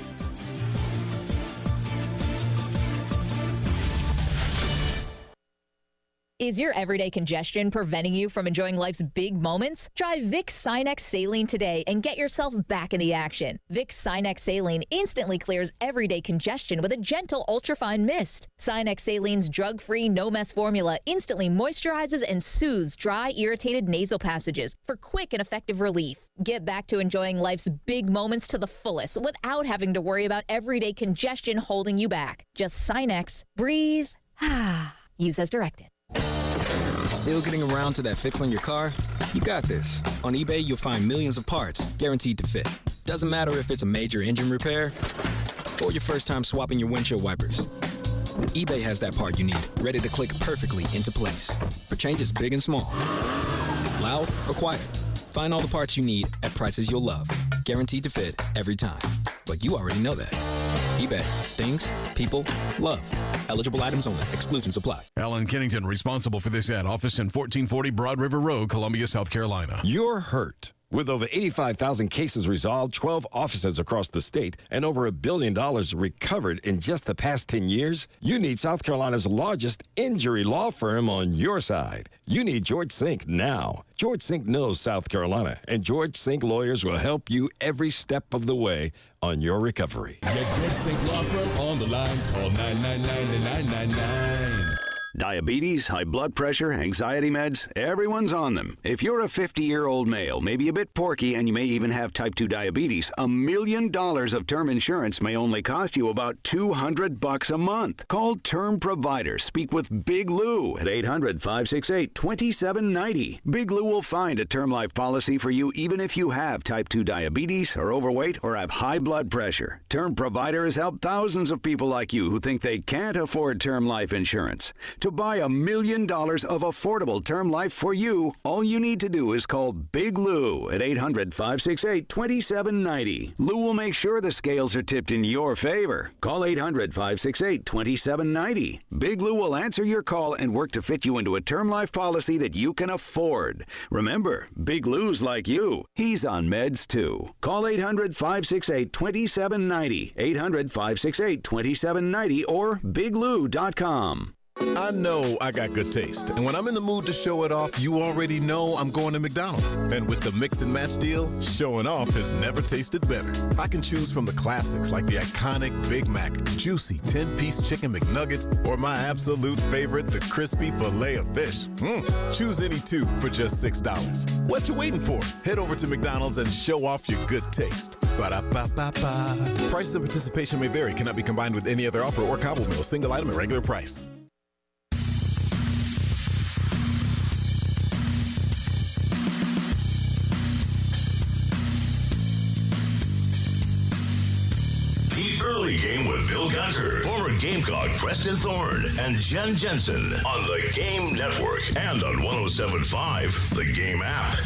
Is your everyday congestion preventing you from enjoying life's big moments? Try Vicks Sinex Saline today and get yourself back in the action. Vicks Sinex Saline instantly clears everyday congestion with a gentle ultrafine mist. Sinex Saline's drug-free, no-mess formula instantly moisturizes and soothes dry, irritated nasal passages for quick and effective relief. Get back to enjoying life's big moments to the fullest without having to worry about everyday congestion holding you back. Just Sinex, breathe, use as directed. Still getting around to that fix on your car? You got this. On eBay, you'll find millions of parts guaranteed to fit. Doesn't matter if it's a major engine repair or your first time swapping your windshield wipers. eBay has that part you need, ready to click perfectly into place for changes big and small. Loud or quiet, find all the parts you need at prices you'll love. Guaranteed to fit every time. But you already know that. eBay. Things, people, love. Eligible items only. Exclusions apply. Alan Kennington, responsible for this ad. Office in 1440 Broad River Road, Columbia, South Carolina. You're hurt. With over 85,000 cases resolved, 12 offices across the state, and over $1 billion recovered in just the past 10 years, you need South Carolina's largest injury law firm on your side. You need George Sink now. George Sink knows South Carolina, and George Sink lawyers will help you every step of the way on your recovery. Get George Sink Law Firm on the line. Call 999-9999. Diabetes, high blood pressure, anxiety meds, everyone's on them. If you're a 50-year-old male, maybe a bit porky, and you may even have type 2 diabetes, $1 million of term insurance may only cost you about $200 a month. Call Term Provider. Speak with Big Lou at 800-568-2790. Big Lou will find a term life policy for you even if you have type 2 diabetes, are overweight, or have high blood pressure. Term Provider has helped thousands of people like you who think they can't afford term life insurance. To buy $1 million of affordable term life for you, all you need to do is call Big Lou at 800-568-2790. Lou will make sure the scales are tipped in your favor. Call 800-568-2790. Big Lou will answer your call and work to fit you into a term life policy that you can afford. Remember, Big Lou's like you. He's on meds too. Call 800-568-2790. 800-568-2790 or biglou.com. I know I got good taste, and when I'm in the mood to show it off, you already know I'm going to McDonald's. And with the Mix and Match deal, showing off has never tasted better. I can choose from the classics like the iconic Big Mac, juicy 10-piece chicken McNuggets, or my absolute favorite, the crispy Filet-O-Fish. Choose any two for just $6. What you waiting for? Head over to McDonald's and show off your good taste. Ba-da-ba-ba-ba. Prices and participation may vary. Cannot be combined with any other offer or combo meal. Single item at regular price. Early Game with Bill Gunter, former Gamecock Preston Thorne, and Jen Jensen on the Game Network and on 107.5, the Game app.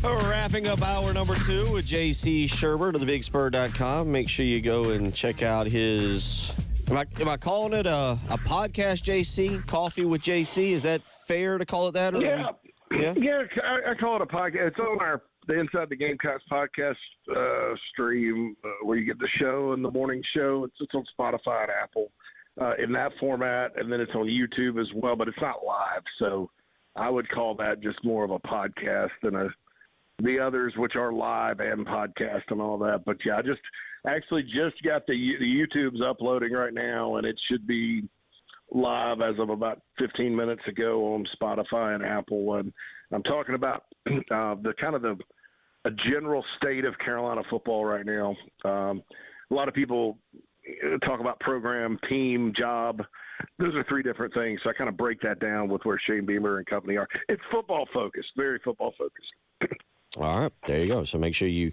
Wrapping up hour number 2 with J.C. Sherbert of thebigspur.com. Make sure you go and check out his... Am I calling it a podcast, JC? Coffee with JC? Is that fair to call it that? Or? Yeah. I call it a podcast. It's on the Inside the Gamecocks podcast stream where you get the show and the morning show. It's on Spotify and Apple in that format, and then it's on YouTube as well, but it's not live. So I would call that just more of a podcast than the others, which are live and podcast and all that. But yeah, I just got the YouTube's uploading right now, and it should be live as of about 15 minutes ago on Spotify and Apple. And I'm talking about a general state of Carolina football right now. A lot of people talk about program, team, job. Those are three different things. So I kind of break that down with where Shane Beamer and company are. It's football focused, very football focused. All right, there you go. So make sure you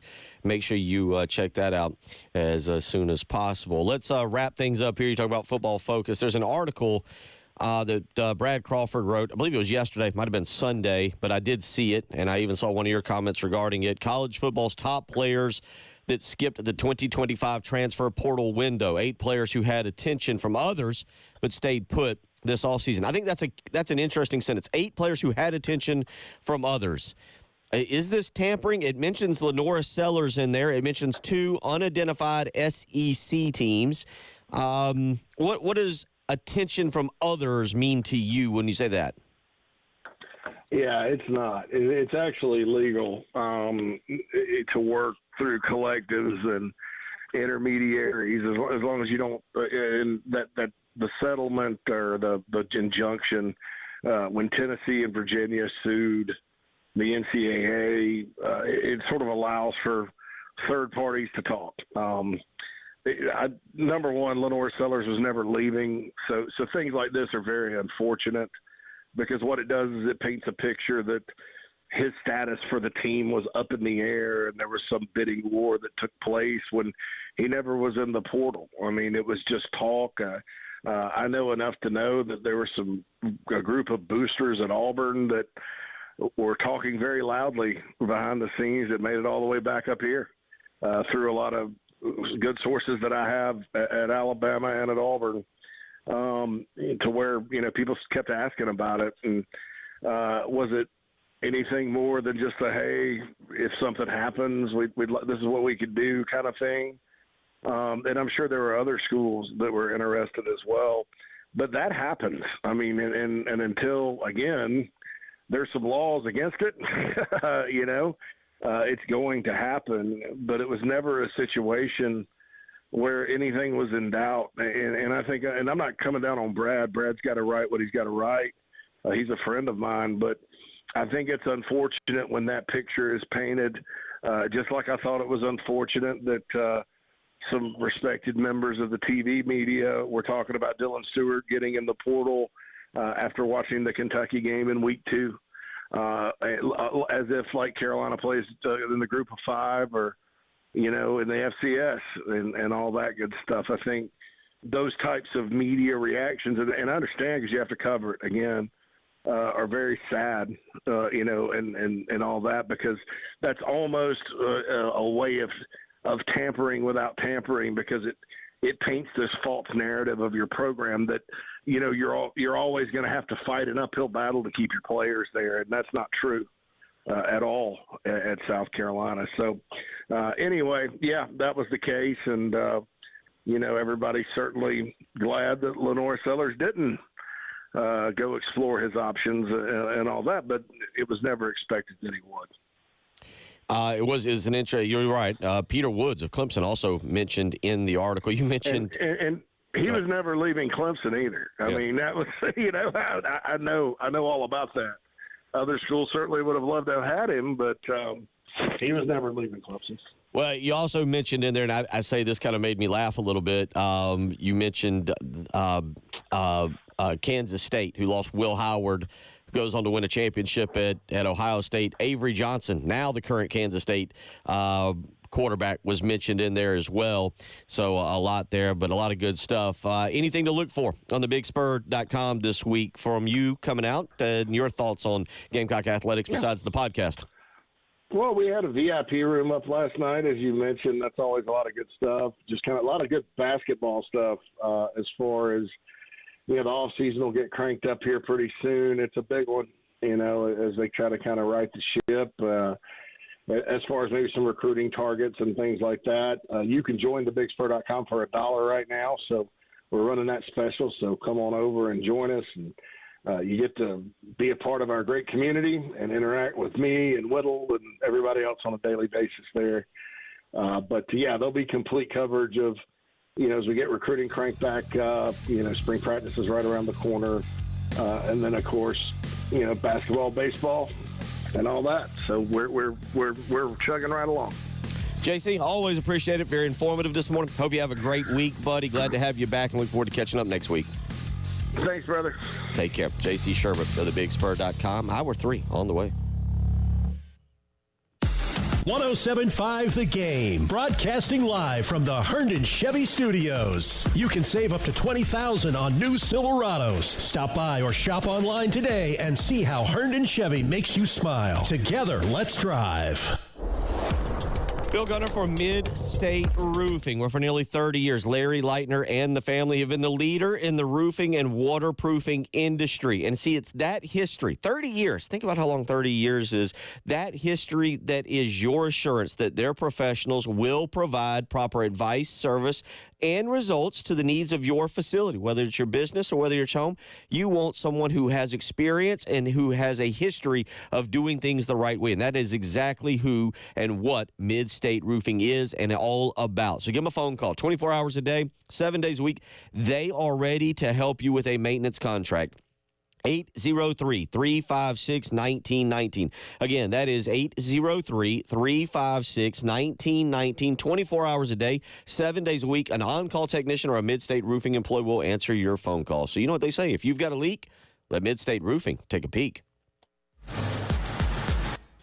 check that out as soon as possible. Let's wrap things up here. You talk about football focus. There's an article that Brad Crawford wrote. I believe it was yesterday. It might have been Sunday, but I did see it, and I even saw one of your comments regarding it. College football's top players that skipped the 2025 transfer portal window. 8 players who had attention from others but stayed put this offseason. I think that's an interesting sentence. 8 players who had attention from others. Is this tampering? It mentions Lenora Sellers in there. It mentions 2 unidentified SEC teams. What does attention from others mean to you when you say that? Yeah, it's not. It's actually legal to work through collectives and intermediaries as long as you don't. And that the settlement or the injunction when Tennessee and Virginia sued the NCAA, it sort of allows for third parties to talk. Number one, Lenore Sellers was never leaving, so things like this are very unfortunate because what it does is it paints a picture that his status for the team was up in the air and there was some bidding war that took place when he never was in the portal. I mean, it was just talk. I know enough to know that there was a group of boosters at Auburn that were talking very loudly behind the scenes that made it all the way back up here through a lot of good sources that I have at Alabama and at Auburn to where, people kept asking about it. And was it anything more than just hey, if something happens, this is what we could do kind of thing? And I'm sure there were other schools that were interested as well. But that happens. I mean, and until, again, there's some laws against it, it's going to happen, but it was never a situation where anything was in doubt. And I think, and I'm not coming down on Brad. Brad's got to write what he's got to write. He's a friend of mine, but I think it's unfortunate when that picture is painted, just like I thought it was unfortunate that some respected members of the TV media were talking about Dylan Stewart getting in the portal after watching the Kentucky game in week 2, as if like Carolina plays in the group of 5 or, in the FCS and all that good stuff. I think those types of media reactions, and I understand because you have to cover it again, are very sad, and all that, because that's almost a way of tampering without tampering, because it paints this false narrative of your program that, you're always going to have to fight an uphill battle to keep your players there. And that's not true at all at South Carolina. So anyway, yeah, that was the case. And, everybody's certainly glad that Lenore Sellers didn't go explore his options and all that, but it was never expected that he would. Is an intro. You're right. Peter Woods of Clemson also mentioned in the article. You mentioned, and he was never leaving Clemson either. I mean, that was, I know all about that. Other schools certainly would have loved to have had him, but he was never leaving Clemson. Well, you also mentioned in there, and I say this kind of made me laugh a little bit. You mentioned Kansas State, who lost Will Howard, who goes on to win a championship at Ohio State. Avery Johnson, now the current Kansas State quarterback, was mentioned in there as well. So a lot there, but a lot of good stuff. Anything to look for on thebigspur.com this week from you coming out and your thoughts on Gamecock Athletics besides the podcast? Well, we had a VIP room up last night, as you mentioned. That's always a lot of good stuff. Just kind of a lot of good basketball stuff as far as, the off season will get cranked up here pretty soon. It's a big one, as they try to kind of right the ship. as far as maybe some recruiting targets and things like that, you can join thebigspur.com for $1 right now. So we're running that special. So come on over and join us. And you get to be a part of our great community and interact with me and Whittle and everybody else on a daily basis there. But there'll be complete coverage of, as we get recruiting cranked back up, spring practice is right around the corner. And then, of course, basketball, baseball, and all that. So we're chugging right along. JC, always appreciate it. Very informative this morning. Hope you have a great week, buddy. Glad to have you back and look forward to catching up next week. Thanks, brother. Take care. JC Sherbert of thebigspur.com. Hour 3 on the way. 107.5 The Game, broadcasting live from the Herndon Chevy Studios. You can save up to $20,000 on new Silverados. Stop by or shop online today and see how Herndon Chevy makes you smile. Together, let's drive. Bill Gunner for Mid-State Roofing, where for nearly 30 years, Larry Leitner and the family have been the leader in the roofing and waterproofing industry. And see, it's that history, 30 years. Think about how long 30 years is. That history that is your assurance that their professionals will provide proper advice, service, and results to the needs of your facility, whether it's your business or whether it's home. You want someone who has experience and who has a history of doing things the right way. And that is exactly who and what Mid-State Roofing is and all about. So give them a phone call 24 hours a day, 7 days a week. They are ready to help you with a maintenance contract. 803-356-1919. Again, that is 803-356-1919. 24 hours a day, 7 days a week. An on-call technician or a Mid-State Roofing employee will answer your phone call. So you know what they say. If you've got a leak, let Mid-State Roofing take a peek.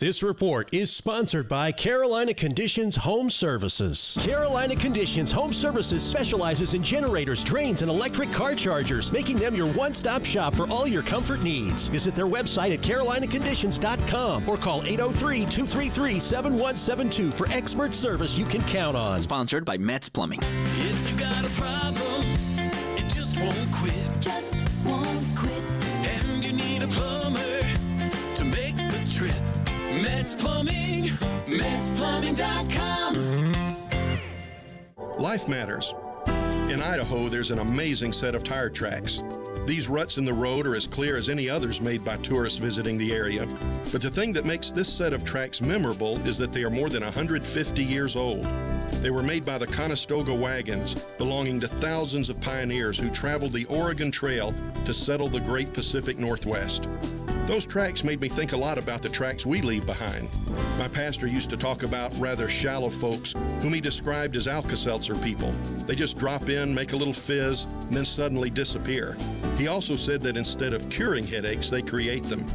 This report is sponsored by Carolina Conditions Home Services. Carolina Conditions Home Services specializes in generators, drains, and electric car chargers, making them your one-stop shop for all your comfort needs. Visit their website at carolinaconditions.com or call 803-233-7172 for expert service you can count on. Sponsored by Metz Plumbing. If you got a problem, it just won't quit. Just won't quit. And you need a plumber to make the trip. Metz Plumbing, MetzPlumbing.com. Life matters. In Idaho, there's an amazing set of tire tracks. These ruts in the road are as clear as any others made by tourists visiting the area. But the thing that makes this set of tracks memorable is that they are more than 150 years old. They were made by the Conestoga wagons, belonging to thousands of pioneers who traveled the Oregon Trail to settle the Great Pacific Northwest. Those tracks made me think a lot about the tracks we leave behind. My pastor used to talk about rather shallow folks whom he described as Alka-Seltzer people. They just drop in, make a little fizz, and then suddenly disappear. He also said that instead of curing headaches, they create them.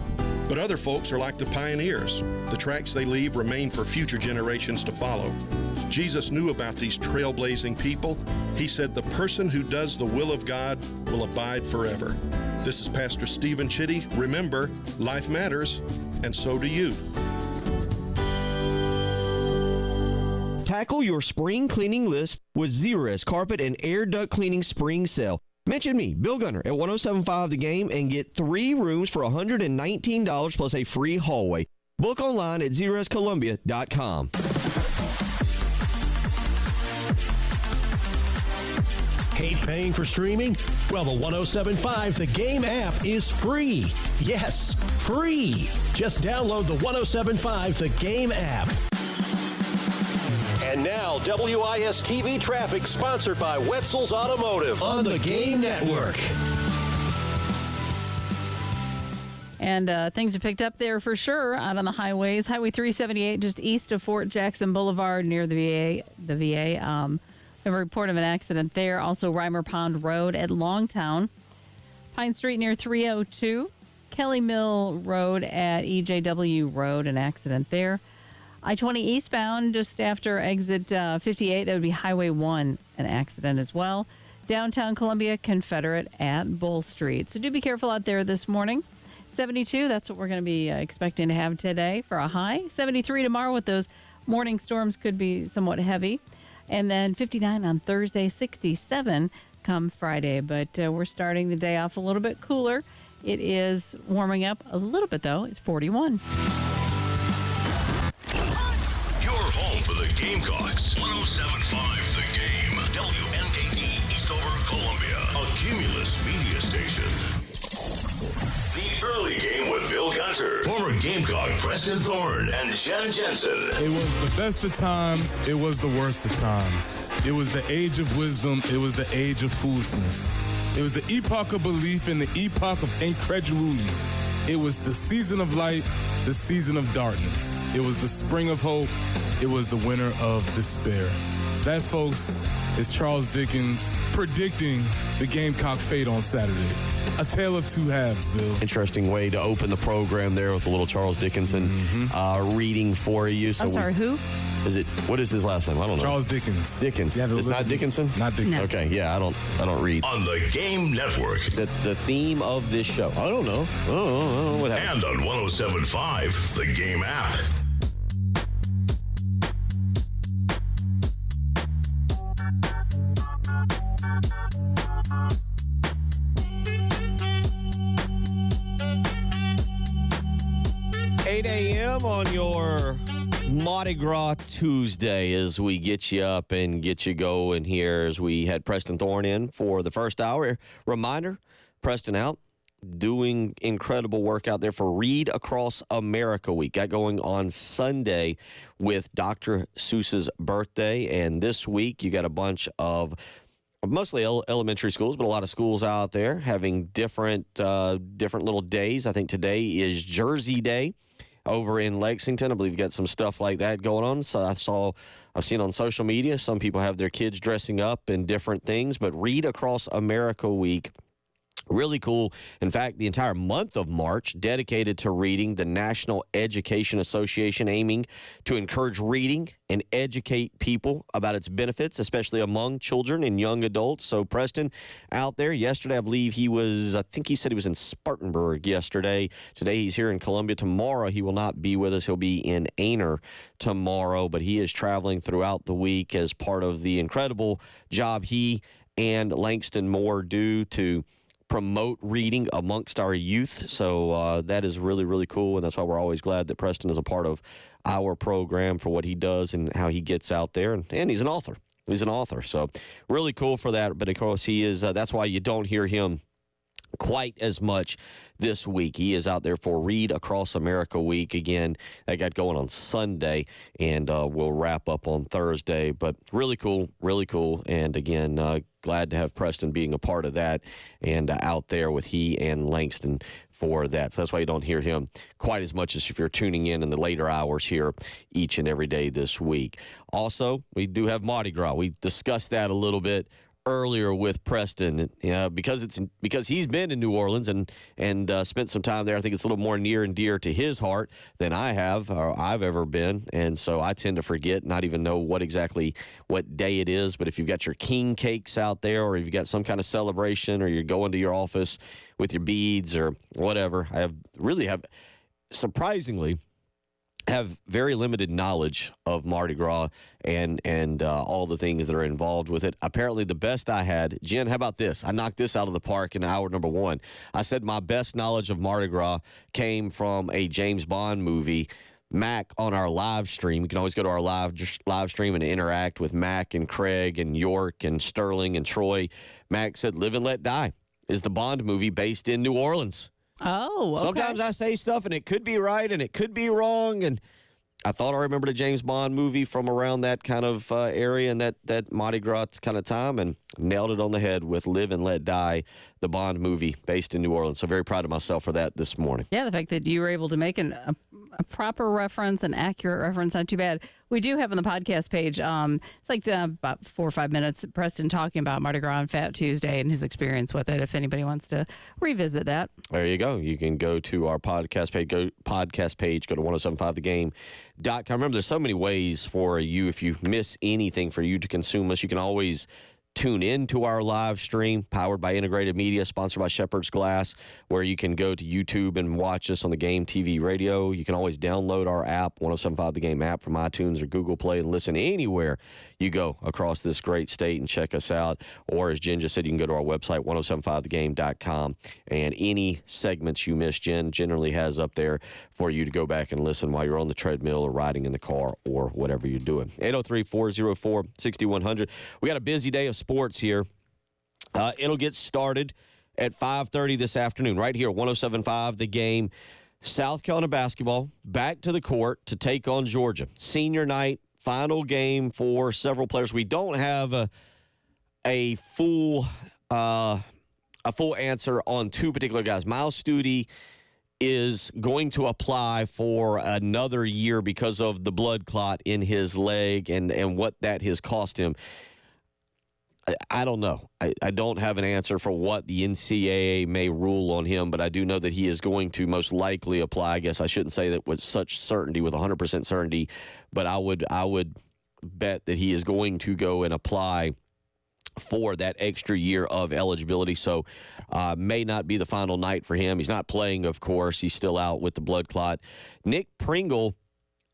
But other folks are like the pioneers. The tracks they leave remain for future generations to follow. Jesus knew about these trailblazing people. He said, "The person who does the will of God will abide forever." This is Pastor Stephen Chitty. Remember, life matters, and so do you. Tackle your spring cleaning list with Zerust Carpet and Air Duct Cleaning Spring Sale. Mention me, Bill Gunner, at 107.5 The Game and get 3 rooms for $119 plus a free hallway. Book online at ZerustColumbia.com. Hate paying for streaming? Well, the 107.5 The Game app is free. Yes, free. Just download the 107.5 The Game app. And now, WIS-TV traffic sponsored by Wetzel's Automotive on the Game Network. And things have picked up there for sure out on the highways. Highway 378 just east of Fort Jackson Boulevard near the VA. A report of an accident there. Also, Reimer Pond Road at Longtown. Pine Street near 302. Kelly Mill Road at EJW Road, an accident there. I-20 eastbound just after exit 58. That would be Highway 1, an accident as well. Downtown Columbia, Confederate at Bull Street. So do be careful out there this morning. 72, that's what we're going to be expecting to have today for a high. 73 tomorrow with those morning storms could be somewhat heavy. And then 59 on Thursday, 67 come Friday. But we're starting the day off a little bit cooler. It is warming up a little bit, though. It's 41. Gamecocks. 107.5 The Game. WNKT Eastover, Columbia. A Cumulus media station. The Early Game with Bill Gunter. Former Gamecock Preston Thorne and Jen Jensen. It was the best of times. It was the worst of times. It was the age of wisdom. It was the age of foolishness. It was the epoch of belief and the epoch of incredulity. It was the season of light, the season of darkness. It was the spring of hope. It was the winter of despair. That, folks, is Charles Dickens predicting the Gamecock fate on Saturday. A tale of two halves, Bill. Interesting way to open the program there with a little Charles Dickinson reading for you. So I'm sorry, who? What is his last name? I don't know. Charles Dickens. Dickens. It's not Dickinson? Not Dickens. No. Okay, yeah, I don't read. On the Game Network. The theme of this show. I don't know. I don't know what happened. And on 107.5, the Game app. On your Mardi Gras Tuesday as we get you up and get you going here as we had Preston Thorne in for the first hour. Reminder, Preston out doing incredible work out there for Read Across America Week. Got going on Sunday with Dr. Seuss's birthday, and this week you got a bunch of mostly elementary schools, but a lot of schools out there having different little days. I think today is Jersey Day over in Lexington. I believe you got some stuff like that going on. So I've seen on social media, some people have their kids dressing up in different things, but Read Across America Week, really cool. In fact, the entire month of March dedicated to reading. The National Education Association aiming to encourage reading and educate people about its benefits, especially among children and young adults. So Preston out there yesterday, I think he said he was in Spartanburg yesterday. Today he's here in Columbia. Tomorrow he will not be with us. He'll be in Aner tomorrow, but he is traveling throughout the week as part of the incredible job he and Langston Moore do to promote reading amongst our youth. So that is really, really cool, and that's why we're always glad that Preston is a part of our program for what he does and how he gets out there. And he's an author. He's an author, so really cool for that. But, of course, he is. That's why you don't hear him quite as much this week. He is out there for Read Across America Week. Again, that got going on Sunday, and we'll wrap up on Thursday. But really cool, really cool. And, again, glad to have Preston being a part of that and out there with he and Langston for that. So that's why you don't hear him quite as much as if you're tuning in the later hours here each and every day this week. Also, we do have Mardi Gras. We discussed that a little bit earlier with Preston, because he's been in New Orleans and spent some time there. I think it's a little more near and dear to his heart than I've ever been, and so I tend to forget, not even know what day it is. But if you've got your king cakes out there, or if you've got some kind of celebration, or you're going to your office with your beads or whatever, I have surprisingly have very limited knowledge of Mardi Gras and all the things that are involved with it. Apparently, the best I had, Jen, how about this? I knocked this out of the park in hour number one. I said my best knowledge of Mardi Gras came from a James Bond movie. Mac on our live stream. You can always go to our live stream and interact with Mac and Craig and York and Sterling and Troy. Mac said Live and Let Die is the Bond movie based in New Orleans. Oh, okay. Sometimes I say stuff and it could be right and it could be wrong. And I thought I remembered a James Bond movie from around that kind of area and that Mardi Gras kind of time, and nailed it on the head with Live and Let Die, the Bond movie based in New Orleans. So very proud of myself for that this morning. Yeah, the fact that you were able to make a proper reference, an accurate reference, not too bad. We do have on the podcast page, it's like about 4 or 5 minutes, Preston talking about Mardi Gras on Fat Tuesday and his experience with it, if anybody wants to revisit that. There you go. You can go to our podcast page, go to 1075thegame.com. Remember, there's so many ways for you, if you miss anything, for you to consume us. You can always tune into our live stream, powered by Integrated Media, sponsored by Shepherd's Glass, where you can go to YouTube and watch us on the Game TV radio. You can always download our app, 107.5 The Game app from iTunes or Google Play, and listen anywhere you go across this great state and check us out. Or as Jen just said, you can go to our website, 1075thegame.com, and any segments you missed, Jen generally has up there for you to go back and listen while you're on the treadmill or riding in the car or whatever you're doing. 803-404-6100. We got a busy day of sports here. It'll get started at 5:30 this afternoon right here, 107.5 The Game. South Carolina basketball back to the court to take on Georgia. Senior night, final game for several players. We don't have a full answer on two particular guys. Miles Stute is going to apply for another year because of the blood clot in his leg and what that has cost him. I don't know. I don't have an answer for what the NCAA may rule on him, but I do know that he is going to most likely apply. I guess I shouldn't say that with such certainty, with 100% certainty, but I would bet that he is going to go and apply for that extra year of eligibility. So may not be the final night for him. He's not playing, of course. He's still out with the blood clot. Nick Pringle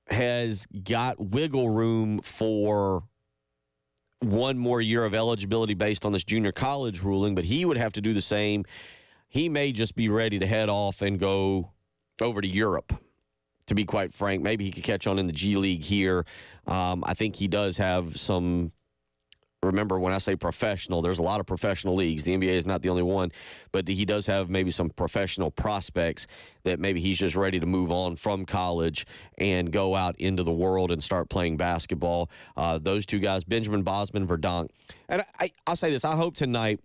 has got wiggle room for one more year of eligibility based on this junior college ruling, but he would have to do the same. He may just be ready to head off and go over to Europe, to be quite frank. Maybe he could catch on in the G League here. I think he does have some. Remember, when I say professional, there's a lot of professional leagues. The NBA is not the only one, but he does have maybe some professional prospects that maybe he's just ready to move on from college and go out into the world and start playing basketball. Those two guys, Benjamin Bosman-Verdonk. And I'll say this, I hope tonight,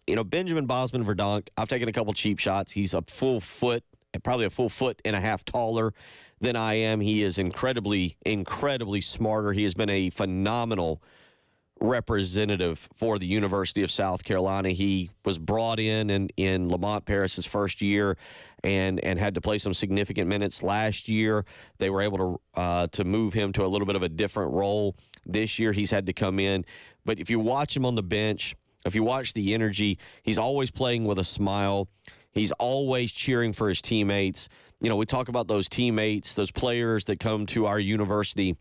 Benjamin Bosman-Verdonk, I've taken a couple cheap shots. He's a full foot, probably a full foot and a half taller than I am. He is incredibly, incredibly smarter. He has been a phenomenal representative for the University of South Carolina. He was brought in Lamont Paris's first year and had to play some significant minutes last year. They were able to move him to a little bit of a different role. This year he's had to come in. But if you watch him on the bench, if you watch the energy, he's always playing with a smile. He's always cheering for his teammates. We talk about those teammates, those players that come to our university.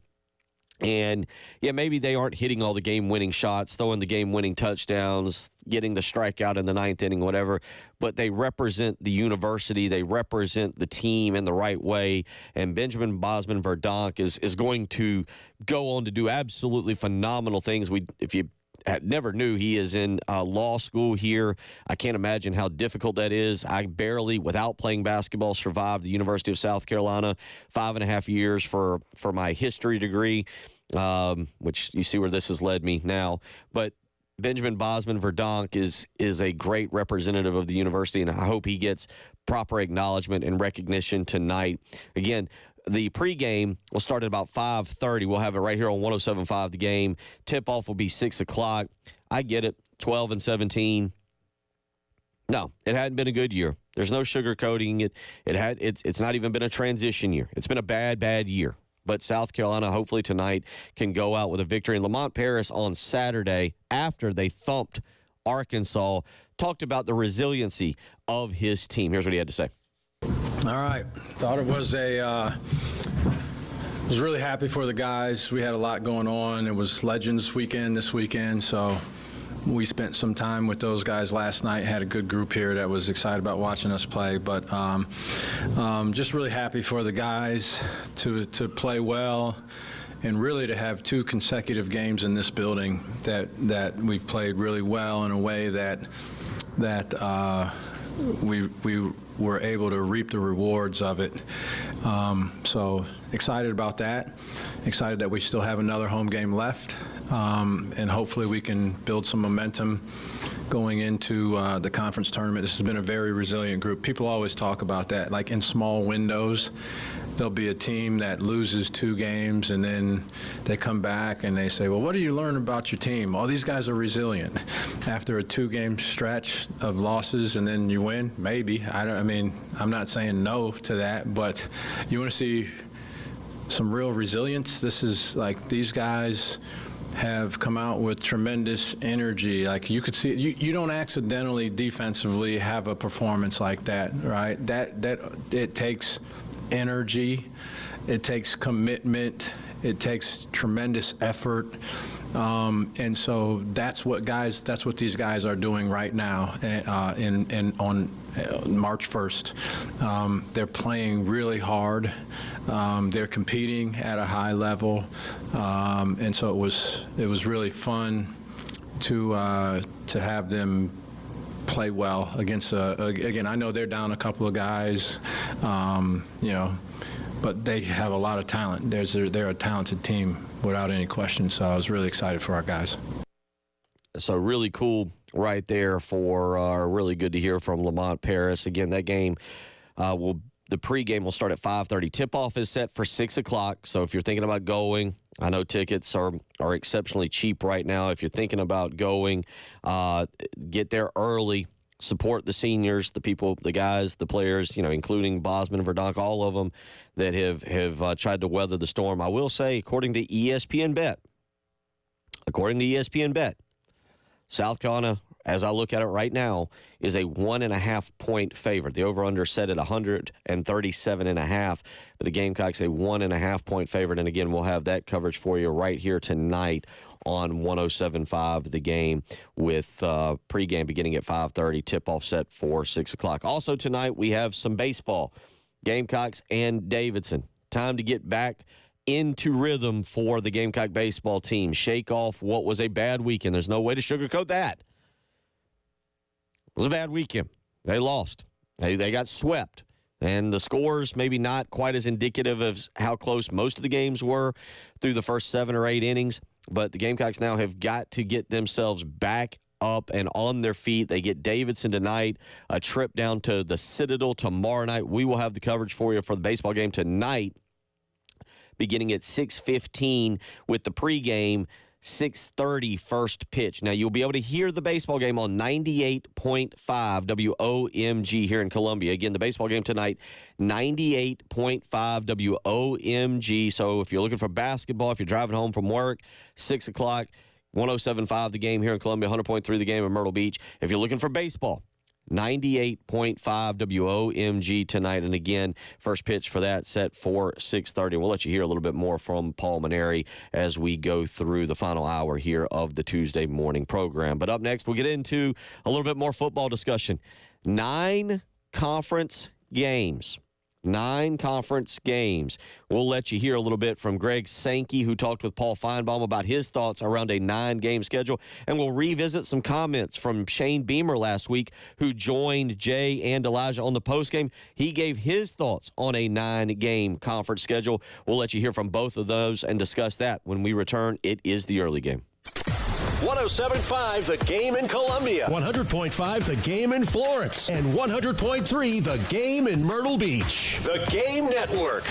And, maybe they aren't hitting all the game-winning shots, throwing the game-winning touchdowns, getting the strikeout in the ninth inning, whatever, but they represent the university. They represent the team in the right way. And Benjamin Bosman-Verdonk is going to go on to do absolutely phenomenal things. If you never knew, he is in law school here. I can't imagine how difficult that is. I barely, without playing basketball, survived the University of South Carolina 5.5 years for my history degree, which you see where this has led me now. But Benjamin Bosman-Verdonk is a great representative of the university, and I hope he gets proper acknowledgement and recognition tonight. Again, the pregame will start at about 5:30. We'll have it right here on 107.5 The Game. Tip-off will be 6 o'clock. I get it, 12-17. No, it hadn't been a good year. There's no sugarcoating it. It's not even been a transition year. It's been a bad year. But South Carolina, hopefully tonight, can go out with a victory. And Lamont Paris on Saturday, after they thumped Arkansas, talked about the resiliency of his team. Here's what he had to say. All right. Thought it was was really happy for the guys. We had a lot going on. It was Legends weekend this weekend, so we spent some time with those guys last night. Had a good group here that was excited about watching us play. But just really happy for the guys to play well and really to have 2 consecutive games in this building that we've played really well in a way that we were able to reap the rewards of it. So excited about that. Excited that we still have another home game left. And hopefully we can build some momentum going into the conference tournament. This has been a very resilient group. People always talk about that, like in small windows. There'll be a team that loses 2 games and then they come back and they say, well, what do you learn about your team? Oh, these guys are resilient. After a 2-game stretch of losses and then you win, maybe. I'm not saying no to that, but you want to see some real resilience. This is like these guys have come out with tremendous energy. Like you could see, you don't accidentally defensively have a performance like that, right? That it takes energy, it takes commitment, it takes tremendous effort. And so that's what these guys are doing right now on March 1st. They're playing really hard. They're competing at a high level. And so it was really fun to have them play well against again, I know they're down a couple of guys, but they have a lot of talent. They're a talented team without any question. So I was really excited for our guys. So really cool right there for really good to hear from Lamont Paris. Again, that game the pregame will start at 5:30. Tip-off is set for 6 o'clock. So if you're thinking about going, I know tickets are exceptionally cheap right now. If you're thinking about going, get there early. Support the seniors, the people, the guys, the players, including Bosman and Verdonk, all of them that have tried to weather the storm. I will say, according to ESPN Bet, South Carolina, as I look at it right now, is a 1.5-point favorite. The over-under set at 137.5, but the Gamecocks a 1.5-point favorite. And again, we'll have that coverage for you right here tonight on 107.5 The Game, with pregame beginning at 5:30, tip-off set for 6 o'clock. Also tonight, we have some baseball, Gamecocks and Davidson. Time to get back into rhythm for the Gamecock baseball team. Shake off what was a bad weekend. There's no way to sugarcoat that. It was a bad weekend. They lost. They got swept. And the scores maybe not quite as indicative of how close most of the games were through the first 7 or 8 innings. But the Gamecocks now have got to get themselves back up and on their feet. They get Davidson tonight, a trip down to the Citadel tomorrow night. We will have the coverage for you for the baseball game tonight, beginning at 6:15 with the pregame, 6:30 first pitch. Now, you'll be able to hear the baseball game on 98.5 WOMG here in Columbia. Again, the baseball game tonight, 98.5 WOMG. So if you're looking for basketball, if you're driving home from work, 6 o'clock, 107.5 The Game here in Columbia, 100.3 The Game in Myrtle Beach. If you're looking for baseball, 98.5 WOMG tonight. And again, first pitch for that set for 6:30. We'll let you hear a little bit more from Paul Maneri as we go through the final hour here of the Tuesday morning program. But up next, we'll get into a little bit more football discussion. 9 conference games. 9 conference games. We'll let you hear a little bit from Greg Sankey, who talked with Paul Feinbaum about his thoughts around a 9-game schedule. And we'll revisit some comments from Shane Beamer last week, who joined Jay and Elijah on the postgame. He gave his thoughts on a 9-game conference schedule. We'll let you hear from both of those and discuss that when we return. It is the early game. 107.5 The Game in Columbia. 100.5 The Game in Florence. And 100.3 The Game in Myrtle Beach. The Game Network.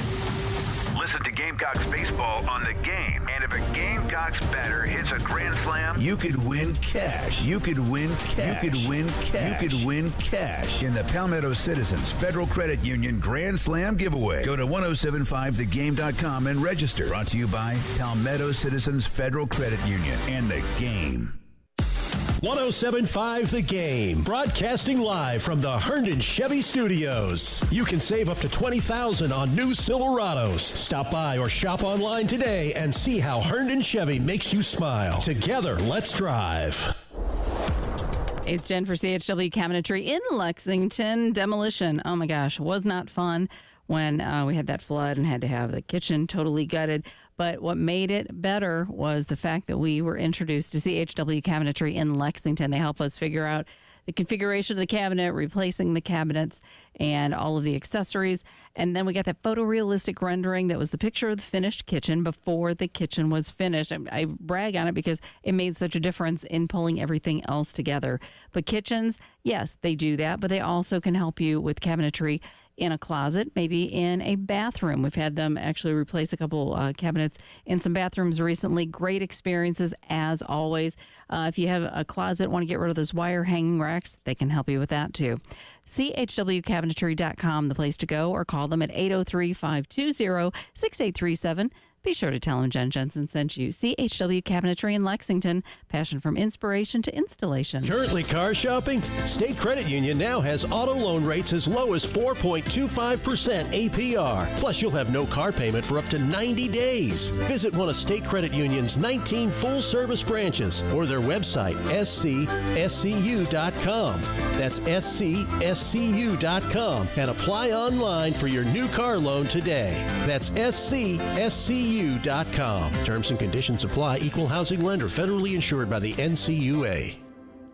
Listen to Gamecocks baseball on The Game. And if a Gamecocks batter hits a grand slam, you could win cash. You could win cash. You could win cash. You could win cash in the Palmetto Citizens Federal Credit Union Grand Slam giveaway. Go to 1075thegame.com and register. Brought to you by Palmetto Citizens Federal Credit Union and The Game. 107.5 The Game, broadcasting live from the Herndon Chevy Studios. You can save up to $20,000 on new Silverados. Stop by or shop online today and see how Herndon Chevy makes you smile. Together, let's drive. It's Jen for CHW Cabinetry in Lexington. Demolition, oh my gosh, was not fun when we had that flood and had to have the kitchen totally gutted. But what made it better was the fact that we were introduced to CHW Cabinetry in Lexington. They help us figure out the configuration of the cabinet, replacing the cabinets, and all of the accessories. And then we got that photorealistic rendering that was the picture of the finished kitchen before the kitchen was finished. I brag on it because it made such a difference in pulling everything else together. But kitchens, yes, they do that, but they also can help you with cabinetry in a closet, maybe in a bathroom. We've had them actually replace a couple cabinets in some bathrooms recently. Great experiences, as always. If you have a closet, want to get rid of those wire hanging racks, they can help you with that too. CHWCabinetry.com, the place to go, or call them at 803-520-6837. be sure to tell them Jen Jensen sent you. CHW Cabinetry in Lexington. Passion from inspiration to installation. Currently car shopping? State Credit Union now has auto loan rates as low as 4.25% APR. Plus, you'll have no car payment for up to 90 days. Visit one of State Credit Union's 19 full-service branches or their website, scscu.com. That's scscu.com, and apply online for your new car loan today. That's scscu.com. Terms and conditions apply. Equal housing lender. Federally insured by the NCUA.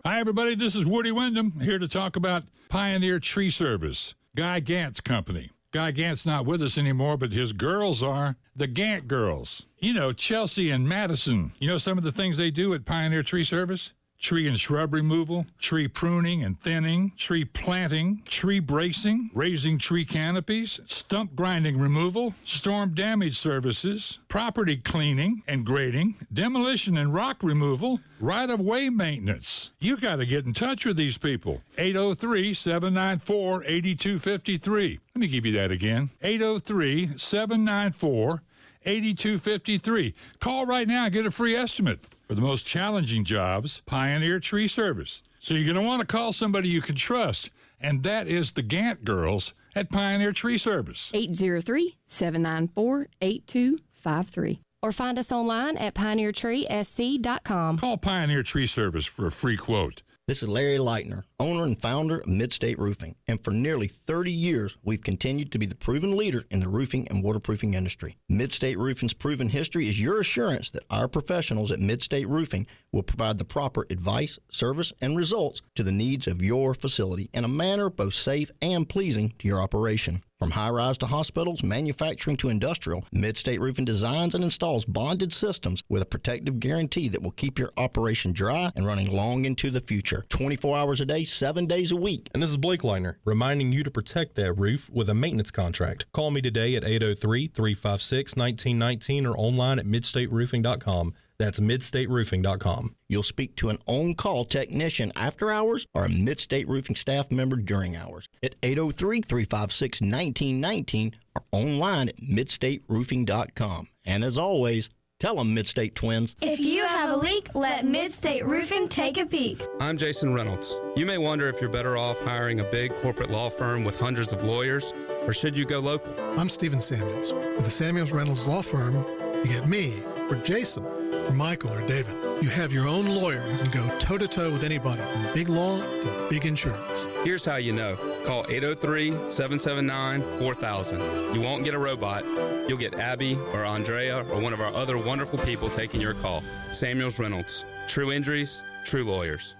Hi, everybody. This is Woody Wyndham here to talk about Pioneer Tree Service, Guy Gant's company. Guy Gant's not with us anymore, but his girls are the Gant girls. You know, Chelsea and Madison. You know some of the things they do at Pioneer Tree Service? Tree and shrub removal, tree pruning and thinning, tree planting, tree bracing, raising tree canopies, stump grinding removal, storm damage services, property cleaning and grading, demolition and rock removal, right-of-way maintenance. You got to get in touch with these people. 803-794-8253. Let me give you that again. 803-794-8253. Call right now and get a free estimate. For the most challenging jobs, Pioneer Tree Service. So you're going to want to call somebody you can trust, and that is the Gant girls at Pioneer Tree Service. 803-794-8253. Or find us online at pioneertreesc.com. Call Pioneer Tree Service for a free quote. This is Larry Leitner, owner and founder of Midstate Roofing, and for nearly 30 years, we've continued to be the proven leader in the roofing and waterproofing industry. Midstate Roofing's proven history is your assurance that our professionals at Midstate Roofing will provide the proper advice, service, and results to the needs of your facility in a manner both safe and pleasing to your operation. From high-rise to hospitals, manufacturing to industrial, Midstate Roofing designs and installs bonded systems with a protective guarantee that will keep your operation dry and running long into the future. 24 hours a day, 7 days a week. And this is Blake Leitner, reminding you to protect that roof with a maintenance contract. Call me today at 803-356-1919 or online at midstateroofing.com. That's midstateroofing.com. You'll speak to an on-call technician after hours or a Midstate Roofing staff member during hours at 803-356-1919 or online at midstateroofing.com. And as always, tell them Midstate Twins. If you have a leak, let Midstate Roofing take a peek. I'm Jason Reynolds. You may wonder if you're better off hiring a big corporate law firm with hundreds of lawyers, or should you go local? I'm Stephen Samuels. With the Samuels Reynolds Law Firm, you get me, or Jason, or Michael, or David. You have your own lawyer who can go toe-to-toe with anybody from big law to big insurance. Here's how you know. Call 803-779-4000. You won't get a robot. You'll get Abby or Andrea or one of our other wonderful people taking your call. Samuels Reynolds. True injuries, true lawyers.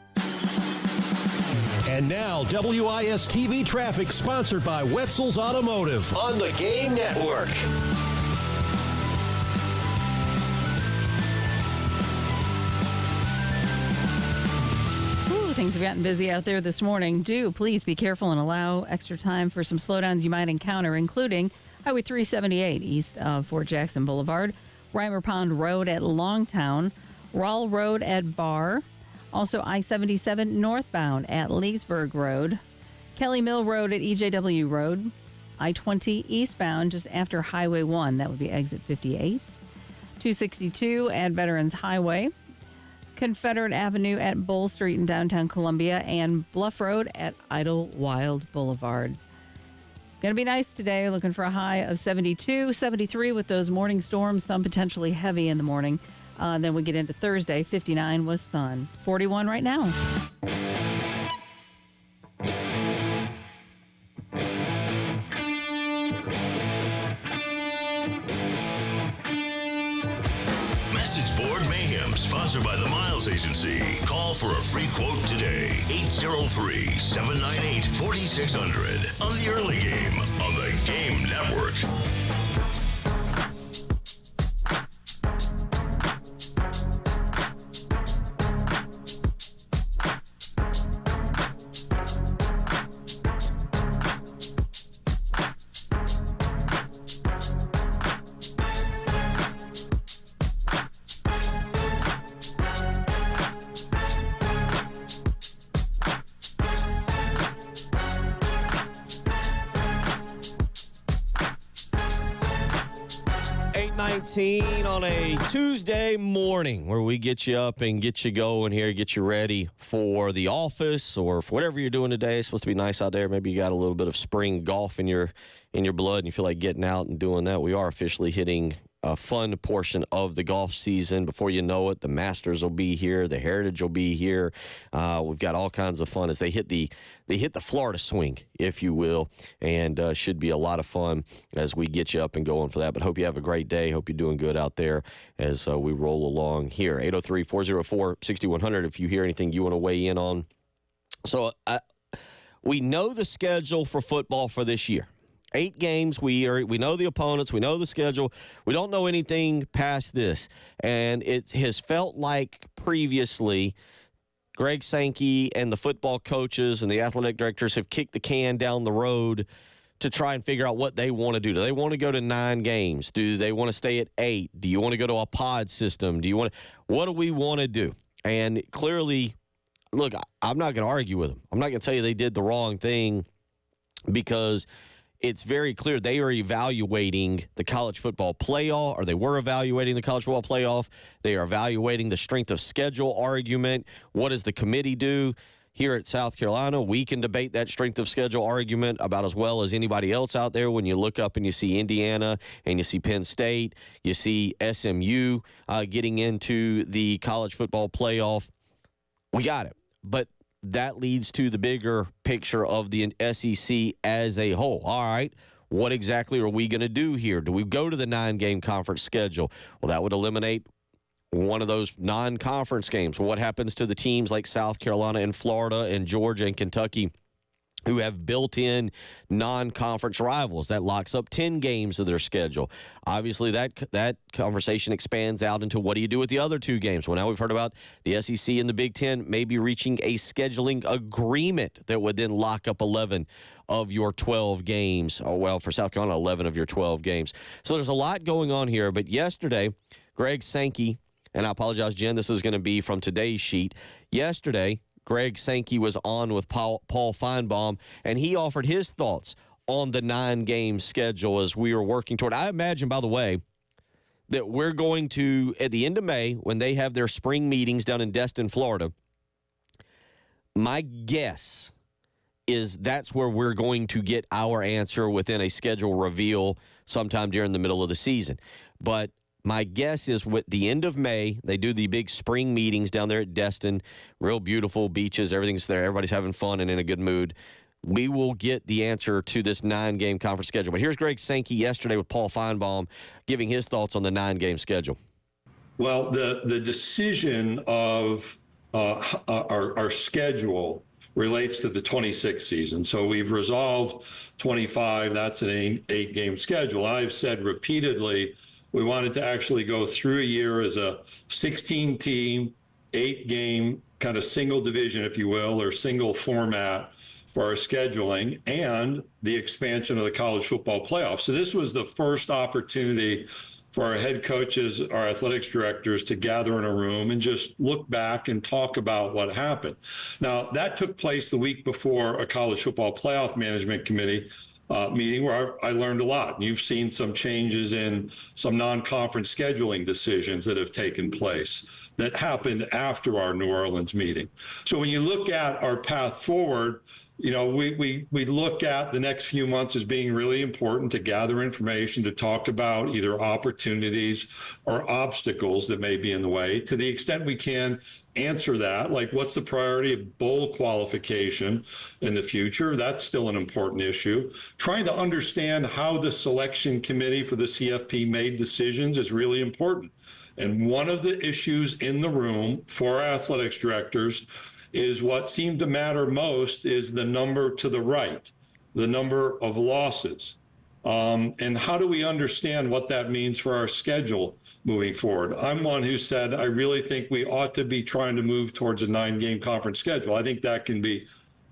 And now, WIS-TV traffic sponsored by Wetzel's Automotive on the Game Network. Things have gotten busy out there this morning. Do please be careful and allow extra time for some slowdowns you might encounter, including Highway 378 east of Fort Jackson Boulevard, Reimer Pond Road at Longtown, Rawl Road at Barr, also I-77 northbound at Leesburg Road, Kelly Mill Road at EJW Road, I-20 eastbound just after Highway 1, that would be exit 58, 262 at Veterans Highway, Confederate Avenue at Bull Street in downtown Columbia, and Bluff Road at Idlewild Boulevard. Going to be nice today. Looking for a high of 72, 73 with those morning storms, some potentially heavy in the morning. Then we get into Thursday, 59 with sun. 41 right now. Sponsored by the Miles Agency. Call for a free quote today. 803-798-4600 on the early game on the Game Network. 7:19 on a Tuesday morning where we get you up and get you going here, get you ready for the office or for whatever you're doing today. It's supposed to be nice out there. Maybe you got a little bit of spring golf in your blood and you feel like getting out and doing that. We are officially hitting a fun portion of the golf season. Before you know it, the Masters will be here. The Heritage will be here. We've got all kinds of fun as they hit the Florida swing, if you will, and should be a lot of fun as we get you up and going for that. But hope you have a great day. Hope you're doing good out there as we roll along here. 803-404-6100 if you hear anything you want to weigh in on. So we know the schedule for football for this year. 8 games. We know the opponents. We know the schedule. We don't know anything past this. And it has felt like previously Greg Sankey and the football coaches and the athletic directors have kicked the can down the road to try and figure out what they want to do. Do they want to go to 9 games? Do they want to stay at 8? Do you want to go to a pod system? What do we want to do? And clearly, look, I'm not going to argue with them. I'm not going to tell you they did the wrong thing because it's very clear they are evaluating the college football playoff, or they were evaluating the college football playoff. They are evaluating the strength of schedule argument. What does the committee do? Here at South Carolina, we can debate that strength of schedule argument about as well as anybody else out there. When you look up and you see Indiana and you see Penn State, you see SMU getting into the college football playoff, we got it. But that leads to the bigger picture of the SEC as a whole. All right, what exactly are we going to do here? Do we go to the 9-game conference schedule? Well, that would eliminate one of those non-conference games. Well, what happens to the teams like South Carolina and Florida and Georgia and Kentucky who have built-in non-conference rivals? That locks up 10 games of their schedule. Obviously, that conversation expands out into what do you do with the other 2 games? Well, now we've heard about the SEC and the Big Ten maybe reaching a scheduling agreement that would then lock up 11 of your 12 games. Oh, well, for South Carolina, 11 of your 12 games. So there's a lot going on here. But yesterday, Greg Sankey, and I apologize, Jen, this is going to be from today's sheet. Yesterday, Greg Sankey was on with Paul Feinbaum, and he offered his thoughts on the 9-game schedule as we were working toward. I imagine, by the way, that we're going to, at the end of May, when they have their spring meetings down in Destin, Florida, my guess is that's where we're going to get our answer within a schedule reveal sometime during the middle of the season. But my guess is with the end of May, they do the big spring meetings down there at Destin, real beautiful beaches, everything's there, everybody's having fun and in a good mood. We will get the answer to this 9-game conference schedule. But here's Greg Sankey yesterday with Paul Feinbaum giving his thoughts on the 9-game schedule. Well, the decision of our schedule relates to the 26th season. So we've resolved 25. That's an 8-game schedule. I've said repeatedly we wanted to actually go through a year as a 16-team, 8-game kind of single division, if you will, or single format for our scheduling and the expansion of the college football playoff. So this was the first opportunity for our head coaches, our athletics directors to gather in a room and just look back and talk about what happened. Now, that took place the week before a college football playoff management committee meeting where I learned a lot. And you've seen some changes in some non-conference scheduling decisions that have taken place that happened after our New Orleans meeting. So when you look at our path forward, you know, we look at the next few months as being really important to gather information, to talk about either opportunities or obstacles that may be in the way. To the extent we can answer that, like what's the priority of bowl qualification in the future? That's still an important issue. Trying to understand how the selection committee for the CFP made decisions is really important. And one of the issues in the room for our athletics directors is what seemed to matter most is the number to the right, the number of losses. And how do we understand what that means for our schedule moving forward? I'm one who said, I really think we ought to be trying to move towards a 9-game conference schedule. I think that can be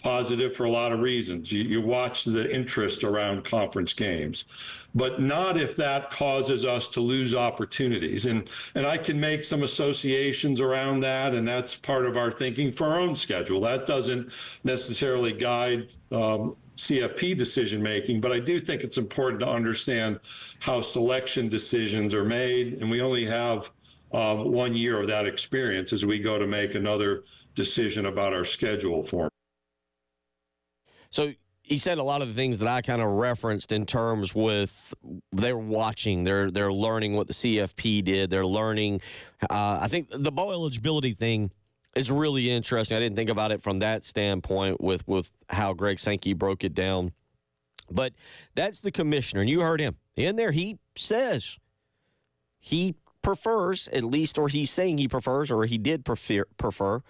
positive for a lot of reasons. You watch the interest around conference games, but not if that causes us to lose opportunities. And I can make some associations around that, and that's part of our thinking for our own schedule. That doesn't necessarily guide CFP decision making, but I do think it's important to understand how selection decisions are made, and we only have 1 year of that experience as we go to make another decision about our schedule for. So he said a lot of the things that I kind of referenced in terms with they're watching, they're learning what the CFP did, they're learning. I think the bowl eligibility thing is really interesting. I didn't think about it from that standpoint with how Greg Sankey broke it down. But that's the commissioner, and you heard him. In there, he says he prefers, at least, or he's saying he prefers, or he did prefer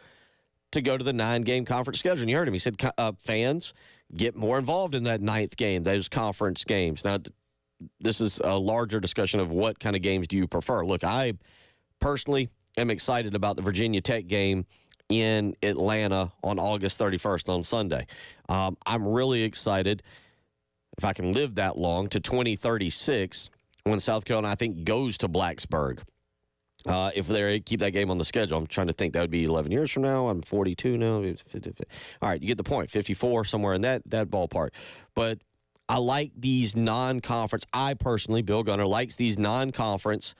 to go to the 9-game conference schedule. And you heard him. He said fans get more involved in that 9th game, those conference games. Now, this is a larger discussion of what kind of games do you prefer. Look, I personally am excited about the Virginia Tech game in Atlanta on August 31st on Sunday. I'm really excited, if I can live that long, to 2036 when South Carolina, I think, goes to Blacksburg. If they keep that game on the schedule. I'm trying to think. That would be 11 years from now. I'm 42 now. All right, you get the point. 54, somewhere in that ballpark. But I like these non-conference. I personally, Bill Gunner, likes these non-conference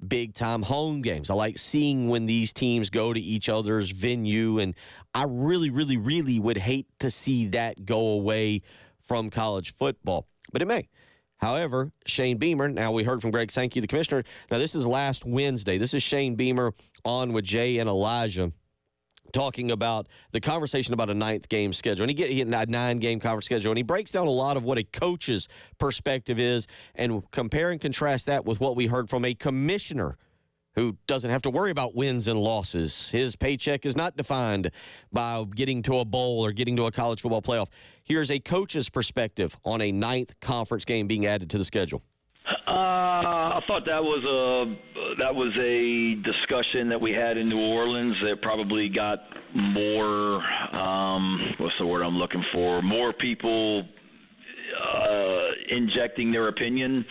big-time home games. I like seeing when these teams go to each other's venue, and I really, really, really would hate to see that go away from college football. But it may. However, Shane Beamer, now we heard from Greg Sankey, the commissioner. Now, this is last Wednesday. This is Shane Beamer on with Jay and Elijah talking about the conversation about a 9th game schedule. And he had a 9-game conference schedule, and he breaks down a lot of what a coach's perspective is and compare and contrast that with what we heard from a commissioner who doesn't have to worry about wins and losses. His paycheck is not defined by getting to a bowl or getting to a college football playoff. Here's a coach's perspective on a 9th conference game being added to the schedule. I thought that was a discussion that we had in New Orleans that probably got more, what's the word I'm looking for, more people injecting their opinion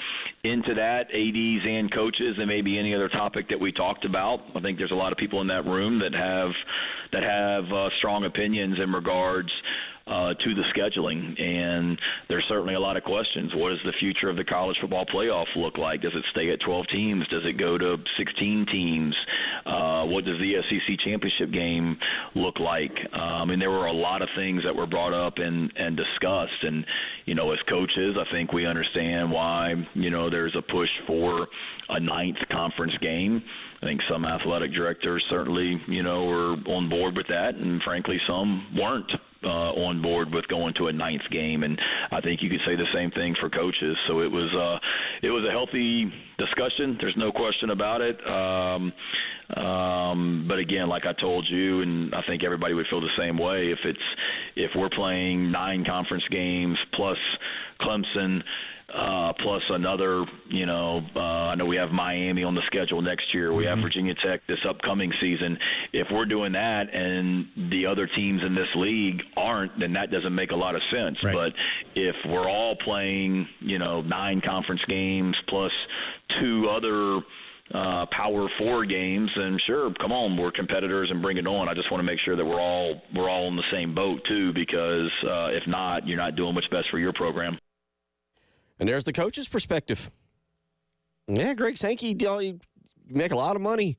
into that, ADs and coaches, and maybe any other topic that we talked about. I think there's a lot of people in that room that have strong opinions in regards to the scheduling, and there's certainly a lot of questions. What does the future of the college football playoff look like? Does it stay at 12 teams? Does it go to 16 teams? What does the SEC championship game look like? And there were a lot of things that were brought up and discussed, and as coaches, I think we understand why there's a push for a 9th conference game. I think some athletic directors certainly, were on board with that, and frankly, some weren't on board with going to a 9th game. And I think you could say the same thing for coaches. So it was a healthy discussion. There's no question about it. But again, like I told you, and I think everybody would feel the same way, if we're playing 9 conference games plus Clemson, plus another, I know we have Miami on the schedule next year. We have Virginia Tech this upcoming season. If we're doing that and the other teams in this league aren't, then that doesn't make a lot of sense. Right. But if we're all playing, 9 conference games plus 2 other Power 4 games, and sure, come on, we're competitors and bring it on. I just want to make sure that we're all in the same boat too, because if not, you're not doing what's best for your program. And there's the coach's perspective. Yeah, Greg Sankey, you make a lot of money.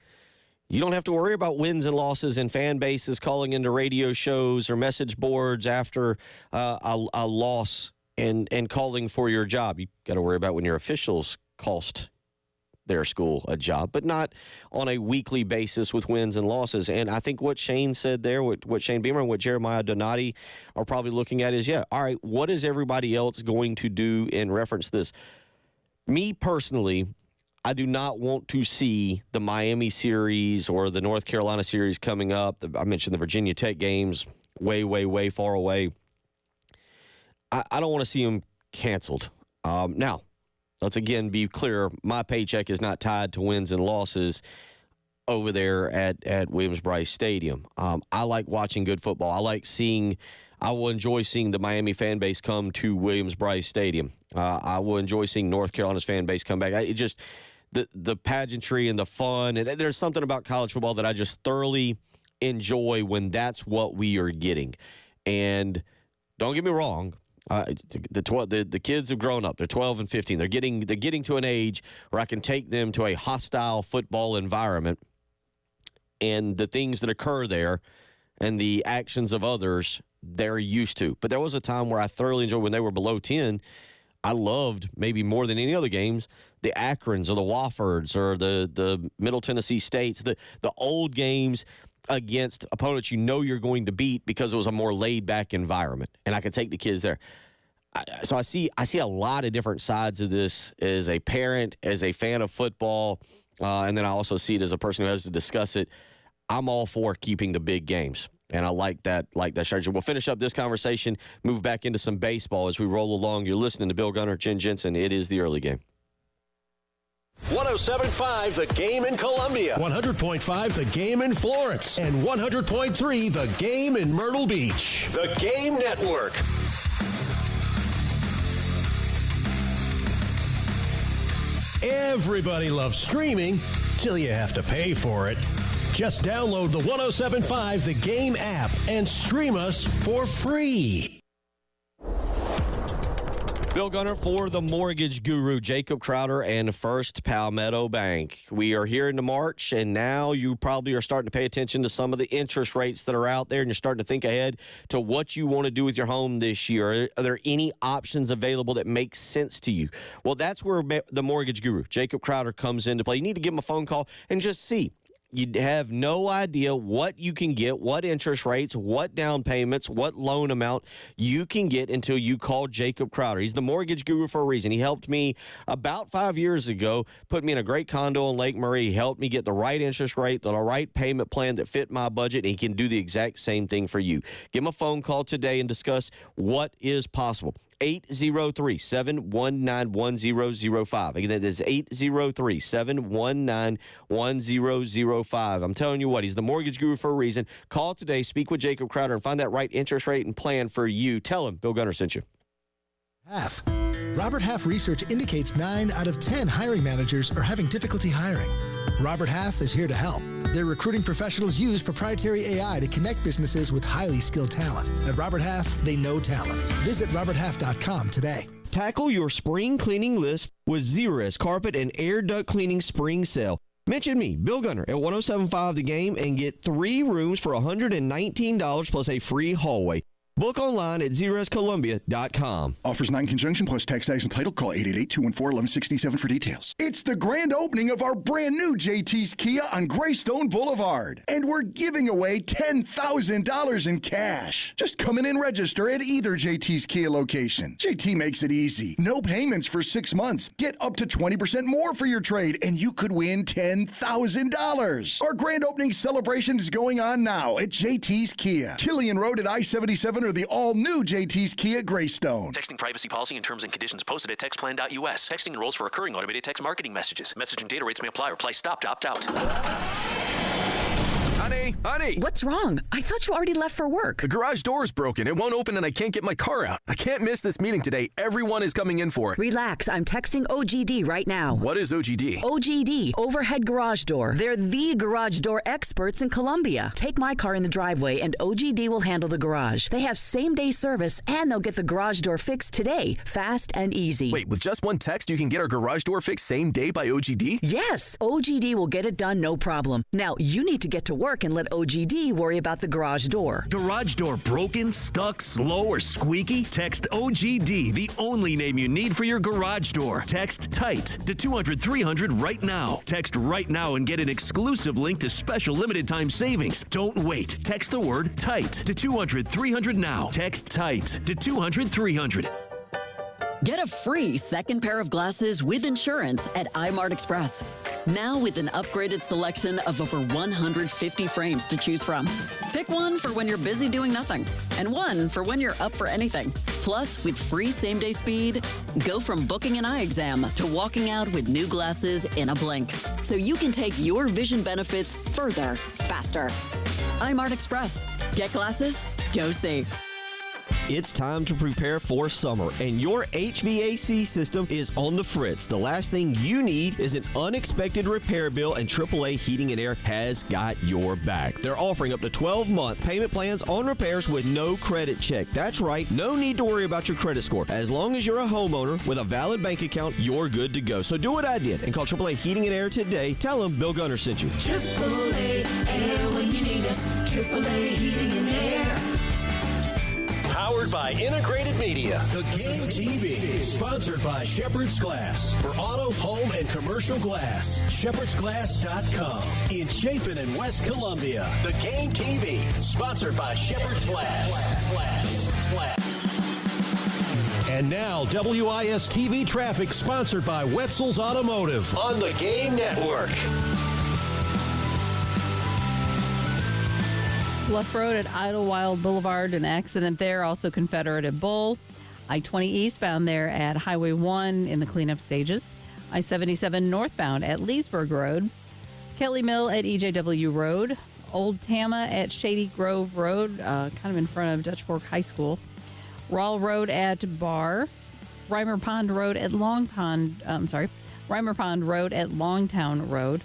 You don't have to worry about wins and losses and fan bases calling into radio shows or message boards after a loss and calling for your job. You got to worry about when your officials cost their school a job, but not on a weekly basis with wins and losses. And I think what Shane said there, what Shane Beamer and what Jeremiah Donati are probably looking at is, all right, what is everybody else going to do in reference to this? Me personally, I do not want to see the Miami series or the North Carolina series coming up. I mentioned the Virginia Tech games way, way, way far away. I don't want to see them canceled. Now, let's again be clear, my paycheck is not tied to wins and losses over there at Williams-Brice Stadium. I like watching good football. I like seeing I will enjoy seeing the Miami fan base come to Williams-Brice Stadium. I will enjoy seeing North Carolina's fan base come back. It just the pageantry and the fun, and there's something about college football that I just thoroughly enjoy when that's what we are getting. And don't get me wrong, the kids have grown up. They're 12 and 15. They're getting to an age where I can take them to a hostile football environment, and the things that occur there and the actions of others they're used to. But there was a time where I thoroughly enjoyed when they were below 10. I loved, maybe more than any other games, the Akrons or the Woffords or the Middle Tennessee States, the old games against opponents you know you're going to beat because it was a more laid-back environment, and I could take the kids there. So I see a lot of different sides of this as a parent, as a fan of football, and then I also see it as a person who has to discuss it. I'm all for keeping the big games, and I like that strategy. We'll finish up this conversation, move back into some baseball as we roll along. You're listening to Bill Gunner, Jen Jensen. It is the early game. 107.5 The Game in Columbia. 100.5 The Game in Florence. And 100.3 The Game in Myrtle Beach. The Game Network. Everybody loves streaming till you have to pay for it. Just download the 107.5 The Game app and stream us for free. Bill Gunner for the mortgage guru, Jacob Crowder and First Palmetto Bank. We are here into March, and now you probably are starting to pay attention to some of the interest rates that are out there, and you're starting to think ahead to what you want to do with your home this year. Are there any options available that make sense to you? Well, that's where the mortgage guru, Jacob Crowder, comes into play. You need to give him a phone call and just see. You have no idea what you can get, what interest rates, what down payments, what loan amount you can get until you call Jacob Crowder. He's the mortgage guru for a reason. He helped me about 5 years ago, put me in a great condo in Lake Murray. He helped me get the right interest rate, the right payment plan that fit my budget, and he can do the exact same thing for you. Give him a phone call today and discuss what is possible. 803-719-1005. Again, that is 803-719-1005. I'm telling you what, he's the mortgage guru for a reason. Call today, speak with Jacob Crowder, and find that right interest rate and plan for you. Tell him Bill Gunner sent you. Half. Robert Half research indicates 9 out of 10 hiring managers are having difficulty hiring. Robert Half is here to help. Their recruiting professionals use proprietary AI to connect businesses with highly skilled talent. At Robert Half, they know talent. Visit roberthalf.com today. Tackle your spring cleaning list with Zerust Carpet and Air Duct Cleaning Spring Sale. Mention me, Bill Gunner, at 107.5 The Game and get 3 rooms for $119 plus a free hallway. Book online at zerustcolumbia.com. Offers not in conjunction plus tax and title. Call 888-214-1167 for details. It's the grand opening of our brand new JT's Kia on Greystone Boulevard. And we're giving away $10,000 in cash. Just come in and register at either JT's Kia location. JT makes it easy. No payments for 6 months. Get up to 20% more for your trade, and you could win $10,000. Our grand opening celebration is going on now at JT's Kia. Killian Road at I-77 or the all-new JT's Kia Greystone. Texting privacy policy and terms and conditions posted at textplan.us. Texting enrolls for recurring automated text marketing messages. Message and data rates may apply. Reply stop to opt out. Honey! What's wrong? I thought you already left for work. The garage door is broken. It won't open and I can't get my car out. I can't miss this meeting today. Everyone is coming in for it. Relax. I'm texting OGD right now. What is OGD? OGD, Overhead Garage Door. They're the garage door experts in Columbia. Take my car in the driveway and OGD will handle the garage. They have same-day service and they'll get the garage door fixed today. Fast and easy. Wait, with just one text you can get our garage door fixed same day by OGD? Yes, OGD will get it done no problem. Now, you need to get to work and let OGD worry about the garage door. Garage door broken, stuck, slow, or squeaky? Text OGD, the only name you need for your garage door. Text TIGHT to 200-300 right now. Text right now and get an exclusive link to special limited time savings. Don't wait. Text the word TIGHT to 200-300 now. Text TIGHT to 200-300. Get a free second pair of glasses with insurance at iMart Express. Now with an upgraded selection of over 150 frames to choose from. Pick one for when you're busy doing nothing, and one for when you're up for anything. Plus, with free same-day speed, go from booking an eye exam to walking out with new glasses in a blink. So you can take your vision benefits further, faster. iMart Express. Get glasses, go see. It's time to prepare for summer, and your HVAC system is on the fritz. The last thing you need is an unexpected repair bill, and AAA Heating and Air has got your back. They're offering up to 12-month payment plans on repairs with no credit check. That's right, no need to worry about your credit score. As long as you're a homeowner with a valid bank account, you're good to go. So do what I did and call AAA Heating and Air today. Tell them Bill Gunner sent you. AAA Air when you need us. AAA Heating and Air. Powered by Integrated Media. The Game TV, sponsored by Shepherd's Glass. For auto, home, and commercial glass. ShepherdsGlass.com. In Chapin and West Columbia. The Game TV, sponsored by Shepherd's Glass. And now, WIS TV traffic, sponsored by Wetzel's Automotive. On the Game Network. Bluff Road at Idlewild Boulevard, an accident there. Also Confederate at Bull. I-20 eastbound there at Highway 1 in the cleanup stages. I-77 northbound at Leesburg Road. Kelly Mill at EJW Road. Old Tama at Shady Grove Road, kind of in front of Dutch Fork High School. Rawl Road at Barr. Reimer Pond Road at Reimer Pond Road at Longtown Road.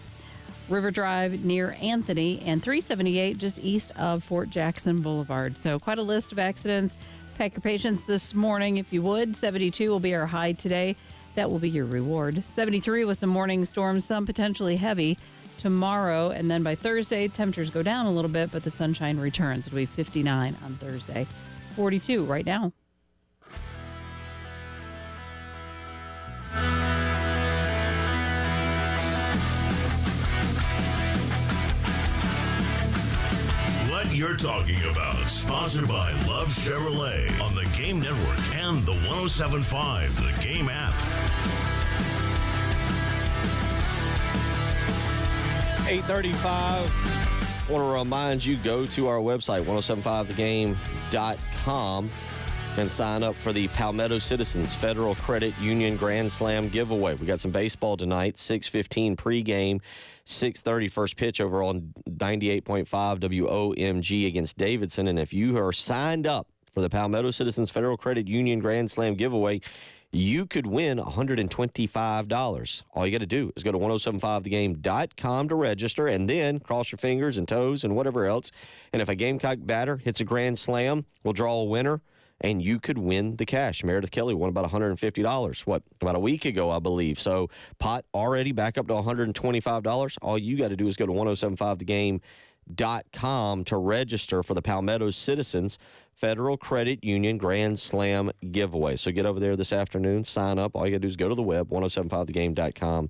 River Drive near Anthony, and 378 just east of Fort Jackson Boulevard. So quite a list of accidents. Pack your patience this morning if you would. 72 will be our high today. That will be your reward. 73 with some morning storms, some potentially heavy tomorrow. And then by Thursday, temperatures go down a little bit, but the sunshine returns. It'll be 59 on Thursday. 42 right now. What You're Talking About, sponsored by Love Chevrolet on the Game Network and the 107.5 The Game app. 8:35. I want to remind you, go to our website, 1075thegame.com, and sign up for the Palmetto Citizens Federal Credit Union Grand Slam giveaway. We got some baseball tonight, 6:15 pregame, 6:30 first pitch over on 98.5 WOMG against Davidson. And if you are signed up for the Palmetto Citizens Federal Credit Union Grand Slam giveaway, you could win $125. All you got to do is go to 1075thegame.com to register, and then cross your fingers and toes and whatever else. And if a Gamecock batter hits a grand slam, we'll draw a winner, and you could win the cash. Meredith Kelly won about $150, about a week ago, I believe. So pot already back up to $125. All you got to do is go to 1075thegame.com to register for the Palmetto Citizens Federal Credit Union Grand Slam giveaway. So get over there this afternoon, sign up. All you got to do is go to the web, 1075thegame.com,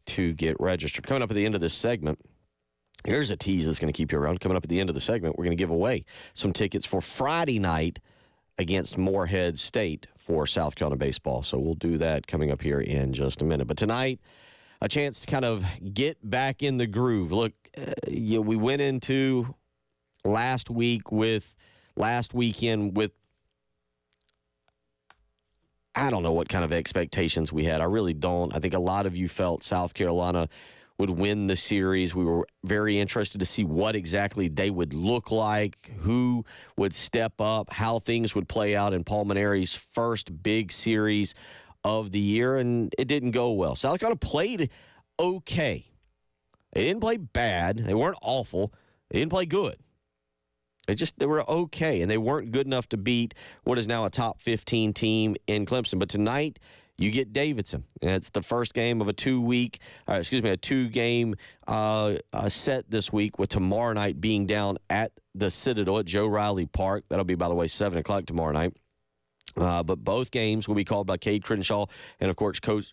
to get registered. Coming up at the end of this segment, here's a tease that's going to keep you around. Coming up at the end of the segment, we're going to give away some tickets for Friday night against Morehead State for South Carolina baseball. So we'll do that coming up here in just a minute. But tonight, a chance to kind of get back in the groove. Look, we went into last weekend with, I don't know what kind of expectations we had. I really don't. I think a lot of you felt South Carolina would win the series. We were very interested to see what exactly they would look like, who would step up, how things would play out in Paul Maneri's first big series of the year, and it didn't go well. South Carolina played okay. They didn't play bad. They weren't awful. They didn't play good. They were okay, and they weren't good enough to beat what is now a top 15 team in Clemson. But tonight, you get Davidson. And it's the first game of a two-game set this week, with tomorrow night being down at the Citadel at Joe Riley Park. That'll be, by the way, 7 o'clock tomorrow night. But both games will be called by Cade Crenshaw and, of course, Coach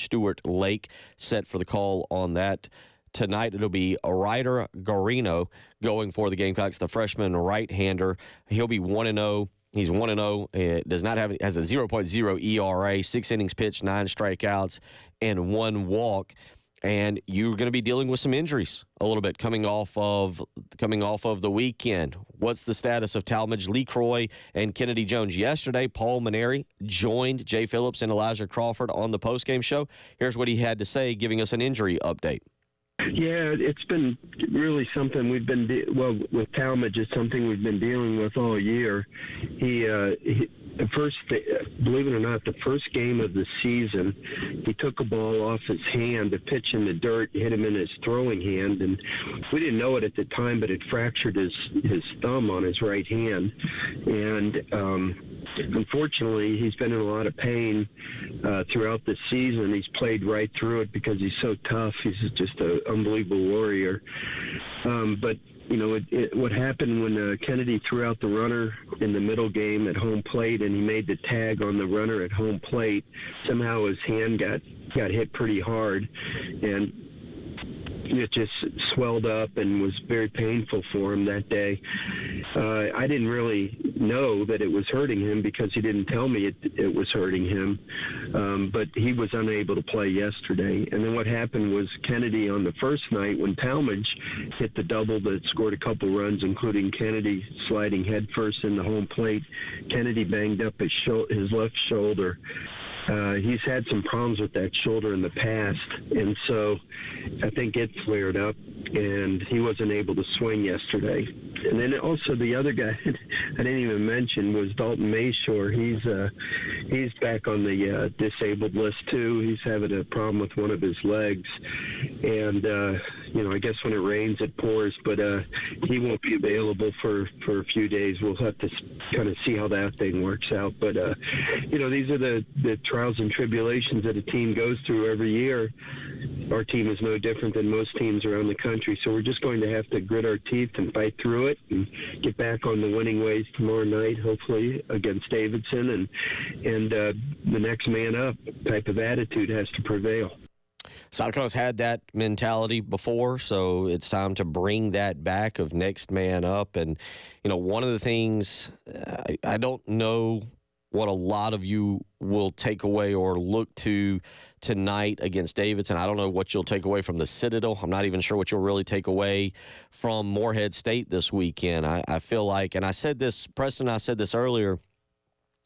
Stuart Lake, set for the call on that. Tonight, it'll be Ryder Garino going for the Gamecocks, the freshman right-hander. He'll be 1-0. He's 1-0. Has a 0.0 ERA, 6 innings pitched, 9 strikeouts, and 1 walk. And you're going to be dealing with some injuries a little bit coming off of the weekend. What's the status of Talmadge LeCroy and Kennedy Jones? Yesterday, Paul Maneri joined Jay Phillips and Elijah Crawford on the postgame show. Here's what he had to say, giving us an injury update. Yeah, it's been really something we've been with Talmadge. It's something we've been dealing with all year. He believe it or not, the first game of the season, he took a ball off his hand to pitch in the dirt, hit him in his throwing hand, and we didn't know it at the time, but it fractured his thumb on his right hand, and unfortunately, he's been in a lot of pain throughout the season. He's played right through it because he's so tough. He's just an unbelievable warrior. But what happened when Kennedy threw out the runner in the middle game at home plate, and he made the tag on the runner at home plate. Somehow his hand got hit pretty hard, and it just swelled up and was very painful for him that day. I didn't really know that it was hurting him because he didn't tell me it was hurting him, but he was unable to play yesterday. And then what happened was Kennedy on the first night, when Talmadge hit the double that scored a couple runs, including Kennedy sliding headfirst in the home plate, Kennedy banged up his left shoulder. He's had some problems with that shoulder in the past, and so I think it flared up, and he wasn't able to swing yesterday. And then also the other guy I didn't even mention was Dalton Mayshore. He's back on the disabled list too. He's having a problem with one of his legs, and I guess when it rains it pours, but he won't be available for a few days. We'll have to kind of see how that thing works out. But these are the trials and tribulations that a team goes through every year. Our team is no different than most teams around the country, so we're just going to have to grit our teeth and fight through it and get back on the winning ways tomorrow night, hopefully against Davidson, and the next man up type of attitude has to prevail. South Carolina's had that mentality before, so it's time to bring that back of next man up. And, one of the things, I don't know what a lot of you will take away or look to tonight against Davidson. I don't know what you'll take away from the Citadel. I'm not even sure what you'll really take away from Morehead State this weekend. I feel like, and I said this, Preston, I said this earlier,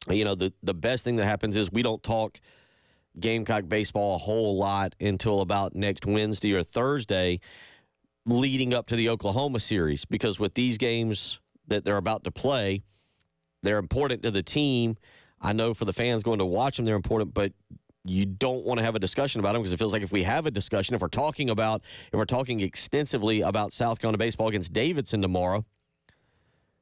the best thing that happens is we don't talk Gamecock baseball a whole lot until about next Wednesday or Thursday leading up to the Oklahoma series, because with these games that they're about to play, they're important to the team. I know for the fans going to watch them, they're important, but you don't want to have a discussion about them because it feels like if we have a discussion, if we're talking extensively about South Carolina baseball against Davidson tomorrow,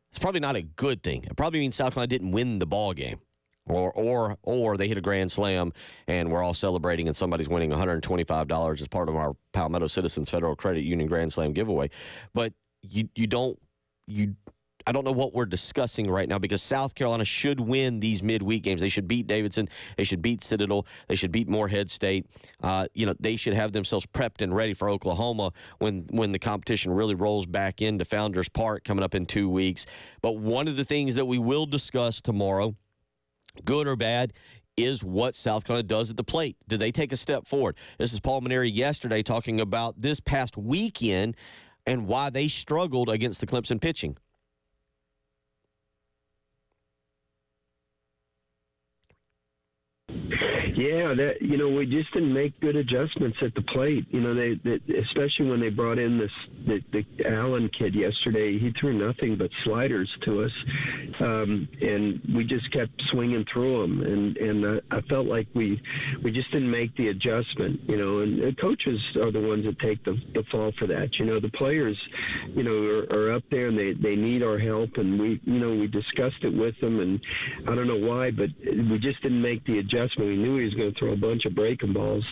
it's probably not a good thing. It probably means South Carolina didn't win the ball game. Or they hit a grand slam and we're all celebrating and somebody's winning $125 as part of our Palmetto Citizens Federal Credit Union Grand Slam giveaway. But I don't know what we're discussing right now, because South Carolina should win these midweek games. They should beat Davidson. They should beat Citadel. They should beat Morehead State. They should have themselves prepped and ready for Oklahoma when the competition really rolls back into Founders Park coming up in 2 weeks. But one of the things that we will discuss tomorrow, good or bad, is what South Carolina does at the plate. Do they take a step forward? This is Paul Maneri yesterday talking about this past weekend and why they struggled against the Clemson pitching. Yeah, we just didn't make good adjustments at the plate. They especially when they brought in the Allen kid yesterday. He threw nothing but sliders to us, and we just kept swinging through them. And I felt like we just didn't make the adjustment. And coaches are the ones that take the fall for that. The players, are up there and they need our help, and we discussed it with them, and I don't know why, but we just didn't make the adjustment. We knew he was going to throw a bunch of breaking balls,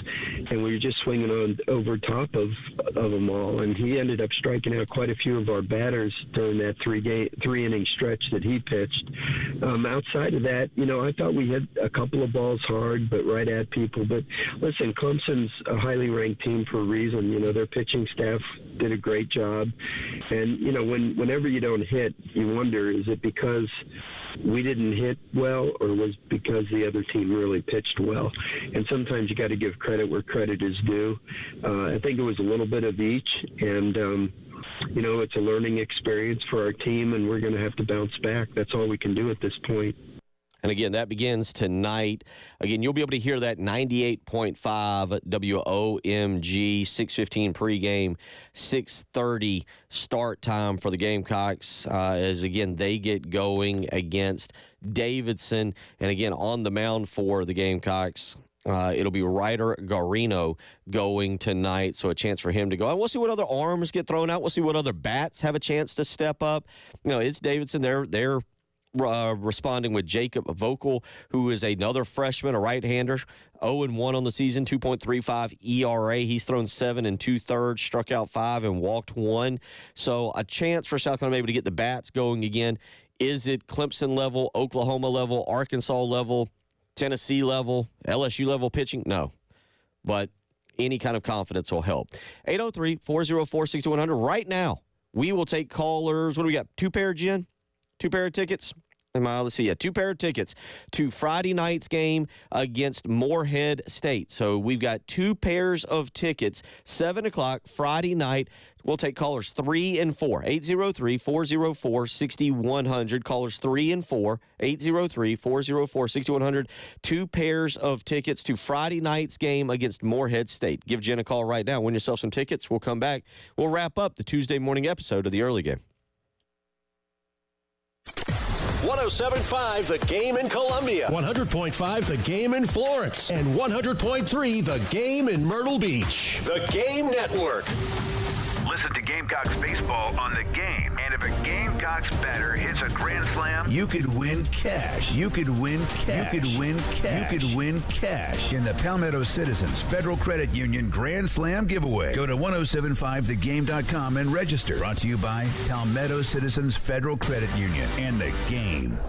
and we were just swinging on over top of them all. And he ended up striking out quite a few of our batters during that three inning stretch that he pitched. Outside of that, I thought we hit a couple of balls hard, but right at people. But listen, Clemson's a highly ranked team for a reason. Their pitching staff did a great job, and whenever you don't hit, you wonder, is it because we didn't hit well, or was because the other team really pitched well? And sometimes you got to give credit where credit is due. I think it was a little bit of each, and it's a learning experience for our team, and we're going to have to bounce back. That's all we can do at this point. And again, that begins tonight. Again, you'll be able to hear that 98.5 WOMG, 6:15 pregame, 6:30 start time for the Gamecocks as, again, they get going against Davidson. And, again, on the mound for the Gamecocks, it'll be Ryder Garino going tonight, so a chance for him to go. And we'll see what other arms get thrown out. We'll see what other bats have a chance to step up. You know, it's Davidson. They're responding with Jacob Vogel, who is another freshman, a right-hander, 0-1 on the season, 2.35 ERA. He's thrown 7 2/3, struck out 5, and walked 1. So a chance for South Carolina maybe to get the bats going again. Is it Clemson level, Oklahoma level, Arkansas level, Tennessee level, LSU level pitching? No. But any kind of confidence will help. 803-404-6100. Right now, we will take callers. What do we got? 2 pair, Jen? 2 pair of tickets? Let's see. 2 pair of tickets to Friday night's game against Morehead State. So we've got 2 pairs of tickets, 7 o'clock Friday night. We'll take callers 3 and 4, 803-404-6100. Callers 3 and 4, 803-404-6100. 2 pairs of tickets to Friday night's game against Morehead State. Give Jen a call right now. Win yourself some tickets. We'll come back. We'll wrap up the Tuesday morning episode of the early game. 107.5 The Game in Columbia. 100.5 The Game in Florence. And 100.3 The Game in Myrtle Beach. The Game Network. Listen to Gamecocks baseball on The Game. And if a Gamecocks batter hits a grand slam, you could win cash. You could win cash. You could win cash. You could win cash in the Palmetto Citizens Federal Credit Union Grand Slam giveaway. Go to 1075thegame.com and register. Brought to you by Palmetto Citizens Federal Credit Union and The Game.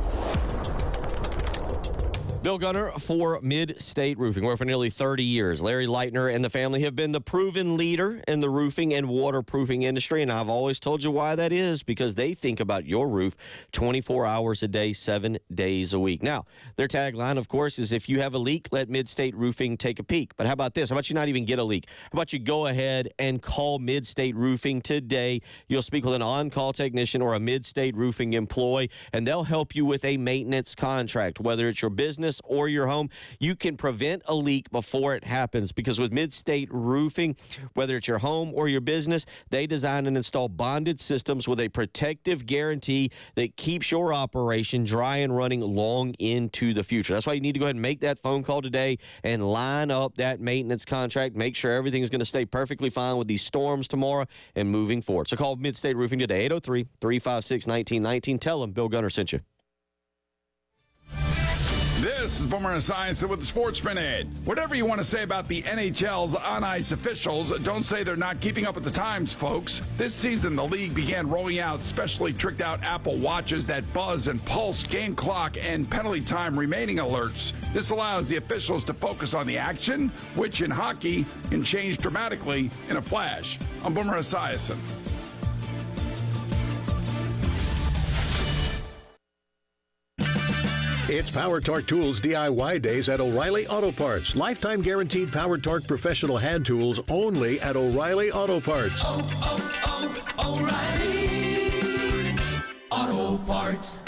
Bill Gunner for Mid-State Roofing. Worked for nearly 30 years. Larry Leitner and the family have been the proven leader in the roofing and waterproofing industry, and I've always told you why that is, because they think about your roof 24 hours a day, 7 days a week. Now, their tagline, of course, is if you have a leak, let Mid-State Roofing take a peek. But how about this? How about you not even get a leak? How about you go ahead and call Mid-State Roofing today? You'll speak with an on-call technician or a Mid-State Roofing employee, and they'll help you with a maintenance contract, whether it's your business or your home. You can prevent a leak before it happens, because with Mid-State Roofing, whether it's your home or your business, they design and install bonded systems with a protective guarantee that keeps your operation dry and running long into the future. That's why you need to go ahead and make that phone call today and line up that maintenance contract. Make sure everything's going to stay perfectly fine with these storms tomorrow and moving forward. So call Mid-State Roofing today, 803-356-1919. Tell them Bill Gunner sent you. This is Boomer Esiason with the Sports Minute. Whatever you want to say about the NHL's on-ice officials, don't say they're not keeping up with the times, folks. This season, the league began rolling out specially tricked-out Apple Watches that buzz and pulse game clock and penalty time remaining alerts. This allows the officials to focus on the action, which in hockey can change dramatically in a flash. I'm Boomer Esiason. It's Power Torque Tools DIY days at O'Reilly Auto Parts. Lifetime guaranteed Power Torque professional hand tools only at O'Reilly Auto Parts. O'Reilly Auto Parts.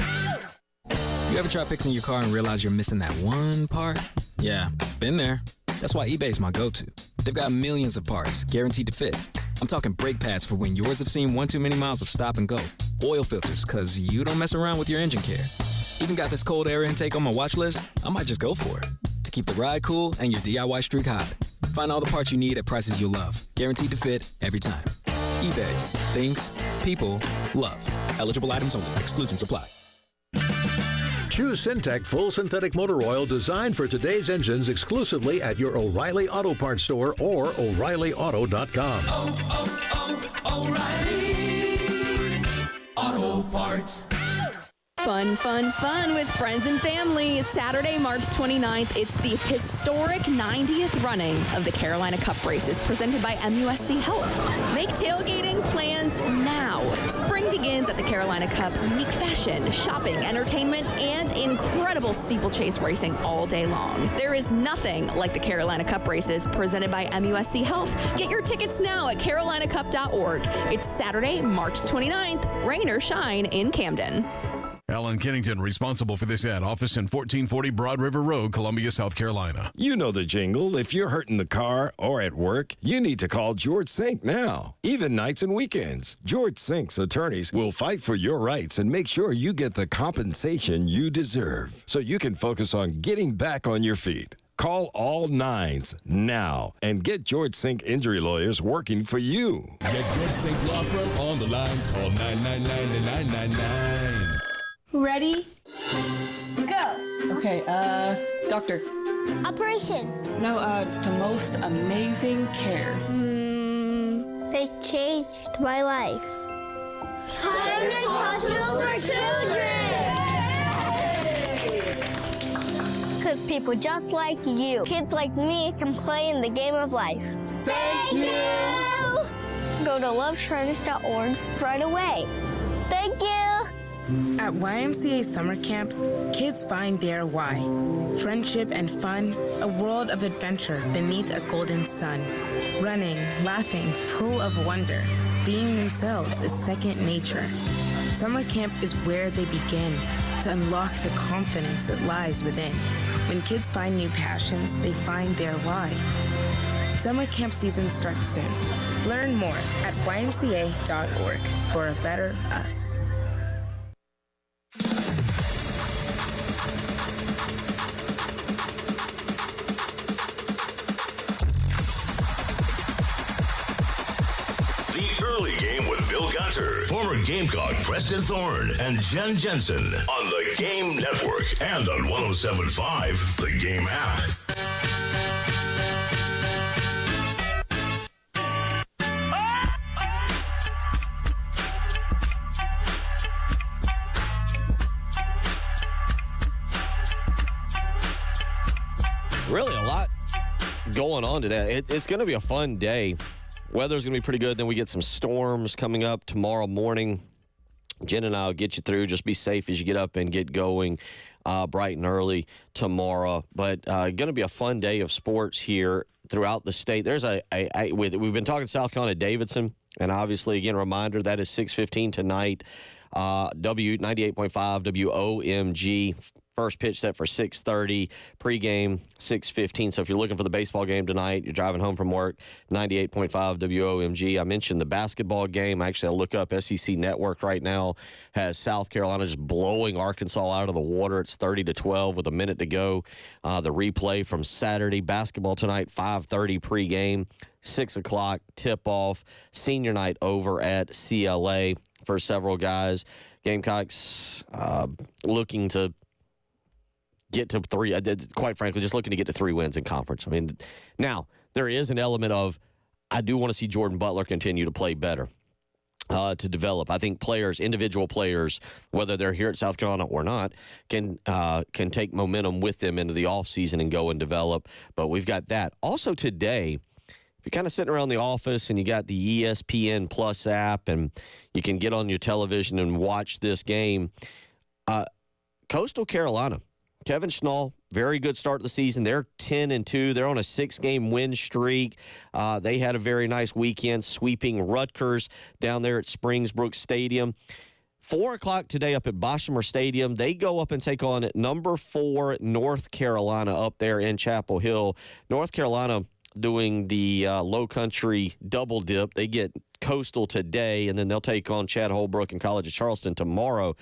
You ever try fixing your car and realize you're missing that one part? Yeah, been there. That's why eBay's my go-to. They've got millions of parts guaranteed to fit. I'm talking brake pads for when yours have seen one too many miles of stop and go. Oil filters, because you don't mess around with your engine care. Even got this cold air intake on my watch list. I might just go for it. To keep the ride cool and your DIY streak high. Find all the parts you need at prices you'll love. Guaranteed to fit every time. eBay. Things. People. Love. Eligible items only. Exclusions apply. Choose Syntec full synthetic motor oil designed for today's engines exclusively at your O'Reilly Auto Parts store or O'ReillyAuto.com. O'Reilly Auto Parts. Fun, fun, fun with friends and family. Saturday, March 29th, it's the historic 90th running of the Carolina Cup races presented by MUSC Health. Make tailgating plans now. Spring begins at the Carolina Cup. Unique fashion, shopping, entertainment, and incredible steeplechase racing all day long. There is nothing like the Carolina Cup races presented by MUSC Health. Get your tickets now at carolinacup.org. It's Saturday, March 29th, rain or shine in Camden. Alan Kennington, responsible for this ad. Office in 1440 Broad River Road, Columbia, South Carolina. You know the jingle. If you're hurt in the car or at work, you need to call George Sink now. Even nights and weekends. George Sink's attorneys will fight for your rights and make sure you get the compensation you deserve so you can focus on getting back on your feet. Call all nines now and get George Sink injury lawyers working for you. Get George Sink Law Firm on the line. Call 999-9999. Ready? Go. Okay, doctor. Operation. No, the most amazing care. They changed my life. Pioneers Hospital for Children! Because people just like you, kids like me, can play in the game of life. Thank you! Go to lovetrends.org right away. Thank you! At YMCA Summer Camp, kids find their why. Friendship and fun, a world of adventure beneath a golden sun. Running, laughing, full of wonder. Being themselves is second nature. Summer camp is where they begin to unlock the confidence that lies within. When kids find new passions, they find their why. Summer camp season starts soon. Learn more at ymca.org for a better us. Early Game with Bill Gunter, former Gamecock Preston Thorne, and Jen Jensen on the Game Network and on 107.5, the Game app. Really a lot going on today. It's going to be a fun day. Weather's going to be pretty good. Then we get some storms coming up tomorrow morning. Jen and I will get you through. Just be safe as you get up and get going bright and early tomorrow. But going to be a fun day of sports here throughout the state. There's we've been talking South Carolina Davidson, and obviously, again, reminder, that is 6:15 tonight. W98.5 WOMG. First pitch set for 6:30, pregame 6:15. So if you're looking for the baseball game tonight, you're driving home from work, 98.5 WOMG. I mentioned the basketball game. Actually, I'll look up SEC Network right now. Has South Carolina just blowing Arkansas out of the water. It's 30-12 with a minute to go. The replay from Saturday. Basketball tonight, 5:30 pregame, 6 o'clock tip-off. Senior night over at CLA for several guys. Gamecocks looking to get to three, quite frankly, just looking to get to 3 wins in conference. I mean, now, there is an element of, I do want to see Jordan Butler continue to play better, to develop. I think players, individual players, whether they're here at South Carolina or not, can take momentum with them into the offseason and go and develop. But we've got that. Also today, if you're kind of sitting around the office and you got the ESPN Plus app and you can get on your television and watch this game, Coastal Carolina, Kevin Schnall, very good start to the season. They're 10-2. They're on a 6-game win streak. They had a very nice weekend sweeping Rutgers down there at Springbrook Stadium. 4 o'clock today up at Boshamer Stadium. They go up and take on number 4 North Carolina up there in Chapel Hill. North Carolina doing the Low Country double dip. They get Coastal today, and then they'll take on Chad Holbrook and College of Charleston tomorrow.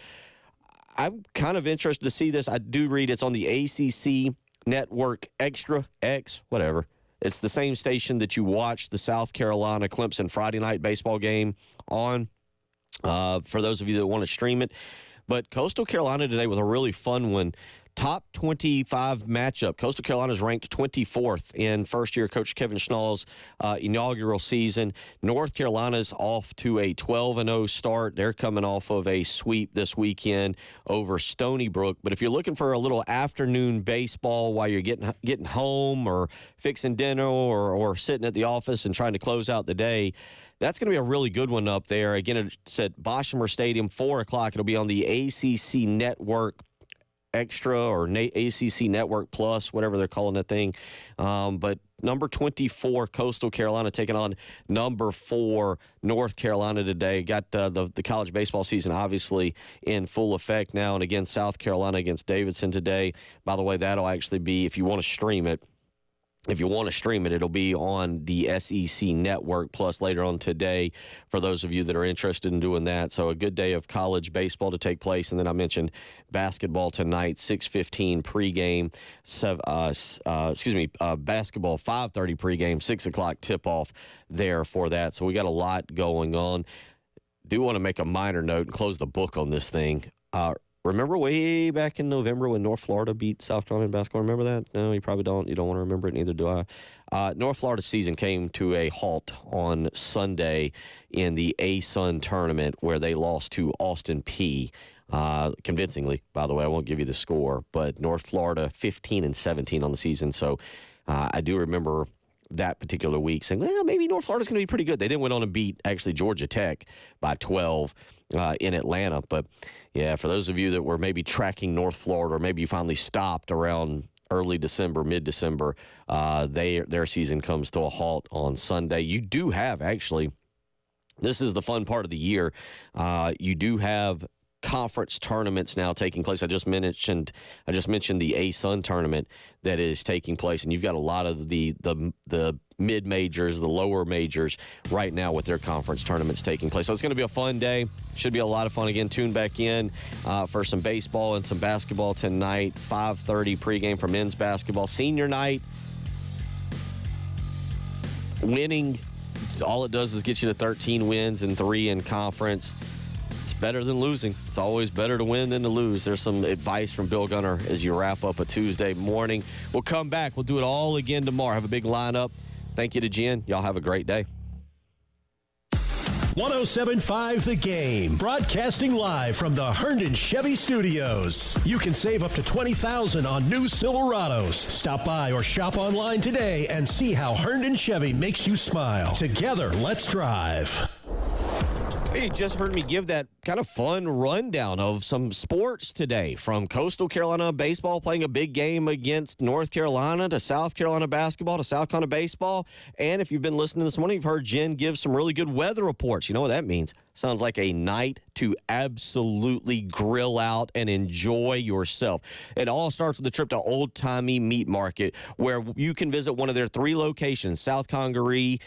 I'm kind of interested to see this. I do read it's on the ACC Network Extra X, whatever. It's the same station that you watch the South Carolina Clemson Friday night baseball game on, for those of you that want to stream it. But Coastal Carolina today was a really fun one. Top 25 matchup. Coastal Carolina is ranked 24th in first-year Coach Kevin Schnall's inaugural season. North Carolina's off to a 12-0 start. They're coming off of a sweep this weekend over Stony Brook. But if you're looking for a little afternoon baseball while you're getting home or fixing dinner or sitting at the office and trying to close out the day, that's going to be a really good one up there. Again, it's at Boshamer Stadium, 4 o'clock. It'll be on the ACC Network Extra or ACC Network Plus, whatever they're calling that thing. But number 24, Coastal Carolina, taking on number 4, North Carolina today. Got the college baseball season obviously in full effect now. And again, South Carolina against Davidson today. By the way, that'll actually be, if you want to stream it, it'll be on the SEC Network Plus later on today for those of you that are interested in doing that. So a good day of college baseball to take place. And then I mentioned basketball tonight, 6:15 pregame, basketball 5:30 pregame, 6 o'clock tip-off there for that. So we got a lot going on. Do want to make a minor note and close the book on this thing. Remember way back in November when North Florida beat South Carolina in basketball? Remember that? No, you probably don't. You don't want to remember it, neither do I. North Florida's season came to a halt on Sunday in the ASUN tournament where they lost to Austin Peay. Convincingly, by the way. I won't give you the score, but North Florida 15-17 on the season. So I do remember that particular week saying, well, maybe North Florida's going to be pretty good. They then went on and beat actually Georgia Tech by 12 in Atlanta. But yeah, for those of you that were maybe tracking North Florida, or maybe you finally stopped around early December, mid-December, their season comes to a halt on Sunday. You do have, actually, this is the fun part of the year, you do have conference tournaments now taking place. I just mentioned the ASUN tournament that is taking place, and you've got a lot of the mid majors, the lower majors right now with their conference tournaments taking place. So it's going to be a fun day. Should be a lot of fun. Again, tune back in for some baseball and some basketball tonight. 5:30 pregame for men's basketball. Senior night. Winning, all it does is get you to 13 wins and 3 in conference. Better than losing. It's always better to win than to lose. There's some advice from Bill Gunner as you wrap up a Tuesday morning. We'll come back. We'll do it all again tomorrow. Have a big lineup. Thank you to Jen. Y'all have a great day. 107.5 The Game, broadcasting live from the Herndon Chevy Studios. You can save up to $20,000 on new Silverados. Stop by or shop online today and see how Herndon Chevy makes you smile. Together, let's drive. Hey, you just heard me give that kind of fun rundown of some sports today, from Coastal Carolina baseball playing a big game against North Carolina, to South Carolina basketball, to South Carolina baseball. And if you've been listening this morning, you've heard Jen give some really good weather reports. You know what that means? Sounds like a night to absolutely grill out and enjoy yourself. It all starts with a trip to Old Timey Meat Market, where you can visit one of their 3 locations, South Congaree,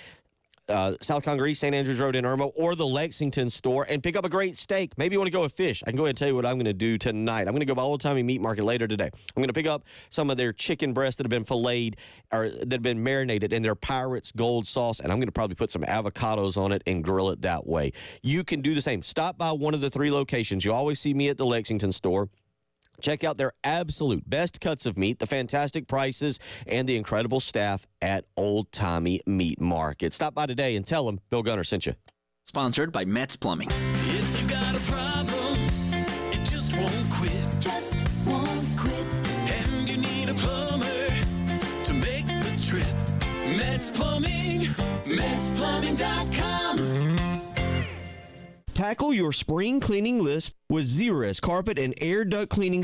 St. Andrews Road in Irmo, or the Lexington store, and pick up a great steak. Maybe you want to go with fish. I can go ahead and tell you what I'm going to do tonight. I'm going to go by Old Timey Meat Market later today. I'm going to pick up some of their chicken breasts that have been filleted or that have been marinated in their Pirates Gold sauce, and I'm going to probably put some avocados on it and grill it that way. You can do the same. Stop by one of the 3 locations. You always see me at the Lexington store. Check out their absolute best cuts of meat, the fantastic prices, and the incredible staff at Old Timey Meat Market. Stop by today and tell them Bill Gunner sent you. Sponsored by Metz Plumbing. If you got a problem, it just won't quit. Just won't quit. And you need a plumber to make the trip. Metz Plumbing. MetzPlumbing.com. Tackle your spring cleaning list with Zerust Carpet and Air Duct Cleaning